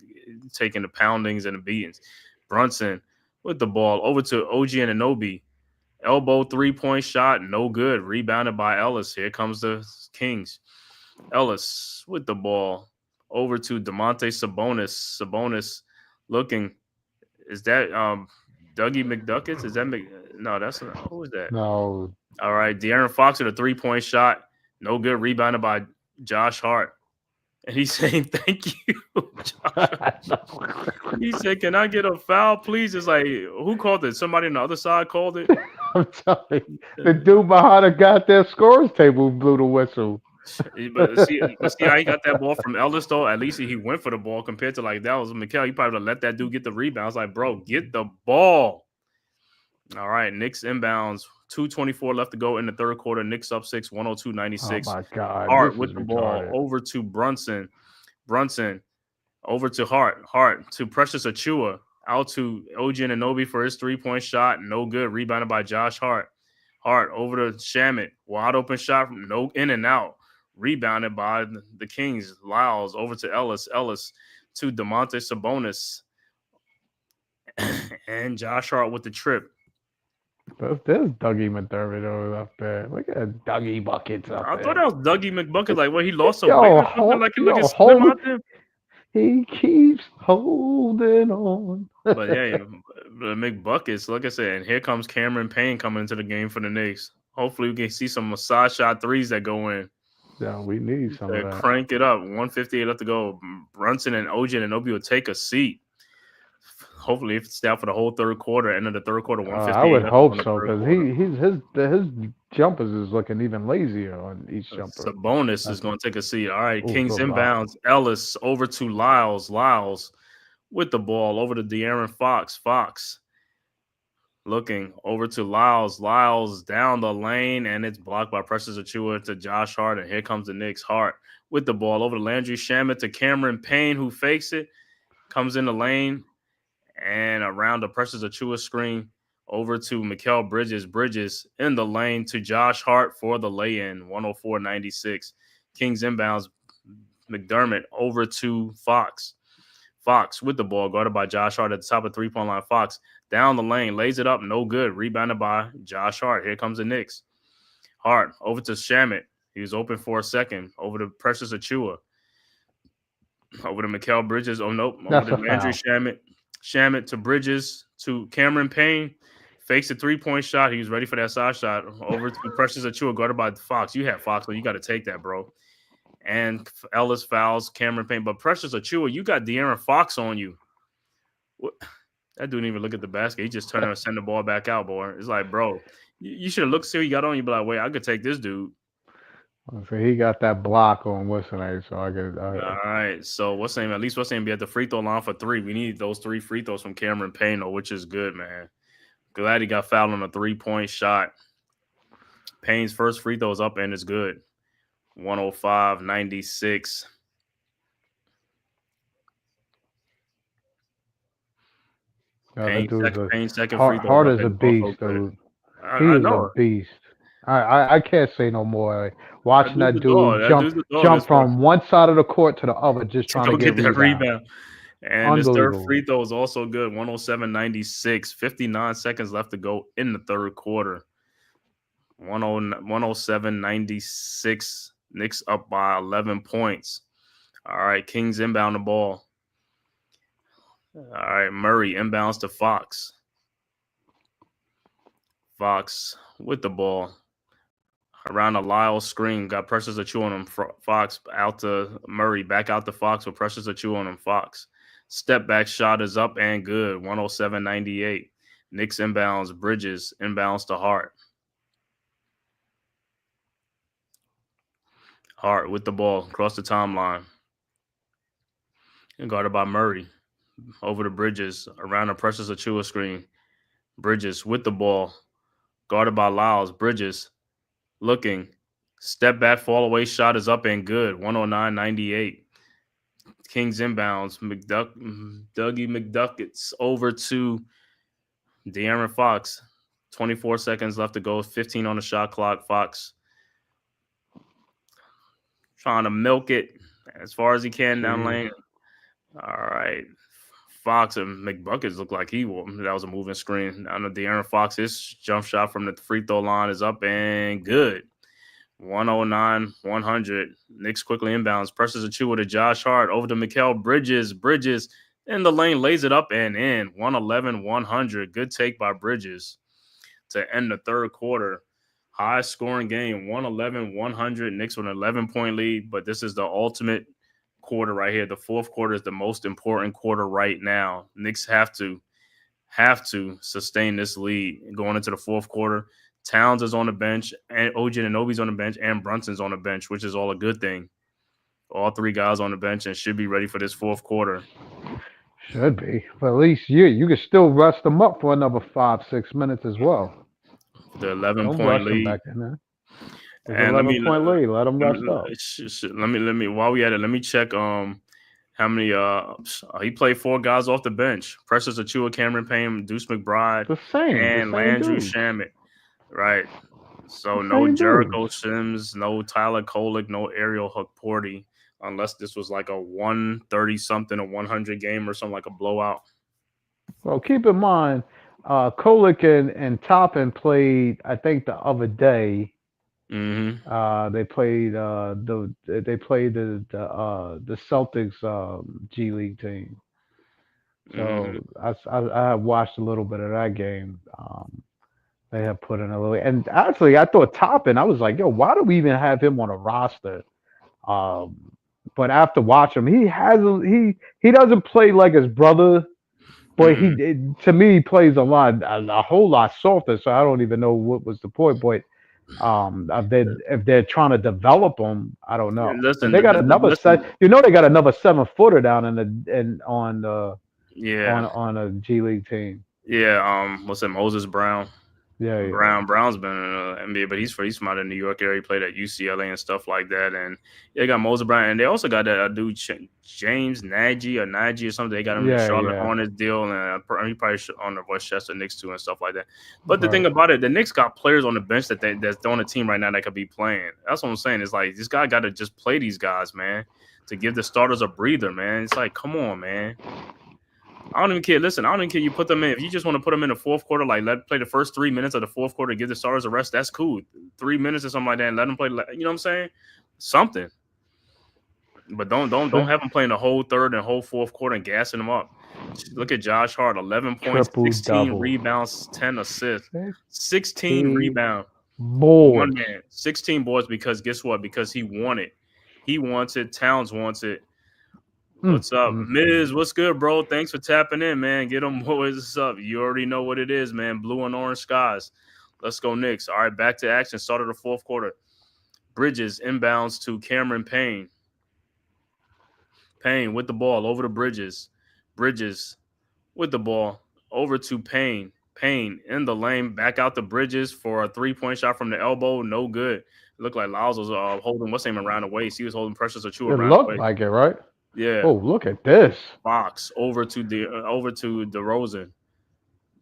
taking the poundings and the beatings. Brunson with the ball over to OG Anunoby. Elbow 3-point shot, no good. Rebounded by Ellis. Here comes the Kings. Ellis with the ball over to Domantas Sabonis. Sabonis looking. Is that Dougie McDuckets? Is that no? That's not. Who is that? No. All right, De'Aaron Fox with a 3-point shot, no good. Rebounded by Josh Hart, and he's saying thank you. He said, "Can I get a foul, please?" It's like who called it? Somebody on the other side called it. I'm telling you, the dude behind the goddamn scores table blew the whistle. But see how he got that ball from Ellis though. At least he went for the ball compared to like that was Mikal. He probably would have let that dude get the rebound. I was like, bro, get the ball. All right, Knicks inbounds. 2:24 left to go in the third quarter. Knicks up 6, 102-96. Oh my God! Hart with the ball over to Brunson. Brunson over to Hart. Hart to Precious Achua. Out to OG Anunoby for his 3-point shot. No good. Rebounded by Josh Hart. Hart over to Shamet. Wide open shot from no in and out. Rebounded by the Kings. Lyles over to Ellis. Ellis to Domantas Sabonis. And Josh Hart with the trip. There's Dougie McDermott up there. Look at Dougie Buckets up there. I thought that was Dougie McBucket. Like, what, he lost some weight or something? Like, he looking slim out there? He keeps holding on. But yeah, McBuckets, like I said, and here comes Cameron Payne coming into the game for the Knicks. Hopefully we can see some massage shot threes that go in. Yeah, we need some of that. Crank it up. 158 left to go. Brunson and OG Anunoby will take a seat. Hopefully, if it's down for the whole third quarter, end of the third quarter, 158. I would hope so because his jumpers is looking even lazier on each jumper. Sabonis is going to take a seat. All right, Kings inbounds. Ellis over to Lyles. Lyles with the ball over to De'Aaron Fox. Fox looking over to Lyles. Lyles down the lane, and it's blocked by Precious Achiuwa to Josh Hart. And here comes the Knicks. Hart with the ball over to Landry Shamet to Cameron Payne, who fakes it, comes in the lane, and around the Precious Achiuwa screen over to Mikal Bridges. Bridges in the lane to Josh Hart for the lay-in, 104-96. Kings inbounds. McDermott over to Fox. Fox with the ball, guarded by Josh Hart at the top of three-point line. Fox down the lane, lays it up, no good. Rebounded by Josh Hart. Here comes the Knicks. Hart over to Shamet. He was open for a second. Over to Precious Achiuwa. Over to Mikal Bridges. Oh, nope. That's Over to a Landry foul. Shamet. Shamet to Bridges to Cameron Payne. Fakes a three-point shot. He was ready for that side shot. Over to Precious Achiuwa, guarded by Fox. You have Fox, but you got to take that, bro. And Ellis fouls Cameron Payne. But Precious Achiuwa, you got De'Aaron Fox on you. What? That dude didn't even look at the basket. He just turned and sent the ball back out, boy. It's like, bro, you should have looked, see what you got on you, but like, wait, I could take this dude. So he got that block on what's the name, so I get. All right. So what's name? At least what's name be at the free throw line for 3. We need those 3 free throws from Cameron Payne, which is good, man. Glad he got fouled on a 3-point shot. Payne's first free throw is up and it's good. 105-96. Payne's second free throw. Hart is a beast, dude. He is a beast. I can't say no more. Watching that dude jump from one side of the court to the other, just trying to get that rebound. And his third free throw is also good. 107-96. 59 seconds left to go in the third quarter. 107-96. Knicks up by 11 points. All right, Kings inbound the ball. All right, Murray inbounds to Fox. Fox with the ball. Around the Lyles screen. Got Precious Achiuwa on him. Fox out to Murray. Back out to Fox with Precious Achiuwa on him. Fox. Step back shot is up and good. 107-98. Knicks inbounds. Bridges inbounds to Hart. Hart with the ball across the timeline. And guarded by Murray. Over to Bridges. Around the Precious Achiuwa screen. Bridges with the ball. Guarded by Lyles. Bridges looking. Step back, fall away shot is up and good. 109-98. Kings inbounds. Dougie McDuckets over to De'Aaron Fox. 24 seconds left to go. 15 on the shot clock. Fox trying to milk it as far as he can down lane. All right. Fox and McBuckets look like that was a moving screen. I know De'Aaron Fox's jump shot from the free throw line is up and good. 109-100. Knicks quickly inbounds. Precious Achiuwa to Josh Hart. Over to Mikal Bridges. Bridges in the lane, lays it up and in. 111-100. Good take by Bridges to end the third quarter. High scoring game. 111-100. Knicks with an 11-point lead, but this is the ultimate quarter right here. The fourth quarter is the most important quarter right now. Knicks have to sustain this lead going into the fourth quarter. Towns is on the bench, and OG Anunoby's on the bench, and Brunson's on the bench, which is all a good thing. All 3 guys on the bench and should be ready for this fourth quarter. Should be. But at least you can still rest them up for another 5-6 minutes as well. The 11-point lead. Back in there. And 11-point lead. Let them rest up. Let me while we at it, let me check how many he played 4 guys off the bench. Precious Achiuwa, Cameron Payne, Deuce McBride, and Landry Shamet. Right. So no Jericho Sims, no Tyler Kolek, no Ariel Hukporty, unless this was like a 130-something, a 100 game or something like a blowout. Well, keep in mind, Kolek and Toppin played, I think, the other day. Mm-hmm. They played the Celtics G League team. So I have watched a little bit of that game. They have put in a little, and actually I thought Toppin, I was like, yo, why do we even have him on a roster? But after watching him, he doesn't play like his brother, but to me he plays a whole lot softer. So I don't even know what was the point, but. If they're trying to develop them, I don't know. Listen, they got another set. They got another 7-footer down on Yeah, on a G League team. yeah. What's that? Moses Brown. Yeah. Brown's been in the NBA, but he's from out of New York area. He played at UCLA and stuff like that. And they got Moses Brown, and they also got that dude James Nagy or something. They got him in the Charlotte Yeah. Hornets deal, and he probably on the Westchester Knicks too and stuff like that. But the Right. thing about it, the Knicks got players on the bench that's on the team right now that could be playing. That's what I'm saying. It's like this guy got to just play these guys, man, to give the starters a breather, man. It's like, come on, man. I don't even care. Listen, I don't even care. You put them in. If you just want to put them in the fourth quarter, like let play the first 3 minutes of the fourth quarter, give the starters a rest. That's cool. 3 minutes or something like that, and let them play. You know what I'm saying? Something. But don't have them playing the whole third and whole fourth quarter and gassing them up. Look at Josh Hart, 11 points, 16 rebounds, 10 assists, 16 rebounds. Boards. 16 boards because guess what? Because he wanted. He wants it. Towns wants it. What's up, Miz? What's good, bro? Thanks for tapping in, man. Get them boys. What's up? You already know what it is, man. Blue and orange skies. Let's go, Knicks. All right, back to action. Start of the fourth quarter. Bridges inbounds to Cameron Payne. Payne with the ball over to Bridges. Bridges with the ball over to Payne. Payne in the lane, back out to Bridges for a 3-point shot from the elbow. No good. It looked like Lyles was holding what's name around the waist. He was holding Precious Achiuwa around the It looked waist. like it, right? Yeah. Oh, look at this. Fox over to DeRozan.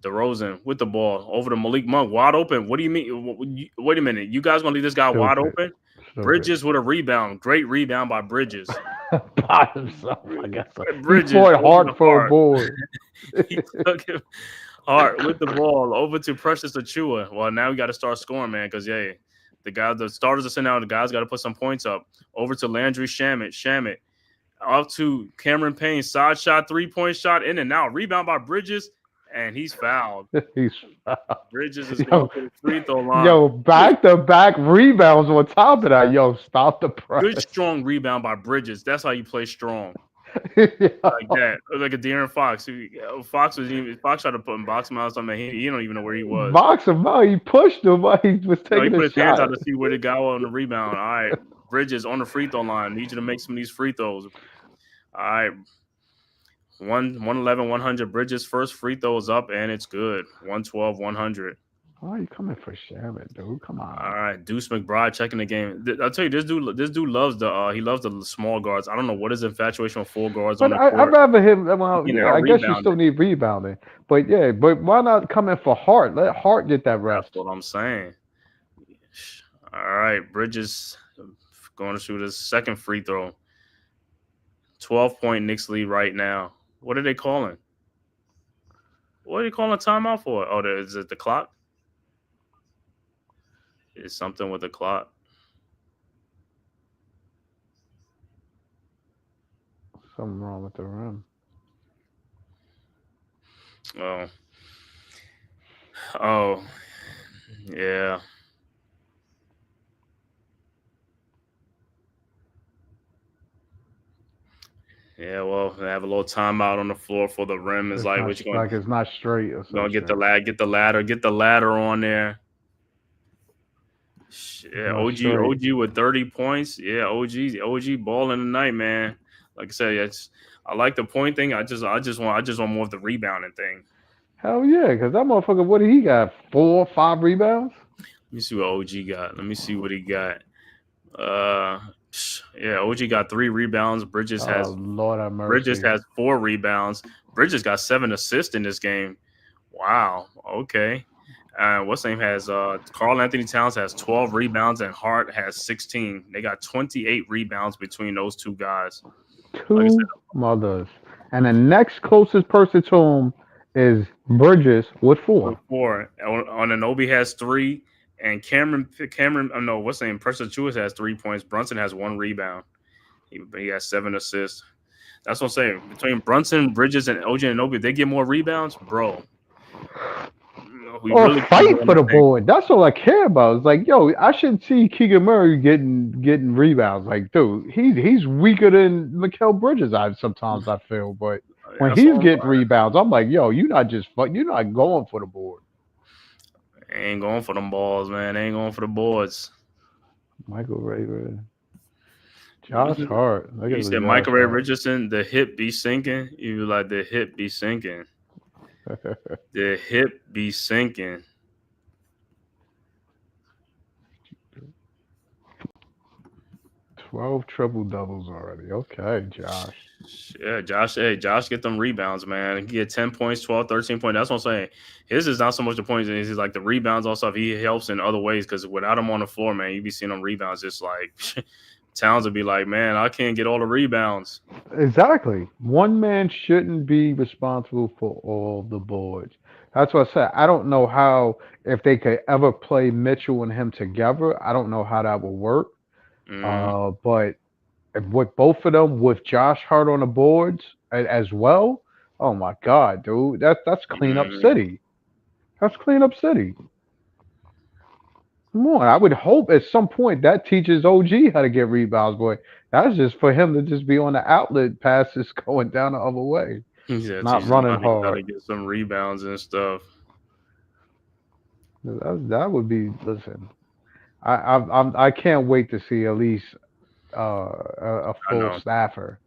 DeRozan with the ball over to Malik Monk, wide open. What do you mean? Wait a minute. You guys gonna leave this guy wide open? Bridges with a rebound. Great rebound by Bridges. By himself, I guess. Bridges he fought hard for a board. He took him hard with the ball over to Precious Achiuwa. Well, now we got to start scoring, man, because the starters are sitting out. The guys got to put some points up. Over to Landry Shamet. Up to Cameron Payne, side shot, 3-point shot, in and out. Rebound by Bridges, and he's fouled. He's fouled. Bridges is going to the free throw line. Yo, back-to-back rebounds on top of that. Yo, stop the press. Good, strong rebound by Bridges. That's how you play strong. Like that. Like a De'Aaron Fox. Fox tried to put him, box him out or something. He don't even know where he was. Box him out. He pushed him, but he was taking he put his hands shot. out to see where the guy was on the rebound. All right. Bridges on the free throw line. Need you to make some of these free throws. All right. 111, 100. Bridges first free throw is up, and it's good. 112, 100. Why are you coming for Shaman, dude? Come on. All right, Deuce McBride checking the game. I'll tell you, this dude loves the small guards. I don't know what his infatuation with full guards but on the court. I'd rather him. Well, I guess you rebounding. still need rebounding. But yeah, but why not come in for Hart? Let Hart get that rest. That's what I'm saying. All right, Bridges going to shoot his second free throw. 12-point Knicks lead right now. What are they calling? What are they calling a timeout for? Oh, is it the clock? Is something with the clock? Something wrong with the rim. Oh, yeah. Yeah, well, they have a little timeout on the floor for the rim. It's like, what you going? Like it's not straight. Or gonna get the ladder on there. Yeah, OG with 30 points. Yeah, OG balling tonight, man. Like I said, I like the point thing. I just want more of the rebounding thing. Hell yeah, because that motherfucker, what did he got? 4 or 5 rebounds? Let me see what OG got. Let me see what he got. Yeah, OG got 3 rebounds. Bridges has Lord have mercy. Bridges has 4 rebounds. Bridges got 7 assists in this game. Wow. Okay. What's name has Karl Anthony Towns has 12 rebounds and Hart has 16. They got 28 rebounds between those two guys. Two mothers. And the next closest person to him is Bridges with 4. Anunoby has 3. And Cameron, what's the name? Precious Achiuwa has 3 points. Brunson has 1 rebound. He has 7 assists. That's what I'm saying. Between Brunson, Bridges, and OG Anunoby, if they get more rebounds, bro. Fight for the board. That's all I care about. It's like, yo, I should see Keegan Murray getting rebounds. Like, dude, he's weaker than Mikal Bridges. Sometimes I feel, but when he's getting rebounds, I'm like, yo, you're not going for the board. Ain't going for them balls, man. Ain't going for the boards. Michael Ray. Josh Hart. Look You at the said Josh Michael Ray Hart. Richardson, the hip be sinking. You be like, the hip be sinking. The hip be sinking. 12 triple doubles already. Okay, Josh. Yeah, Josh. Hey, Josh, get them rebounds, man. He get 10 points, 12, 13 points. That's what I'm saying. His is not so much the points. It's like the rebounds also. He helps in other ways because without him on the floor, man, you be seeing them rebounds. Just like Towns would be like, man, I can't get all the rebounds. Exactly. One man shouldn't be responsible for all the boards. That's what I said. I don't know how, if they could ever play Mitchell and him together, I don't know how that will work. Mm, But with both of them, with Josh Hart on the boards as well, oh my God, dude, that's cleanup mm. city. That's cleanup city. Come on, I would hope at some point that teaches OG how to get rebounds, boy. That's just for him to just be on the outlet passes going down the other way, Yeah, not teaches him running how to hard. get some rebounds and stuff. That would be. Listen, I can't wait to see at least a I full know. staffer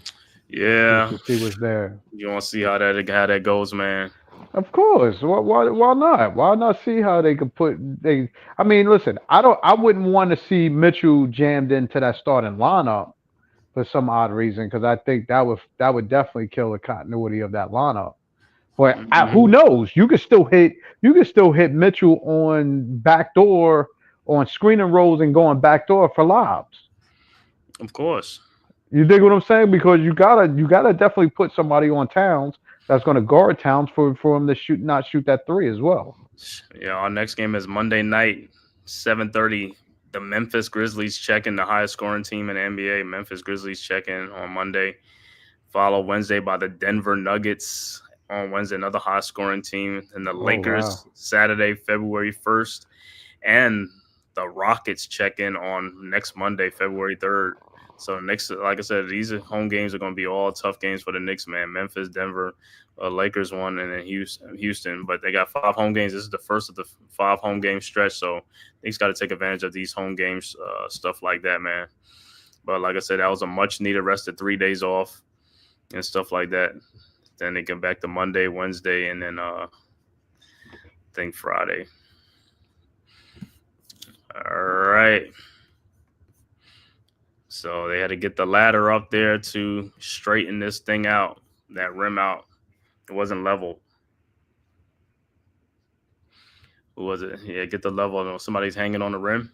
just Yeah, to see what's there. you want to see how that goes, man. Of course. Why not? Why not see how they could put they? I mean, listen, I wouldn't want to see Mitchell jammed into that starting lineup for some odd reason because I think that would definitely kill the continuity of that lineup. But who Hmm. knows? You could still hit Mitchell on backdoor on screening rolls and going backdoor for lobs. Of course. You dig what I'm saying? Because you gotta definitely put somebody on Towns that's gonna guard Towns for him to not shoot that three as well. Yeah, our next game is Monday night, 7:30. The Memphis Grizzlies check in, the highest scoring team in the NBA. Memphis Grizzlies check in on Monday. Followed Wednesday by the Denver Nuggets on Wednesday, another high scoring team. And the Oh wow. Lakers Saturday, February 1st. And the Rockets check in on next Monday, February 3rd. So next, like I said, these home games are going to be all tough games for the Knicks, man. Memphis, Denver, Lakers won, and then Houston. But they got 5 home games. This is the first of the 5 home game stretch. So Knicks got to take advantage of these home games, stuff like that, man. But like I said, that was a much needed rest of 3 days off and stuff like that. Then they get back to Monday, Wednesday, and then I think Friday. All right. So they had to get the ladder up there to straighten this thing out, that rim out. It wasn't level. Who was it? Yeah, get the level. Somebody's hanging on the rim.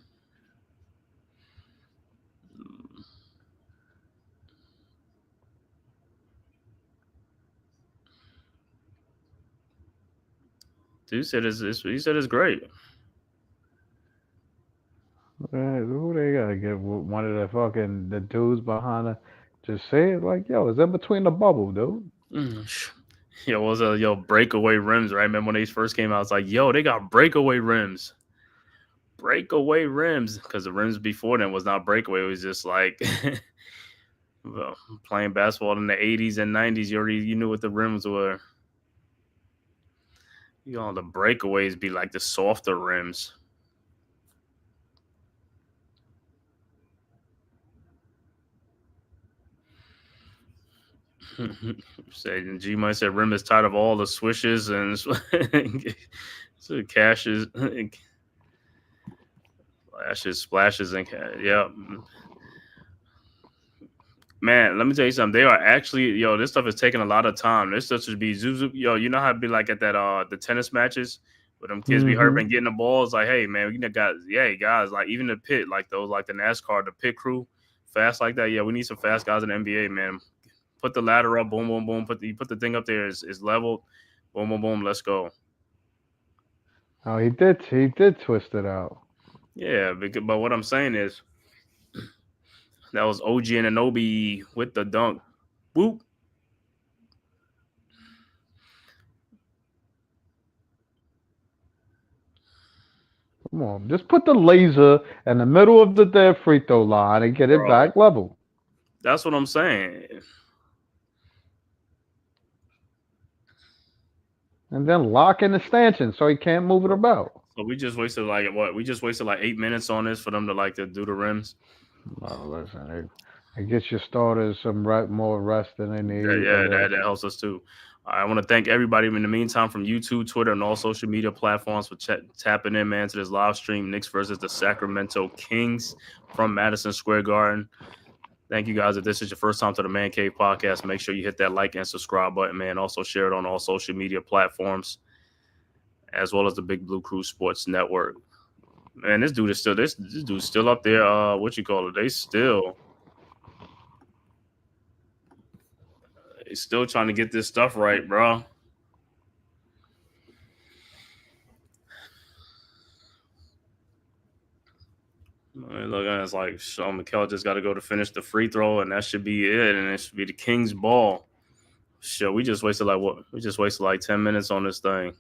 Dude said he said it's great. Who they gotta get one of the fucking the dudes behind her? Just say it like, yo, it's in between the bubble, dude. Yo, what was it? Yo, breakaway rims, right? Remember when they first came out? It's like, yo, they got breakaway rims. Breakaway rims. Because the rims before then was not breakaway. It was just like well, playing basketball in the 80s and 90s. You knew what the rims were. You know, the breakaways be like the softer rims. Say G might say rim is tired of all the swishes and so cashes, splashes, and yeah. Man, let me tell you something. They are actually, this stuff is taking a lot of time. This stuff should be zoop zoop. Yo, you know how it'd be like at that the tennis matches where them kids be hurt Mm-hmm. and getting the balls. Like, hey man, we got guys, like even the pit, like those, like the NASCAR, the pit crew, fast like that. Yeah, we need some fast guys in the NBA, man. Put the ladder up, boom, boom, boom. Put the thing up there is leveled, boom, boom, boom. Let's go. Oh, he did twist it out. Yeah, but what I'm saying is that was OG and Anobi with the dunk. Whoop. Come on, just put the laser in the middle of the dead free throw line and get it Bro, back level, that's what I'm saying. and then lock in the stanchion so he can't move it about. So we just wasted like what? We just wasted like 8 minutes on this for them to like to do the rims. Well, listen, it gets your starters some more rest than they need. Yeah, that helps us too. I want to thank everybody in the meantime from YouTube, Twitter, and all social media platforms for tapping in, man, to this live stream. Knicks versus the Sacramento Kings from Madison Square Garden. Thank you guys. If this is your first time to the Man Cave podcast, make sure you hit that like and subscribe button, man. Also share it on all social media platforms, as well as the Big Blue Crew Sports Network. Man, this dude's still up there. What you call it? They still trying to get this stuff right, bro. Look, it's like Sean McKell just got to go to finish the free throw, and that should be it. And it should be the Kings' ball. Shit, we just wasted like 10 minutes on this thing.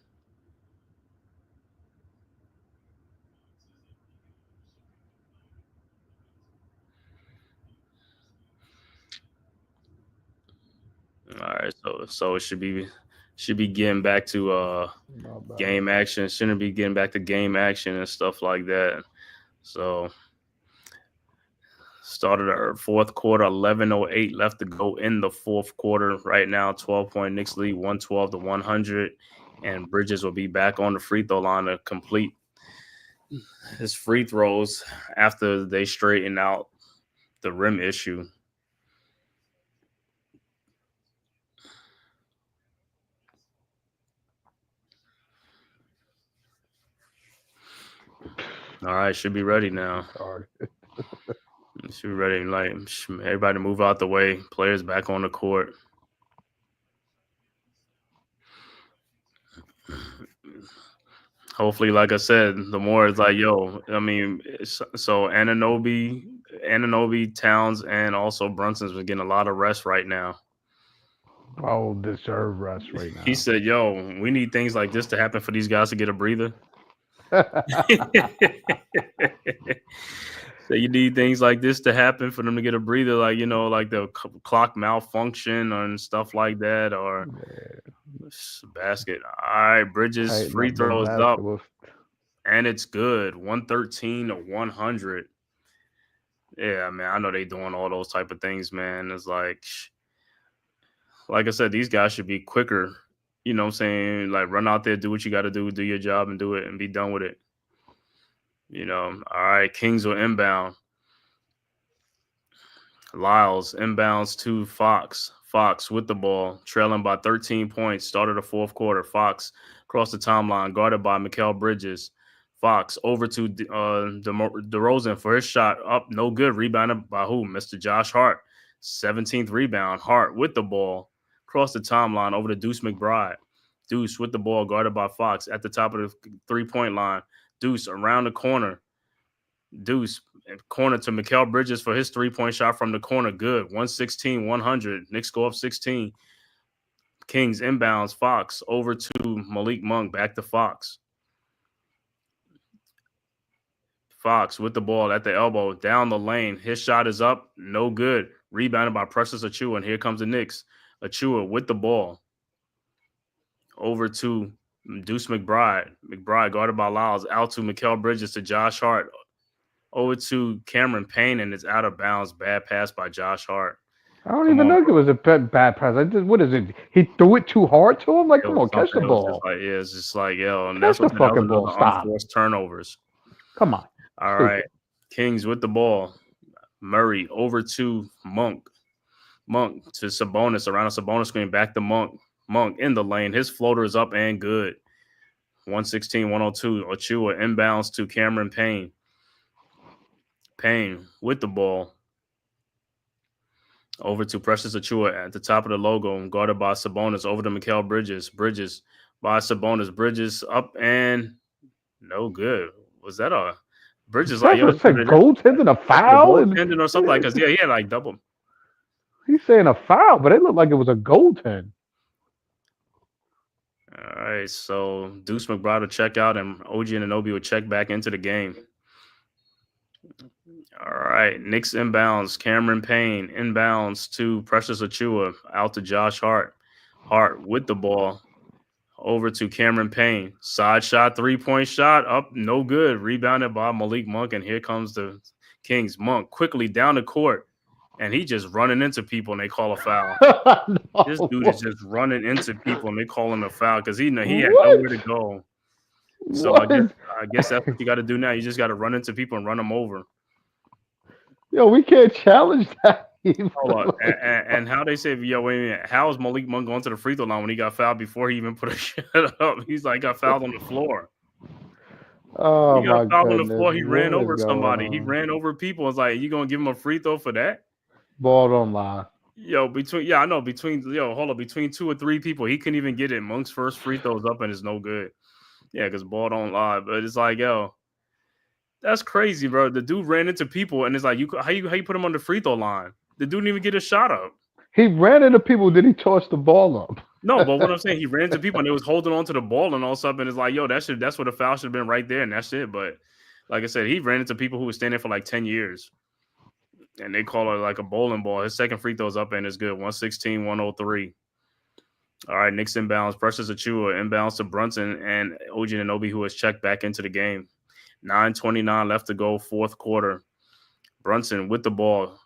All right, so it should be getting back to game action. Shouldn't be getting back to game action and stuff like that. So started our fourth quarter, 11:08 left to go in the fourth quarter. Right now, 12-point Knicks lead, 112 to 100, and Bridges will be back on the free throw line to complete his free throws after they straighten out the rim issue. All right, should be ready now. Should be ready. Like everybody move out the way. Players back on the court. Hopefully, like I said, the more it's like, yo, I mean, so Anunoby, Towns, and also Brunson's been getting a lot of rest right now. Oh, deserve rest right now. He said, yo, we need things like this to happen for these guys to get a breather. So you need things like this to happen for them to get a breather, like, you know, like the clock malfunction and stuff like that, or basket. All right, Bridges free throws up, and it's good. 113 to 100. Yeah, man, I know they doing all those type of things, man. It's like I said, these guys should be quicker. You know what I'm saying? Like, run out there, do what you got to do your job, and do it, and be done with it. You know, all right, Kings will inbound. Lyles inbounds to Fox. Fox with the ball, trailing by 13 points, started the fourth quarter. Fox across the timeline, guarded by Mikal Bridges. Fox over to DeRozan for his shot, up, no good. Rebounded by who? Mr. Josh Hart. 17th rebound. Hart with the ball, across the timeline, over to Deuce McBride. Deuce with the ball, guarded by Fox at the top of the three-point line. Deuce around the corner. Deuce corner to Mikal Bridges for his three-point shot from the corner. Good. 116-100. Knicks go up 16. Kings inbounds. Fox over to Malik Monk. Back to Fox. Fox with the ball at the elbow. Down the lane. His shot is up. No good. Rebounded by Precious Achiuwa. And here comes the Knicks. Achiuwa with the ball. Over to Deuce McBride. McBride guarded by Lyles. Out to Mikal Bridges to Josh Hart. Over to Cameron Payne, and it's out of bounds. Bad pass by Josh Hart. I don't even know if it was a bad pass. What is it? He threw it too hard to him? Like, come on, catch the ball. It's just like, yo, and that's what the fucking ball. Stop. Unforced turnovers. Come on. All right. Kings with the ball. Murray over to Monk. Monk to Sabonis, around a Sabonis screen, back to Monk. Monk in the lane. His floater is up and good. 116-102. Achiuwa inbounds to Cameron Payne. Payne with the ball. Over to Precious Achiuwa at the top of the logo, guarded by Sabonis. Over to Mikal Bridges. Bridges by Sabonis. Bridges up and no good. Was that a Bridges? Like, yo, goaltending a foul? Goaltending or something like that. Yeah, he had like double. He's saying a foul, but it looked like it was a goaltend. All right, so Deuce McBride will check out, and OG Anunoby will check back into the game. All right, Knicks inbounds. Cameron Payne inbounds to Precious Achiuwa, out to Josh Hart. Hart with the ball. Over to Cameron Payne. Side shot, three-point shot, up, no good. Rebounded by Malik Monk, and here comes the Kings. Monk quickly down the court, and he just running into people, and they call a foul. No. This dude is just running into people, and they call him a foul because he had What? nowhere to go. So What? I guess that's what you got to do now. You just got to run into people and run them over. Yo, we can't challenge that. Hold on. And how they say, yo, wait a minute. How is Malik Monk going to the free throw line when he got fouled before he even put a shot up? He's like, got fouled on the floor. Oh He got my fouled on the goodness. floor. He ran What over is going somebody. He on? ran over people. It's like, you going to give him a free throw for that? Ball don't lie. Yo, between 2 or 3 people, he couldn't even get it. Monk's first free throws up and it's no good. Yeah, because ball don't lie. But it's like, yo, that's crazy, bro. The dude ran into people and it's like, how you put him on the free throw line? The dude didn't even get a shot up. He ran into people. Did he toss the ball up? No, but what I'm saying, he ran into people and they was holding on to the ball and all stuff. And it's like, yo, that's what the foul should have been right there. And that's it. But like I said, he ran into people who were standing there for like 10 years. And they call it like a bowling ball. His second free throw's up and it's good. 116-103. All right, Knicks inbounds. Precious Achiuwa inbounds to Brunson and OG Anunoby, who has checked back into the game. 9:29 left to go, fourth quarter. Brunson with the ball.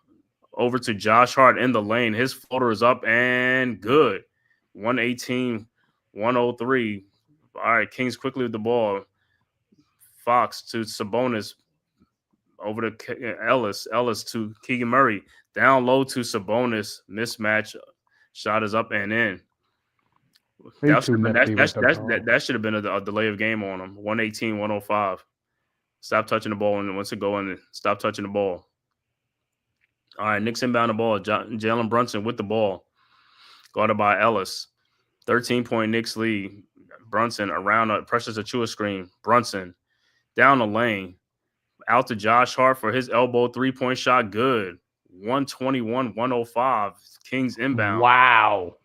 Over to Josh Hart in the lane. His floater is up and good. 118-103. All right, Kings quickly with the ball. Fox to Sabonis. Over to Ellis. Ellis to Keegan Murray. Down low to Sabonis. Mismatch. Shot is up and in. That should have been a delay of game on him. 118-105. Stop touching the ball and once it go in, stop touching the ball. All right, Knicks inbound the ball. Jalen Brunson with the ball. Guarded by Ellis. 13-point Knicks lead. Brunson around a Precious Achiuwa screen. Brunson down the lane. Out to Josh Hart for his elbow three-point shot. Good. 121-105. Kings inbound. Wow.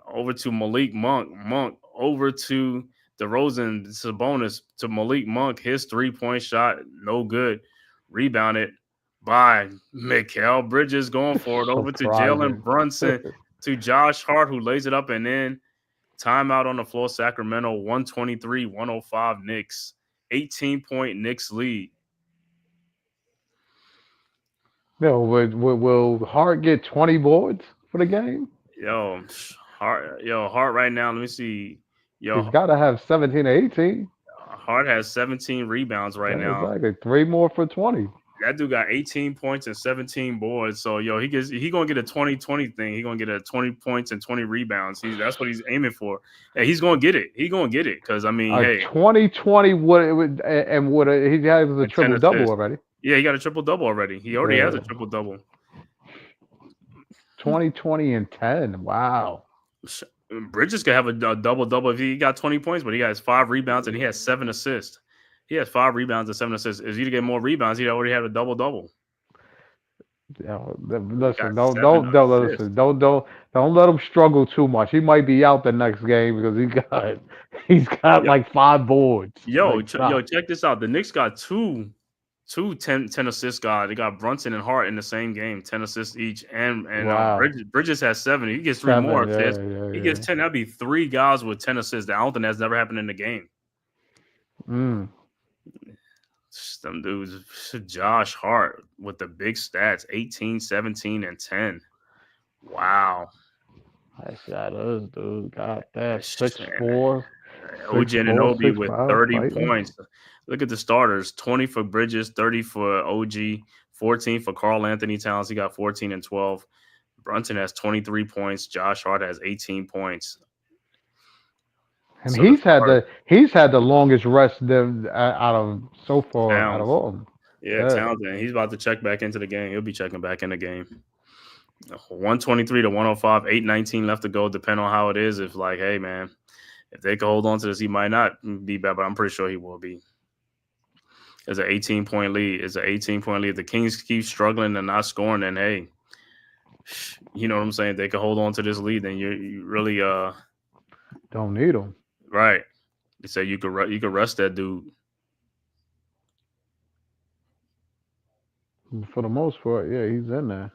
Over to Malik Monk. Monk over to DeRozan. Sabonis to Malik Monk. His three-point shot. No good. Rebounded by Mikal Bridges going for it. Over to Jalen Brunson. To Josh Hart, who lays it up and in. Timeout on the floor. Sacramento 123-105 Knicks. 18-point Knicks lead. Yo, will Hart get 20 boards for the game? Yo, Hart right now. Let me see. Yo, he's got to have 17 or 18. Hart has 17 rebounds right now. Exactly, 3 more for 20. That dude got 18 points and 17 boards. So he gonna get a 20-20 thing. He gonna get a 20 points and 20 rebounds. That's what he's aiming for. And he's gonna get it. He's gonna get it because 20-20 he has a triple double already. Yeah, he got a triple double already. He already has a triple double. 20 and 10. Wow. Bridges could have a double if he got 20 points, but he has 5 rebounds and he has 7 assists. He has 5 rebounds and 7 assists. If he'd get more rebounds, he'd already have a double. Yeah, listen, don't let him struggle too much. He might be out the next game because he's got like 5 boards. Check this out. The Knicks got two 10 assist guys. They got Brunson and Hart in the same game, 10 assists each. And wow. Bridges has 7. He gets 3 more assists. He gets 10. That'd be 3 guys with 10 assists. I don't think that's never happened in the game. Some dudes, Josh Hart with the big stats, 18, 17, and 10. Wow. That shot is, dude. Got that. 6'4". OG Anunoby with 30 points. Look at the starters. 20 for Bridges, 30 for OG, 14 for Karl Anthony Towns. He got 14 and 12. Brunson has 23 points. Josh Hart has 18 points. And so he's had the longest rest out of so far Towns. Out of all of them. Yeah, Townsend. He's about to check back into the game. He'll be checking back in the game. 123-105, 8:19 left to go. Depending on how it is, if hey man, if they can hold on to this, he might not be bad, but I'm pretty sure he will be. It's an 18-point lead. If the Kings keep struggling and not scoring, then hey, you know what I'm saying? If they can hold on to this lead, then you really don't need them. Right. They say you could rest that dude. For the most part, yeah, he's in there.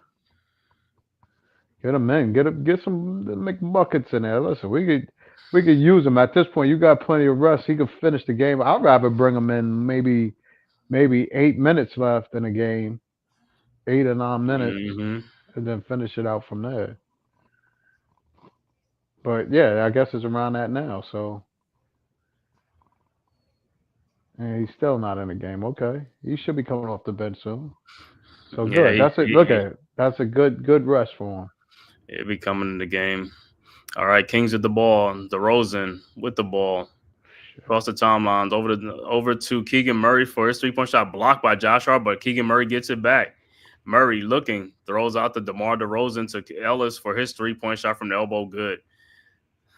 Get him in. Get some make buckets in there. Listen, we could use him at this point. You got plenty of rest. He could finish the game. I'd rather bring him in maybe 8 minutes left in the game 8 or 9 minutes, Mm-hmm. and then finish it out from there. But yeah, I guess it's around that now. So, and he's still not in the game. Okay, he should be coming off the bench soon. So Yeah, good. That's it. Look at it. That's a good rest for him. he'll be coming in the game. All right, Kings with the ball. DeRozan with the ball. Across the timelines, over to Keegan Murray for his 3-point shot, blocked by Josh Hart, but Keegan Murray gets it back. Murray looking, throws out the DeMar DeRozan to Ellis for his 3-point shot from the elbow. Good.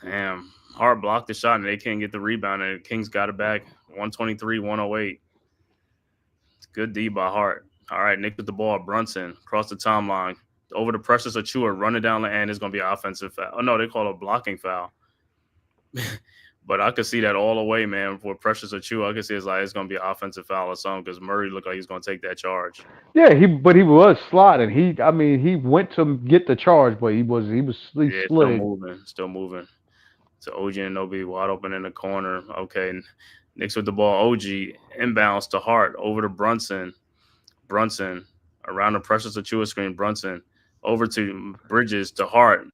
Damn, Hart blocked the shot, and they can't get the rebound, and the Kings got it back. 123-108. Good D by Hart. All right, Nick with the ball. Brunson across the timeline. Over to Precious Achua, running down the end is going to be an offensive foul. Oh, no, they call it a blocking foul. But I could see that all the way, man. For Precious Achua, I could see it's going to be an offensive foul or something because Murray looked like he's going to take that charge. Yeah, but he was sliding. He went to get the charge, but he Yeah, slid. still moving. So OG Anunoby wide open in the corner. Okay, Knicks with the ball. OG inbounds to Hart over to Brunson. Brunson around the Precious Achua screen. Brunson over to Bridges to Hart.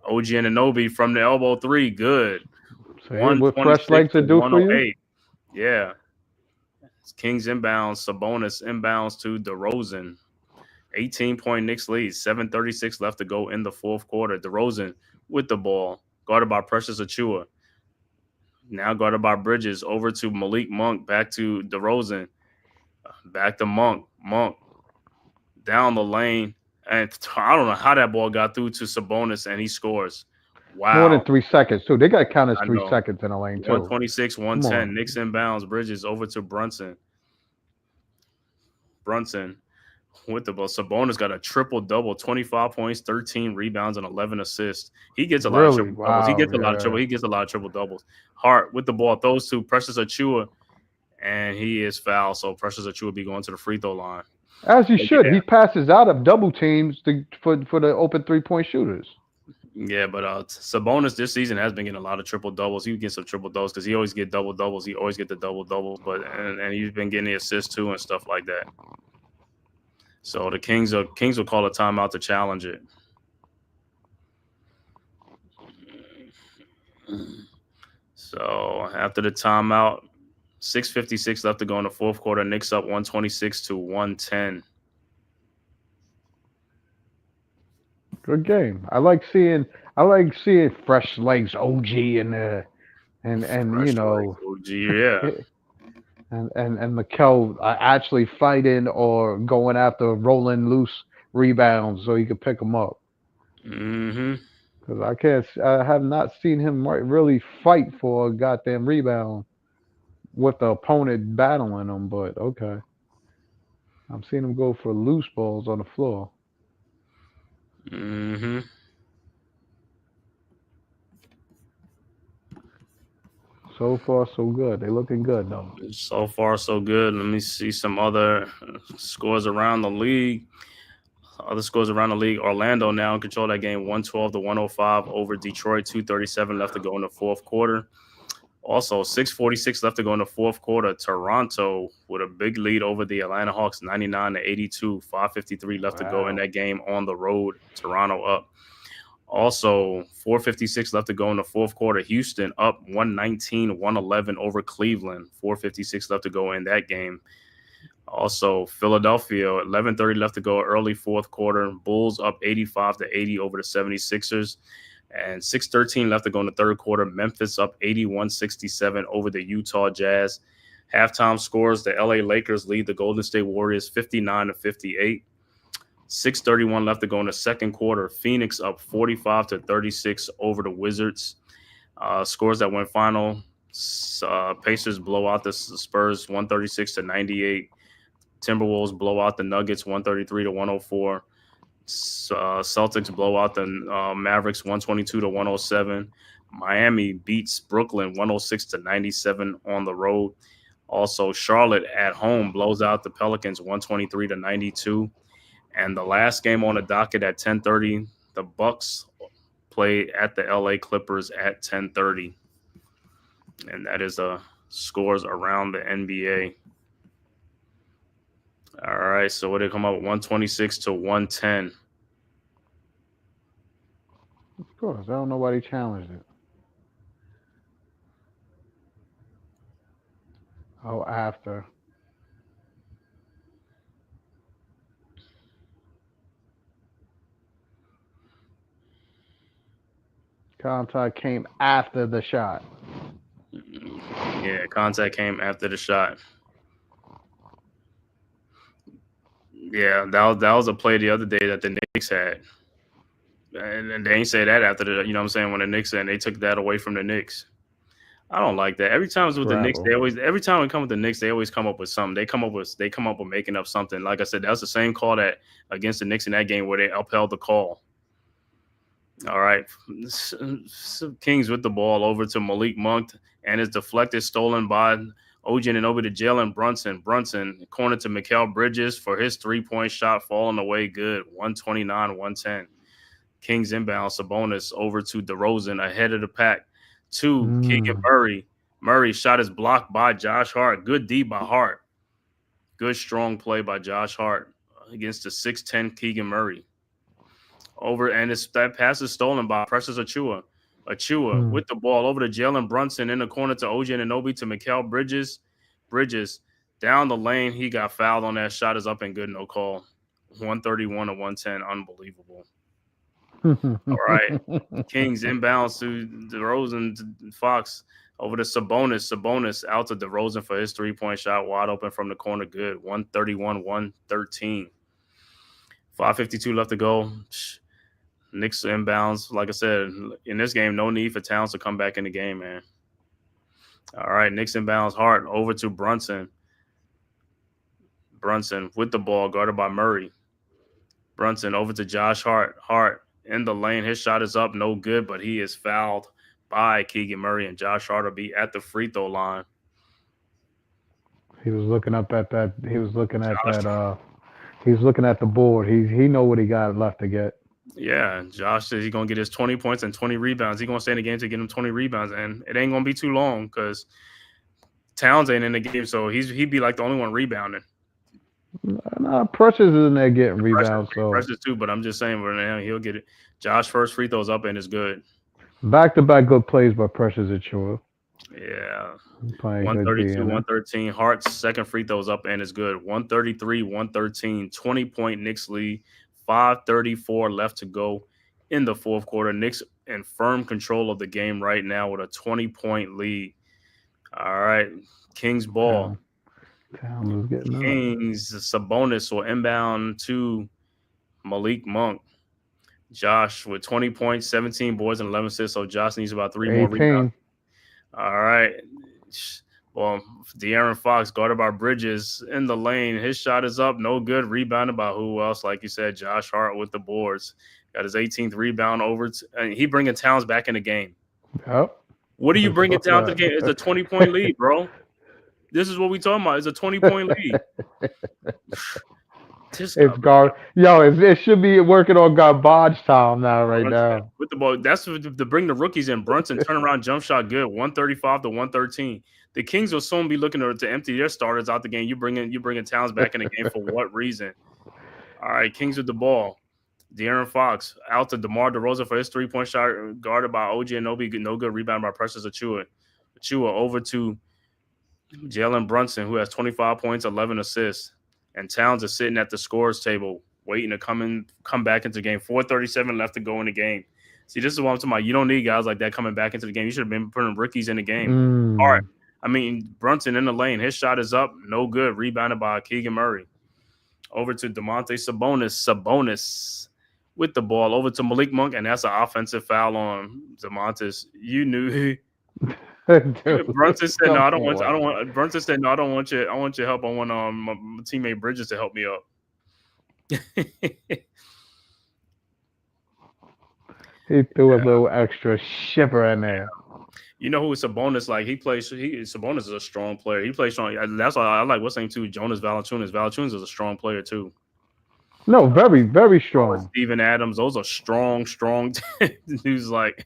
OG Anunoby from the elbow 3. Good. So hey, what fresh 126 legs to to do for you? 108. Yeah. Kings inbounds. Sabonis inbounds to DeRozan. 18-point Knicks lead. 7:36 left to go in the fourth quarter. DeRozan with the ball, guarded by Precious Achua. Now guarded by Bridges. Over to Malik Monk. Back to DeRozan. Back to Monk. Monk down the lane. And I don't know how that ball got through to Sabonis, and he scores. Wow. More than 3 seconds, too. They got counted I 3 know. seconds in the lane, too. 126, 110. Knicks inbounds. Bridges over to Brunson. Brunson with the ball. Sabonis got a triple-double, 25 points, 13 rebounds, and 11 assists. He gets a lot of triple-doubles. He gets a lot of triple-doubles. Hart with the ball. Throws to Precious Achua, and he is fouled. So Precious Achua be going to the free throw line. As he should. Yeah. He passes out of double teams for the open 3-point shooters. Yeah, but Sabonis this season has been getting a lot of triple-doubles. He gets some triple-doubles because he always get double-doubles. He always get the double-doubles, and he's been getting the assists too and stuff like that. So the Kings will call a timeout to challenge it. So after the timeout, 6:56 left to go in the fourth quarter. Knicks up 126-110. Good game. I like seeing fresh legs, OG and Fresh you know, legs, OG, yeah. and Mikel actually fighting or going after rolling loose rebounds so he could pick them up. Mm-hmm. Because I have not seen him really fight for a goddamn rebound with the opponent battling him. But okay, I'm seeing him go for loose balls on the floor. Mm-hmm. So far, so good. They looking good, though. So far, so good. Let me see some other scores around the league. Other scores around the league. Orlando now in control of that game, 112-105 over Detroit. 2:37 left to go in the fourth quarter. Also, 6:46 left to go in the fourth quarter. Toronto with a big lead over the Atlanta Hawks, 99-82. 5:53 left to go in that game on the road. Toronto up. Also, 4:56 left to go in the fourth quarter. Houston up 119-111 over Cleveland. 4:56 left to go in that game. Also, Philadelphia, 11:30 left to go early fourth quarter. Bulls up 85-80 over the 76ers. And 6:13 left to go in the third quarter. Memphis up 81-67 over the Utah Jazz. Halftime scores, the LA Lakers lead the Golden State Warriors 59-58. 6:31 left to go in the second quarter. Phoenix up 45-36 over the Wizards. Scores that went final. Pacers blow out the Spurs 136-98. Timberwolves blow out the Nuggets 133-104. Celtics blow out the Mavericks 122-107. Miami beats Brooklyn 106-97 on the road. Also, Charlotte at home blows out the Pelicans 123-92. And the last game on the docket at 10:30, the Bucks play at the LA Clippers at 10:30. And that is the scores around the NBA. All right, so what did it come up with? 126 to 110. Of course, I don't know why they challenged it. Oh, after. Contact came after the shot. Yeah, contact came after the shot. Yeah, that was a play the other day that the Knicks had. And they ain't say that after the, you know what I'm saying, when the Knicks and they took that away from the Knicks. I don't like that. Every time it's with the Knicks, Travel. every time we come with the Knicks, they always come up with something. They come up with making up something. Like I said, that was the same call that against the Knicks in that game where they upheld the call. All right. Kings with the ball over to Malik Monk, and it's deflected, stolen by OG and over to Jalen Brunson. Brunson, corner to Mikal Bridges for his 3-point shot, falling away good. 129-110. Kings inbound. Sabonis over to DeRozan ahead of the pack to Keegan Murray. Murray's shot is blocked by Josh Hart. Good D by Hart. Good strong play by Josh Hart against the 6'10 Keegan Murray. Over, and that pass is stolen by Precious Achua. Achua with the ball over to Jalen Brunson in the corner to OG Anunoby to Mikal Bridges. Bridges down the lane. He got fouled on that shot. Is up and good. No call. 131 to 110. Unbelievable. All right. Kings inbounds to DeRozan, Fox over to Sabonis. Sabonis out to DeRozan for his 3-point shot. Wide open from the corner. Good. 131-113. 5:52 left to go. Knicks inbounds. Like I said, in this game, no need for Towns to come back in the game, man. All right. Knicks inbounds. Hart over to Brunson. Brunson with the ball, guarded by Murray. Brunson over to Josh Hart. Hart in the lane. His shot is up. No good, but he is fouled by Keegan Murray, and Josh Hart will be at the free throw line. He was looking up at that. He was looking at that. He was looking at the board. He know what he got left to get. Yeah, Josh says he's going to get his 20 points and 20 rebounds. He's going to stay in the game to get him 20 rebounds, and it ain't going to be too long because Towns ain't in the game, so he'd be like the only one rebounding. Nah, Precious is in there getting rebounds. Precious too, but I'm just saying, for now he'll get it. Josh first free throws up and is good. Back-to-back good plays by Precious Achua. Yeah. 132-113. Hart's second free throws up and is good. 133-113. 20-point Knicks lead. 5:34 left to go in the fourth quarter. Knicks in firm control of the game right now with a 20-point lead. All right. Kings ball. Towns is getting Kings, Sabonis will inbound to Malik Monk. Josh with 20 points, 17 boards, and 11 assists. So Josh needs about 3 more rebounds. All right. Well, De'Aaron Fox guarded by Bridges in the lane. His shot is up. No good. Rebounded by who else? Like you said, Josh Hart with the boards. Got his 18th rebound over. And he bringing Towns back in the game. Yep. What are you bringing down to the game? It's a 20-point lead, bro. This is what we talking about. It's a 20-point lead. It should be working on garbage time now, right now. With the ball, that's to bring the rookies in. Brunson turnaround jump shot good, 135 to 113. The Kings will soon be looking to empty their starters out the game. You bringing Towns back in the game for what reason? All right, Kings with the ball. De'Aaron Fox out to DeMar DeRozan for his 3-point shot, guarded by OG Anunoby. No good rebound by Precious Achua. Achua over to Jalen Brunson, who has 25 points, 11 assists. And Towns is sitting at the scorers table, waiting to come back into the game. 4:37 left to go in the game. See, this is what I'm talking about. You don't need guys like that coming back into the game. You should have been putting rookies in the game. All right. Brunson in the lane. His shot is up. No good. Rebounded by Keegan Murray. Over to Domantas Sabonis. Sabonis with the ball. Over to Malik Monk, and that's an offensive foul on Domantas. You knew. Brunson said, "No, I don't want." Brunson said, "No, I don't want you. I want your help. I want my teammate Bridges to help me up." He threw a little extra shiver in there. You know who is Sabonis? Like Sabonis is a strong player. He plays strong. That's why I like what's name too. Jonas Valanciunas. Valanciunas is a strong player too. No, very, very strong. Steven Adams. Those are strong dudes. Like,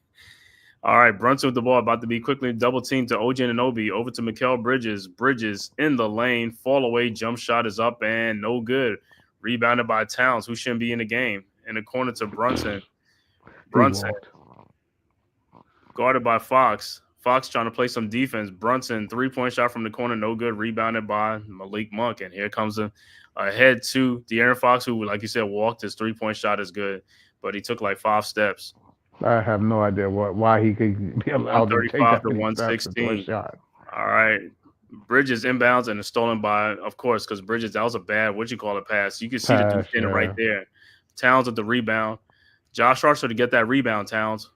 All right, Brunson with the ball, about to be quickly double teamed to OG Anunoby, over to Mikal Bridges. Bridges in the lane, fall away, jump shot is up and no good. Rebounded by Towns, who shouldn't be in the game. In the corner to Brunson. Brunson guarded by Fox. Fox trying to play some defense. Brunson, 3-point shot from the corner, no good. Rebounded by Malik Monk. And here comes a head to De'Aaron Fox, who, like you said, walked. His 3-point shot is good, but he took like 5 steps. I have no idea why he could be allowed to take that to many steps to a 116. shot. All right. Bridges inbounds and is stolen by, of course, because Bridges, that was a bad, pass. You can see the dude standing right there. Towns with the rebound. Josh Hart to get that rebound, Towns.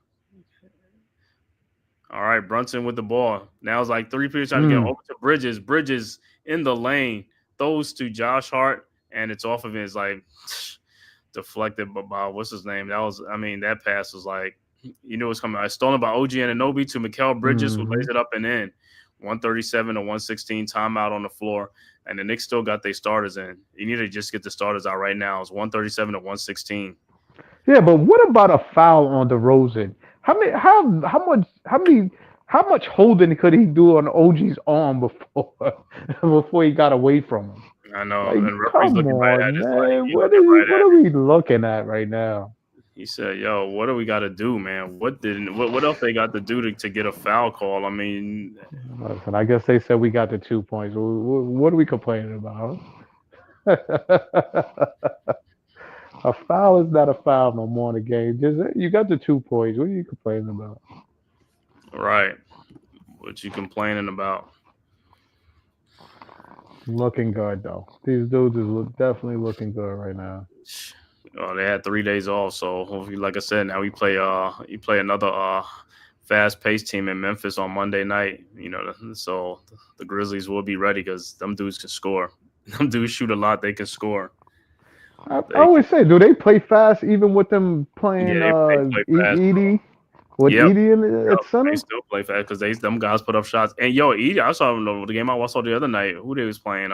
All right, Brunson with the ball. Now it's like 3 periods trying to get over to Bridges. Bridges in the lane. Throws to Josh Hart, and it's off of his, like, deflected by what's his name? That pass was like, you knew it was coming. Stolen by OG Anunoby to Mikal Bridges, who lays it up and in. 137 to 116, timeout on the floor, and the Knicks still got their starters in. You need to just get the starters out right now. It's 137 to 116. Yeah, but what about a foul on DeRozan? How much holding could he do on OG's arm before he got away from him? I know. Like, and referee's come looking right at on, it. man. What are we looking at right now? He said, "Yo, what do we got to do, man? What else they got to do to get a foul call? I mean, listen, I guess they said we got the 2 points. What are we complaining about? A foul is not a foul no more in the game. You got the 2 points. What are you complaining about? Right. What you complaining about? Looking good though. These dudes is definitely looking good right now. They had 3 days off, so hopefully, like I said, now we play another fast-paced team in Memphis on Monday night. So the Grizzlies will be ready because them dudes can score. Them dudes shoot a lot. They can score. I always say, do they play fast even with them playing Edie? With Edie at center? They still play fast because them guys put up shots. And Edie, I saw the game I saw the other night. Who they was playing?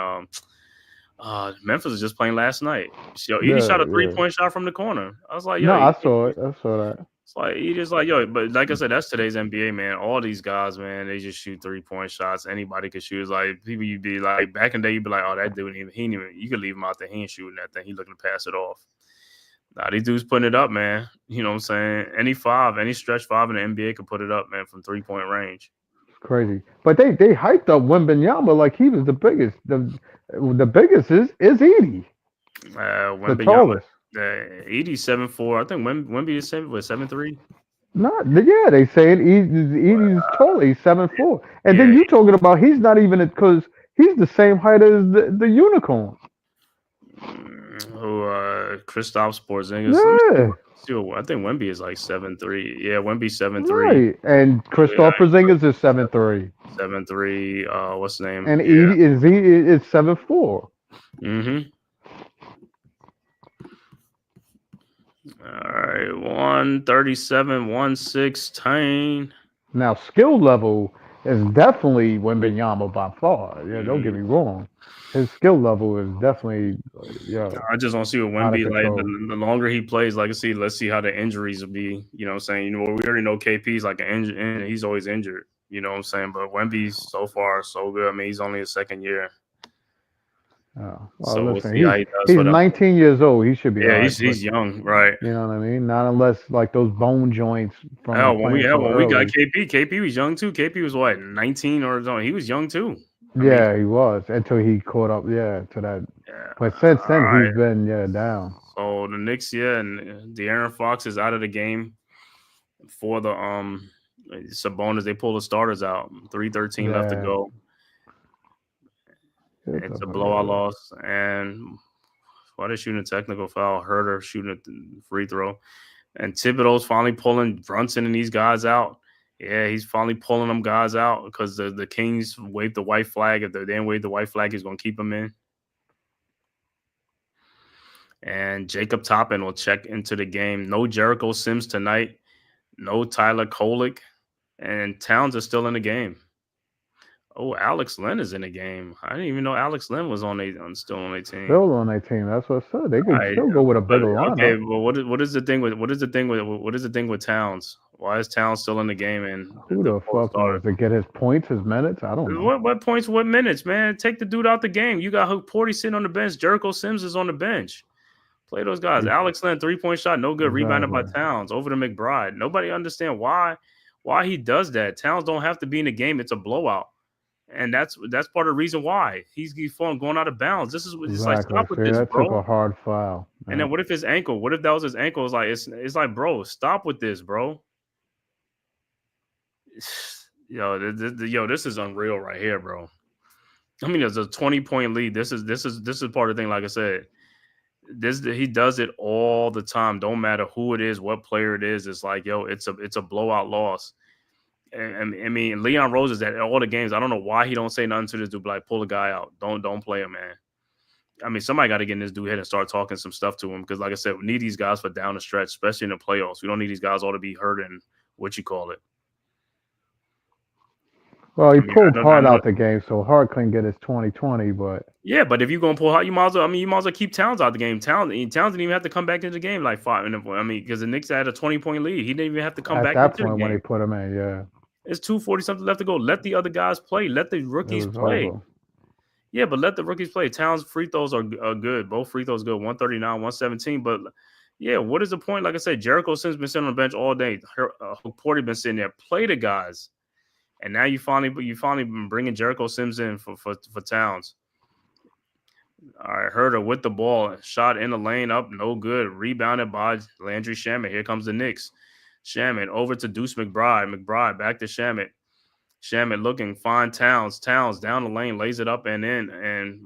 Memphis was just playing last night. Edie shot a 3-point shot from the corner. I was like, I saw it. I saw that. It's like Edie's like, but like I said, that's today's NBA, man. All these guys, man, they just shoot 3-point shots. Anybody could shoot. It's like people you'd be like, back in the day, you'd be like, oh, that dude, you could leave him out there. He ain't shooting that thing. He looking to pass it off. Nah, these dudes putting it up, man. You know what I'm saying? Any stretch 5 in the NBA could put it up, man, from 3-point range. It's crazy. But they hyped up Wembanyama like he was the biggest. The biggest is Edie. The tallest. Edie's 7'4". I think Wemby is 7'3". They saying Edie's tall. He's 7'4". And then you talking about he's not even because he's the same height as the unicorn. Kristaps Porzingis. Yeah. I think Wemby is like 7'3". Yeah, Wemby's 7'3". Right. And Kristaps Porzingis is 7'3". 7'3". What's the name? And Edie is 7'4". Mm-hmm. All right, 137, 116. Now, skill level is definitely Wembanyama by far. Yeah, don't get me wrong. His skill level is definitely, I just want to see what Wemby like. The longer he plays, like let's see how the injuries will be. You know what I'm saying? We already know KP's like he's always injured. You know what I'm saying? But Wemby's so far so good. I mean, he's only his second year. Oh, well, so listen, we'll see how he does. He's 19 years old. He should be. Yeah, he's young, right? You know what I mean? Not unless like those bone joints from. When we got KP was young too. KP was what, 19 or something? He was young too. He was until he caught up. Yeah, to that. Yeah. But since then, he's been down. So the Knicks, and De'Aaron Fox is out of the game for the Sabonis. They pull the starters out. 3:13 left to go. It's a blowout loss, and why they shooting a technical foul? Herter shooting a free throw, and Thibodeau's finally pulling Brunson and these guys out. Yeah, he's finally pulling them guys out because the Kings waved the white flag. If they didn't wave the white flag, he's going to keep them in. And Jacob Toppin will check into the game. No Jericho Sims tonight. No Tyler Kolek, and Towns are still in the game. Oh, Alex Len is in the game. I didn't even know Alex Len was still on a team. Still on their team. That's what I said. They could Right, still go with a but bigger okay, lineup. well, what is the thing with Towns? Why is Towns still in the game and Who the the full fuck starter? knows? To get his points, his minutes? I don't know. What points? What minutes, man? Take the dude out the game. You got Porty sitting on the bench. Jericho Sims is on the bench. Play those guys. He- Alex Len 3-point shot, no good. Rebounded by Exactly. Towns over to McBride. Nobody understand why he does that. Towns don't have to be in the game. It's a blowout. And that's part of the reason why he's going out of bounds. This is it's like, Exactly. stop with See, this, that took bro. a hard foul. And Yeah. then what if his ankle? What if that was his ankle? It's like, bro, stop with this, bro. Yo, this is unreal right here, bro. I mean, there's a 20-point lead. This is part of the thing. Like I said, he does it all the time. Don't matter who it is, what player it is. It's like, yo, it's a blowout loss. And I mean, Leon Rose is at all the games. I don't know why he don't say nothing to this dude, like pull the guy out. Don't play him, man. I mean, somebody got to get in this dude head and start talking some stuff to him because, like I said, we need these guys for down the stretch, especially in the playoffs. We don't need these guys all to be hurt and what you call it. Well, he I mean, pulled I Hart know. out the game, so Hart couldn't get his 20-20, but Yeah, but if you're gonna pull out, you might as well keep Towns out the game. Towns didn't even have to come back into the game like 5 minutes. I mean, because the Knicks had a 20-point lead. He didn't even have to come at back that into the point when he game. put him in, yeah, It's 2:40 something left to go. Let the other guys play. Let the it rookies was play. over. Yeah, but let the rookies play. Towns free throws are good. Both free throws good. 139, 117. But yeah, what is the point? Like I said, Jericho Sims been sitting on the bench all day. Porty been sitting there. Play the guys. And now you finally been bringing Jericho Sims in for Towns. All right, Herter with the ball, shot in the lane, up, no good. Rebounded by Landry Shamet. Here comes the Knicks. Shamet over to Deuce McBride. McBride back to Shamet. Shamet looking, fine. Towns down the lane, lays it up and in, and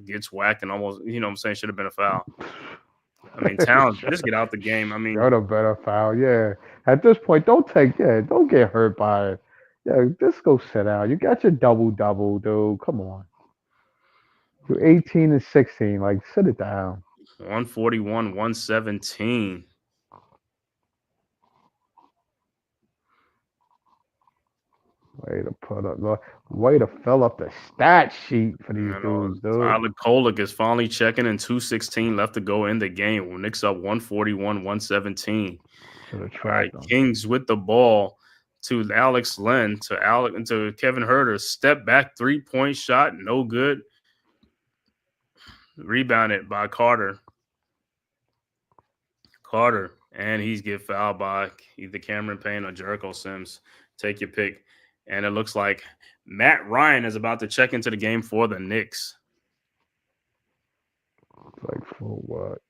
gets whacked and almost, you know what I'm saying, should have been a foul. I mean, Towns, just get out the game. I mean, Got a better foul, yeah. At this point, don't get hurt by it. Yeah, just go sit down. You got your double, dude. Come on. You're 18 and 16. Like, sit it down. 141, 117. Way to fill up the stat sheet for these dudes, dude. Tyler Kolek is finally checking in. 2:16 left to go in the game. Knicks up 141, 117. Should have All tracked right, them. Kings with the ball to Alex Len to Kevin Herter. Step back 3-point shot, no good. Rebounded by Carter. And he's get fouled by either Cameron Payne or Jericho Sims. Take your pick. And it looks like Matt Ryan is about to check into the game for the Knicks. Like, for what?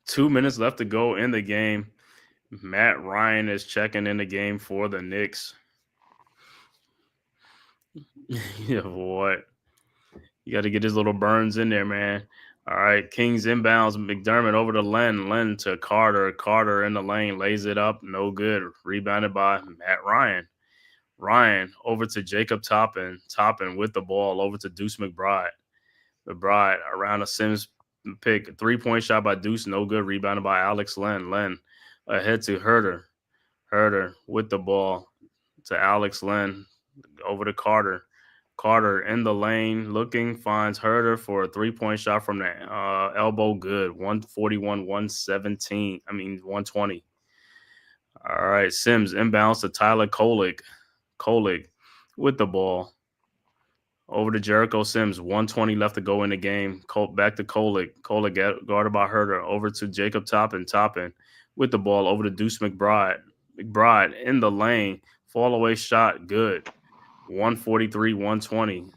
2 minutes left to go in the game. Matt Ryan is checking in the game for the Knicks. Yeah, what? You got to get his little burns in there, man. All right, Kings inbounds. McDermott over to Len. Len to Carter. Carter in the lane, lays it up. No good. Rebounded by Matt Ryan. Ryan over to Jacob Toppin. Toppin with the ball over to Deuce McBride. McBride around a Sims pick. 3-point shot by Deuce. No good. Rebounded by Alex Len. Len ahead to Herter. Herter with the ball to Alex Len. Over to Carter. Carter in the lane looking, finds Herter for a 3-point shot from the elbow. Good. 141, 117. 120. All right. Sims inbounds to Tyler Kolek. Kolek with the ball. Over to Jericho Sims. 120 left to go in the game. Back to Kolek. Kolek guarded by Herter. Over to Jacob Toppin. Toppin with the ball. Over to Deuce McBride. McBride in the lane. Fall away shot. Good. 143, 120.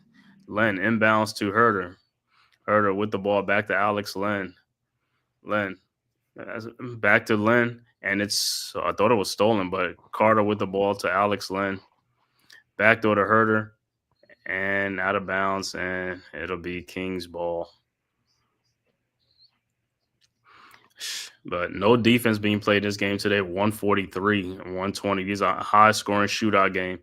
Len inbounds to Herter. Herter with the ball back to Alex Len. Len back to Len. And I thought it was stolen, but Carter with the ball to Alex Len. Backdoor to Herter. And out of bounds, and it'll be Kings ball. But no defense being played this game today. 143 and 120. These are a high-scoring shootout game.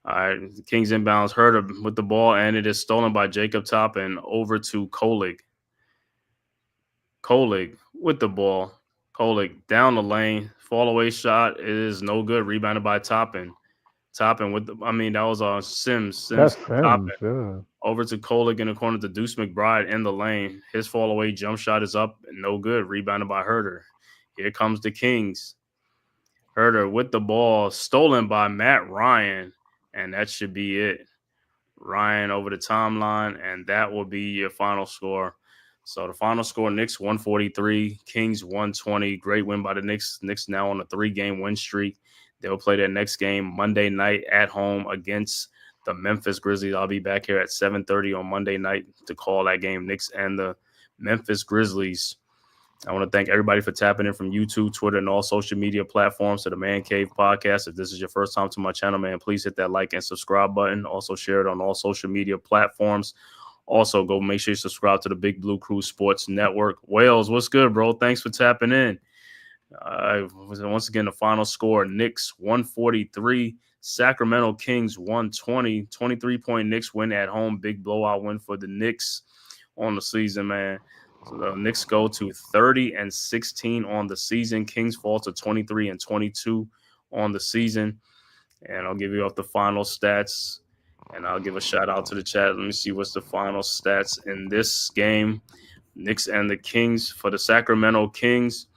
All right, Kings inbounds. Herter with the ball, and it is stolen by Jacob Toppin over to Kolek. Kolek with the ball. Kolek down the lane. Fall away shot is no good. Rebounded by Toppin. Topping with that was Sims. That's Topping Sims. Yeah. over to Kolick in the corner to Deuce McBride in the lane. His fall away jump shot is up and no good. Rebounded by Herter. Here comes the Kings. Herter with the ball, stolen by Matt Ryan, and that should be it. Ryan over the timeline, and that will be your final score. So the final score, Knicks 143, Kings 120. Great win by the Knicks. Knicks now on a 3-game win streak. They'll play their next game Monday night at home against the Memphis Grizzlies. I'll be back here at 7:30 on Monday night to call that game, Knicks and the Memphis Grizzlies. I want to thank everybody for tapping in from YouTube, Twitter, and all social media platforms to the Man Cave podcast. If this is your first time to my channel, man, please hit that like and subscribe button. Also share it on all social media platforms. Also, go make sure you subscribe to the Big Blue Crew Sports Network. Wales, what's good, bro? Thanks for tapping in. Once again, the final score, Knicks 143, Sacramento Kings 120. 23-point Knicks win at home. Big blowout win for the Knicks on the season, man. So the Knicks go to 30-16 on the season. Kings fall to 23-22 on the season. And I'll give you off the final stats. And I'll give a shout out to the chat. Let me see what's the final stats in this game. Knicks and the Kings. For the Sacramento Kings,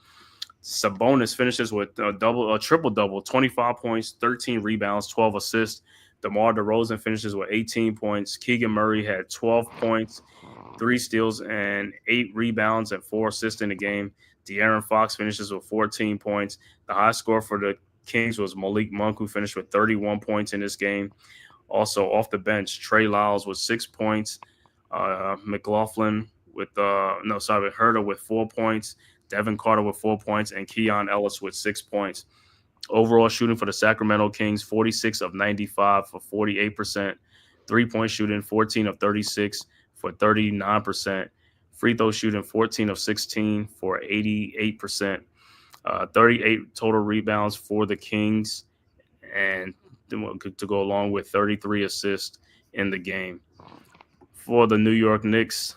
Sabonis finishes with a triple-double, 25 points, 13 rebounds, 12 assists. DeMar DeRozan finishes with 18 points. Keegan Murray had 12 points, 3 steals, and 8 rebounds and 4 assists in the game. De'Aaron Fox finishes with 14 points. The high score for the Kings was Malik Monk, who finished with 31 points in this game. Also off the bench, Trey Lyles with 6 points. McLaughlin with Herter with 4 points. Devin Carter with 4 points, and Keon Ellis with 6 points. Overall shooting for the Sacramento Kings, 46 of 95 for 48%. 3-point shooting, 14 of 36 for 39%. Free throw shooting, 14 of 16 for 88%. 38 total rebounds for the Kings, and to go along with 33 assists in the game. For the New York Knicks,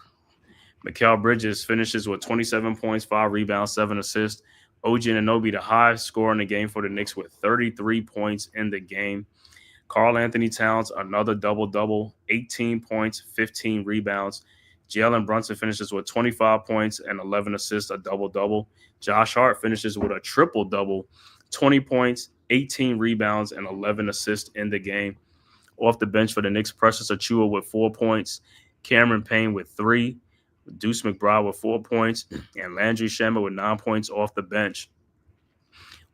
Mikal Bridges finishes with 27 points, 5 rebounds, 7 assists. OG Anunoby, the high scorer in the game for the Knicks, with 33 points in the game. Karl Anthony Towns, another double-double, 18 points, 15 rebounds. Jalen Brunson finishes with 25 points and 11 assists, a double-double. Josh Hart finishes with a triple-double, 20 points, 18 rebounds, and 11 assists in the game. Off the bench for the Knicks, Precious Achiuwa with 4 points, Cameron Payne with 3, Deuce McBride with 4 points, and Landry Shamet with 9 points off the bench.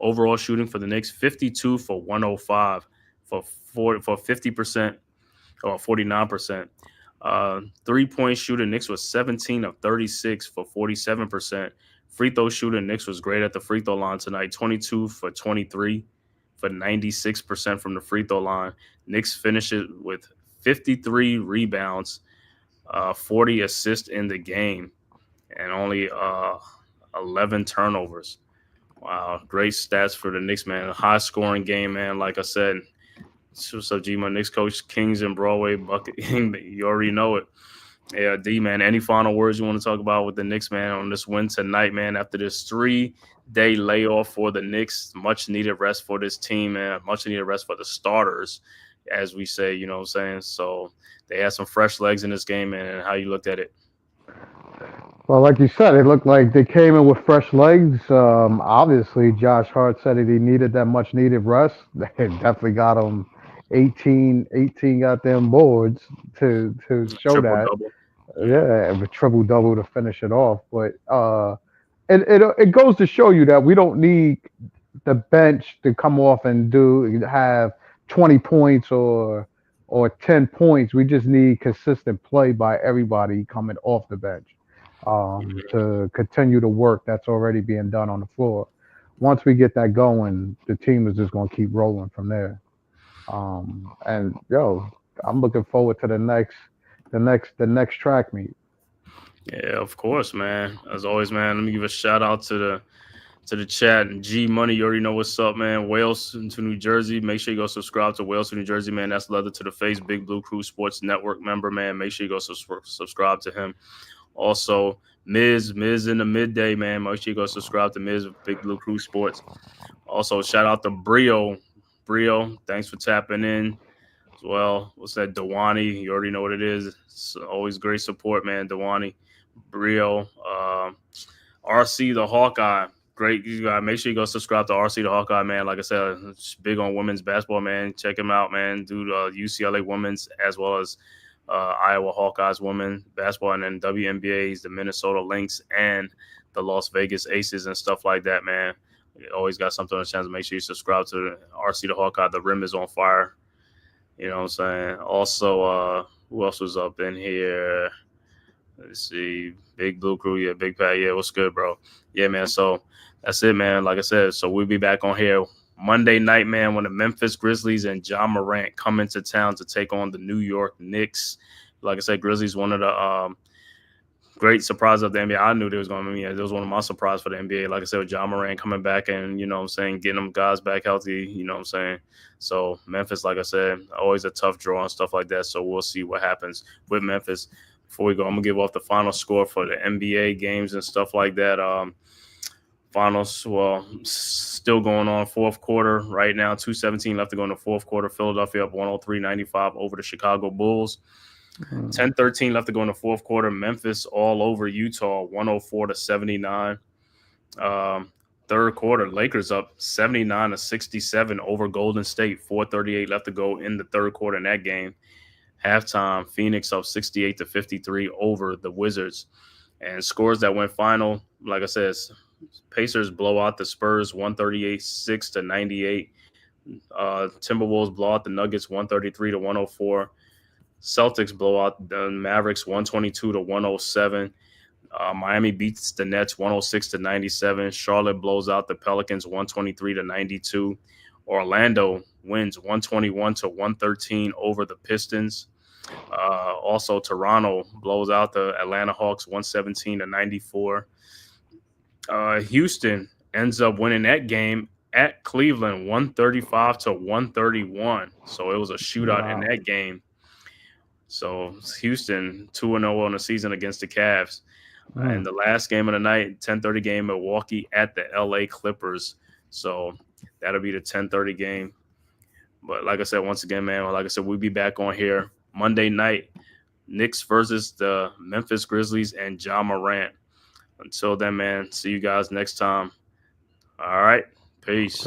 Overall shooting for the Knicks, 52 for 105 for 50% or 49%. 3-point shooting, Knicks was 17 of 36 for 47%. Free throw shooting, Knicks was great at the free throw line tonight, 22 for 23 for 96% from the free throw line. Knicks finishes with 53 rebounds, 40 assists in the game, and only 11 turnovers. Wow, great stats for the Knicks, man. High scoring game, man. Like I said, what's up, G? My Knicks coach, Kings and Broadway bucket. You already know it. Yeah, D, man. Any final words you want to talk about with the Knicks, man, on this win tonight, man? After this 3-day layoff for the Knicks, much needed rest for this team, man. Much needed rest for the starters, as we say. You know what I'm saying? So they had some fresh legs in this game, man. And how you looked at it? Well, like you said, it looked like they came in with fresh legs. Obviously, Josh Hart said that he needed that much needed rest. They definitely got him 18 goddamn boards to show Triple-double. that. Yeah, a triple double to finish it off. But it goes to show you that we don't need the bench to come off and have 20 points or 10 points. We just need consistent play by everybody coming off the bench to continue the work that's already being done on the floor. Once we get that going, the team is just going to keep rolling from there. And I'm looking forward to the next track meet. Yeah, of course, man. As always, man, let me give a shout out to the chat. And G Money, you already know what's up, man. Wales to New Jersey. Make sure you go subscribe to Wales to New Jersey, man. That's Leather to the Face, Big Blue Crew Sports Network member, man. Make sure you go subscribe to him. Also, Miz in the midday, man. Make sure you go subscribe to Miz, Big Blue Crew Sports. Also, shout out to Brio Brio, thanks for tapping in as well. What's that? Dewani, you already know what it is. It's always great support, man. Dewani, Brio, RC the Hawkeye. Great. You gotta make sure you go subscribe to RC the Hawkeye, man. Like I said, it's big on women's basketball, man. Check him out, man. Do UCLA women's as well as Iowa Hawkeyes women basketball, and then WNBA's, the Minnesota Lynx, and the Las Vegas Aces and stuff like that, man. You always got something on the channel. Make sure you subscribe to RC the Hawkeye. The rim is on fire. You know what I'm saying? Also, who else was up in here? Let's see. Big Blue Crew. Yeah, Big Pat. Yeah, what's good, bro? Yeah, man. So that's it, man. Like I said, so we'll be back on here Monday night, man, when the Memphis Grizzlies and Ja Morant come into town to take on the New York Knicks. Like I said, Grizzlies, one of the great surprise of the NBA. I knew there was going to be. It was one of my surprises for the NBA. Like I said, with Ja Morant coming back and, you know what I'm saying, getting them guys back healthy, you know what I'm saying. So Memphis, like I said, always a tough draw and stuff like that. So we'll see what happens with Memphis. Before we go, I'm going to give off the final score for the NBA games and stuff like that. Finals, well, still going on fourth quarter right now. 2:17 left to go in the fourth quarter. Philadelphia up 103-95 over the Chicago Bulls. 10:13 left to go in the fourth quarter. Memphis all over Utah, 104-79. Third quarter, Lakers up 79-67 over Golden State. 4:38 left to go in the third quarter in that game. Halftime, Phoenix up 68-53 over the Wizards. And scores that went final, like I said, Pacers blow out the Spurs 138-98. Timberwolves blow out the Nuggets 133-104. Celtics blow out the Mavericks 122-107. Miami beats the Nets 106-97. Charlotte blows out the Pelicans 123-92. Orlando wins 121-113 over the Pistons. Also, Toronto blows out the Atlanta Hawks 117-94. Houston ends up winning that game at Cleveland 135-131. So it was a shootout in that game. So Houston 2-0 on the season against the Cavs. And the last game of the night, 10:30 game, Milwaukee at the LA Clippers. So that'll be the 10:30 game. But like I said, once again, man, like I said, we'll be back on here Monday night. Knicks versus the Memphis Grizzlies and Ja Morant. Until then, man, see you guys next time. All right. Peace.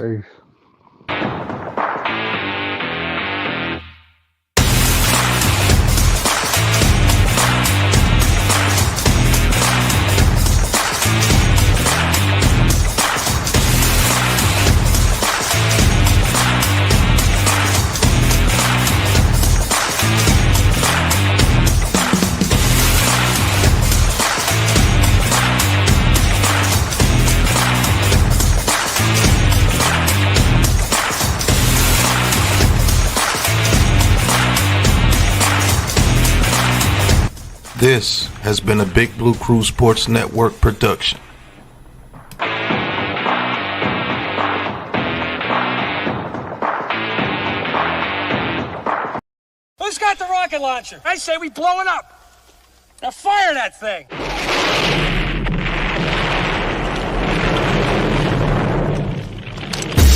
This has been a Big Blue Crew Sports Network production. Who's got the rocket launcher? I say we blow it up. Now fire that thing.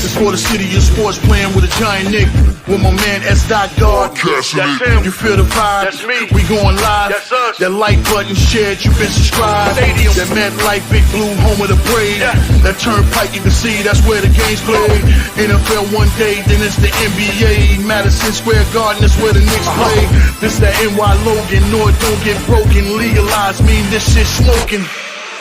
It's for the city of sports, playing with a giant Nick. With my man S. God. That's him. You feel the vibe? That's me. We going live. That's us. That like button shared, you been subscribed. Stadium. That MetLife, Big Blue, home of the Braves. Yeah. That turnpike, you can see that's where the games play. NFL one day, then it's the NBA. Madison Square Garden, that's where the Knicks play. This that NY Logan, no it don't get broken. Legalize, mean this shit smoking.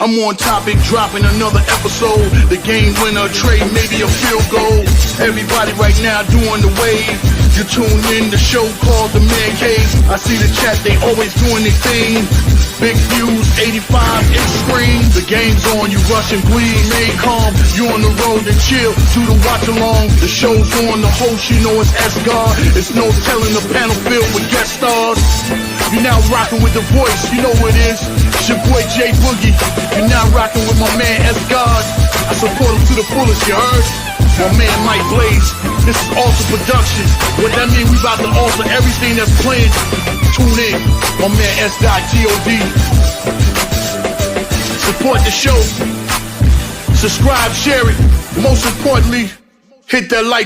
I'm on topic, dropping another episode. The game winner, trade, maybe a field goal. Everybody right now doing the wave. You tune in, the show called TheMan-Cave. I see the chat, they always doing their thing. Big views, 85-inch screen. The game's on, you rush and bleed, made calm. You on the road and chill, do the watch along. The show's on, the host, you know it's S-God. It's no telling the panel filled with guest stars. You're now rocking with the voice, you know who it is. It's your boy J Boogie. You're now rocking with my man S-God. I support him to the fullest, you heard? My man Mike Blaze. This is Alter Productions. What that mean? We about to alter everything that's playing. Tune in. My man S.God. Support the show. Subscribe, share it. Most importantly, hit that like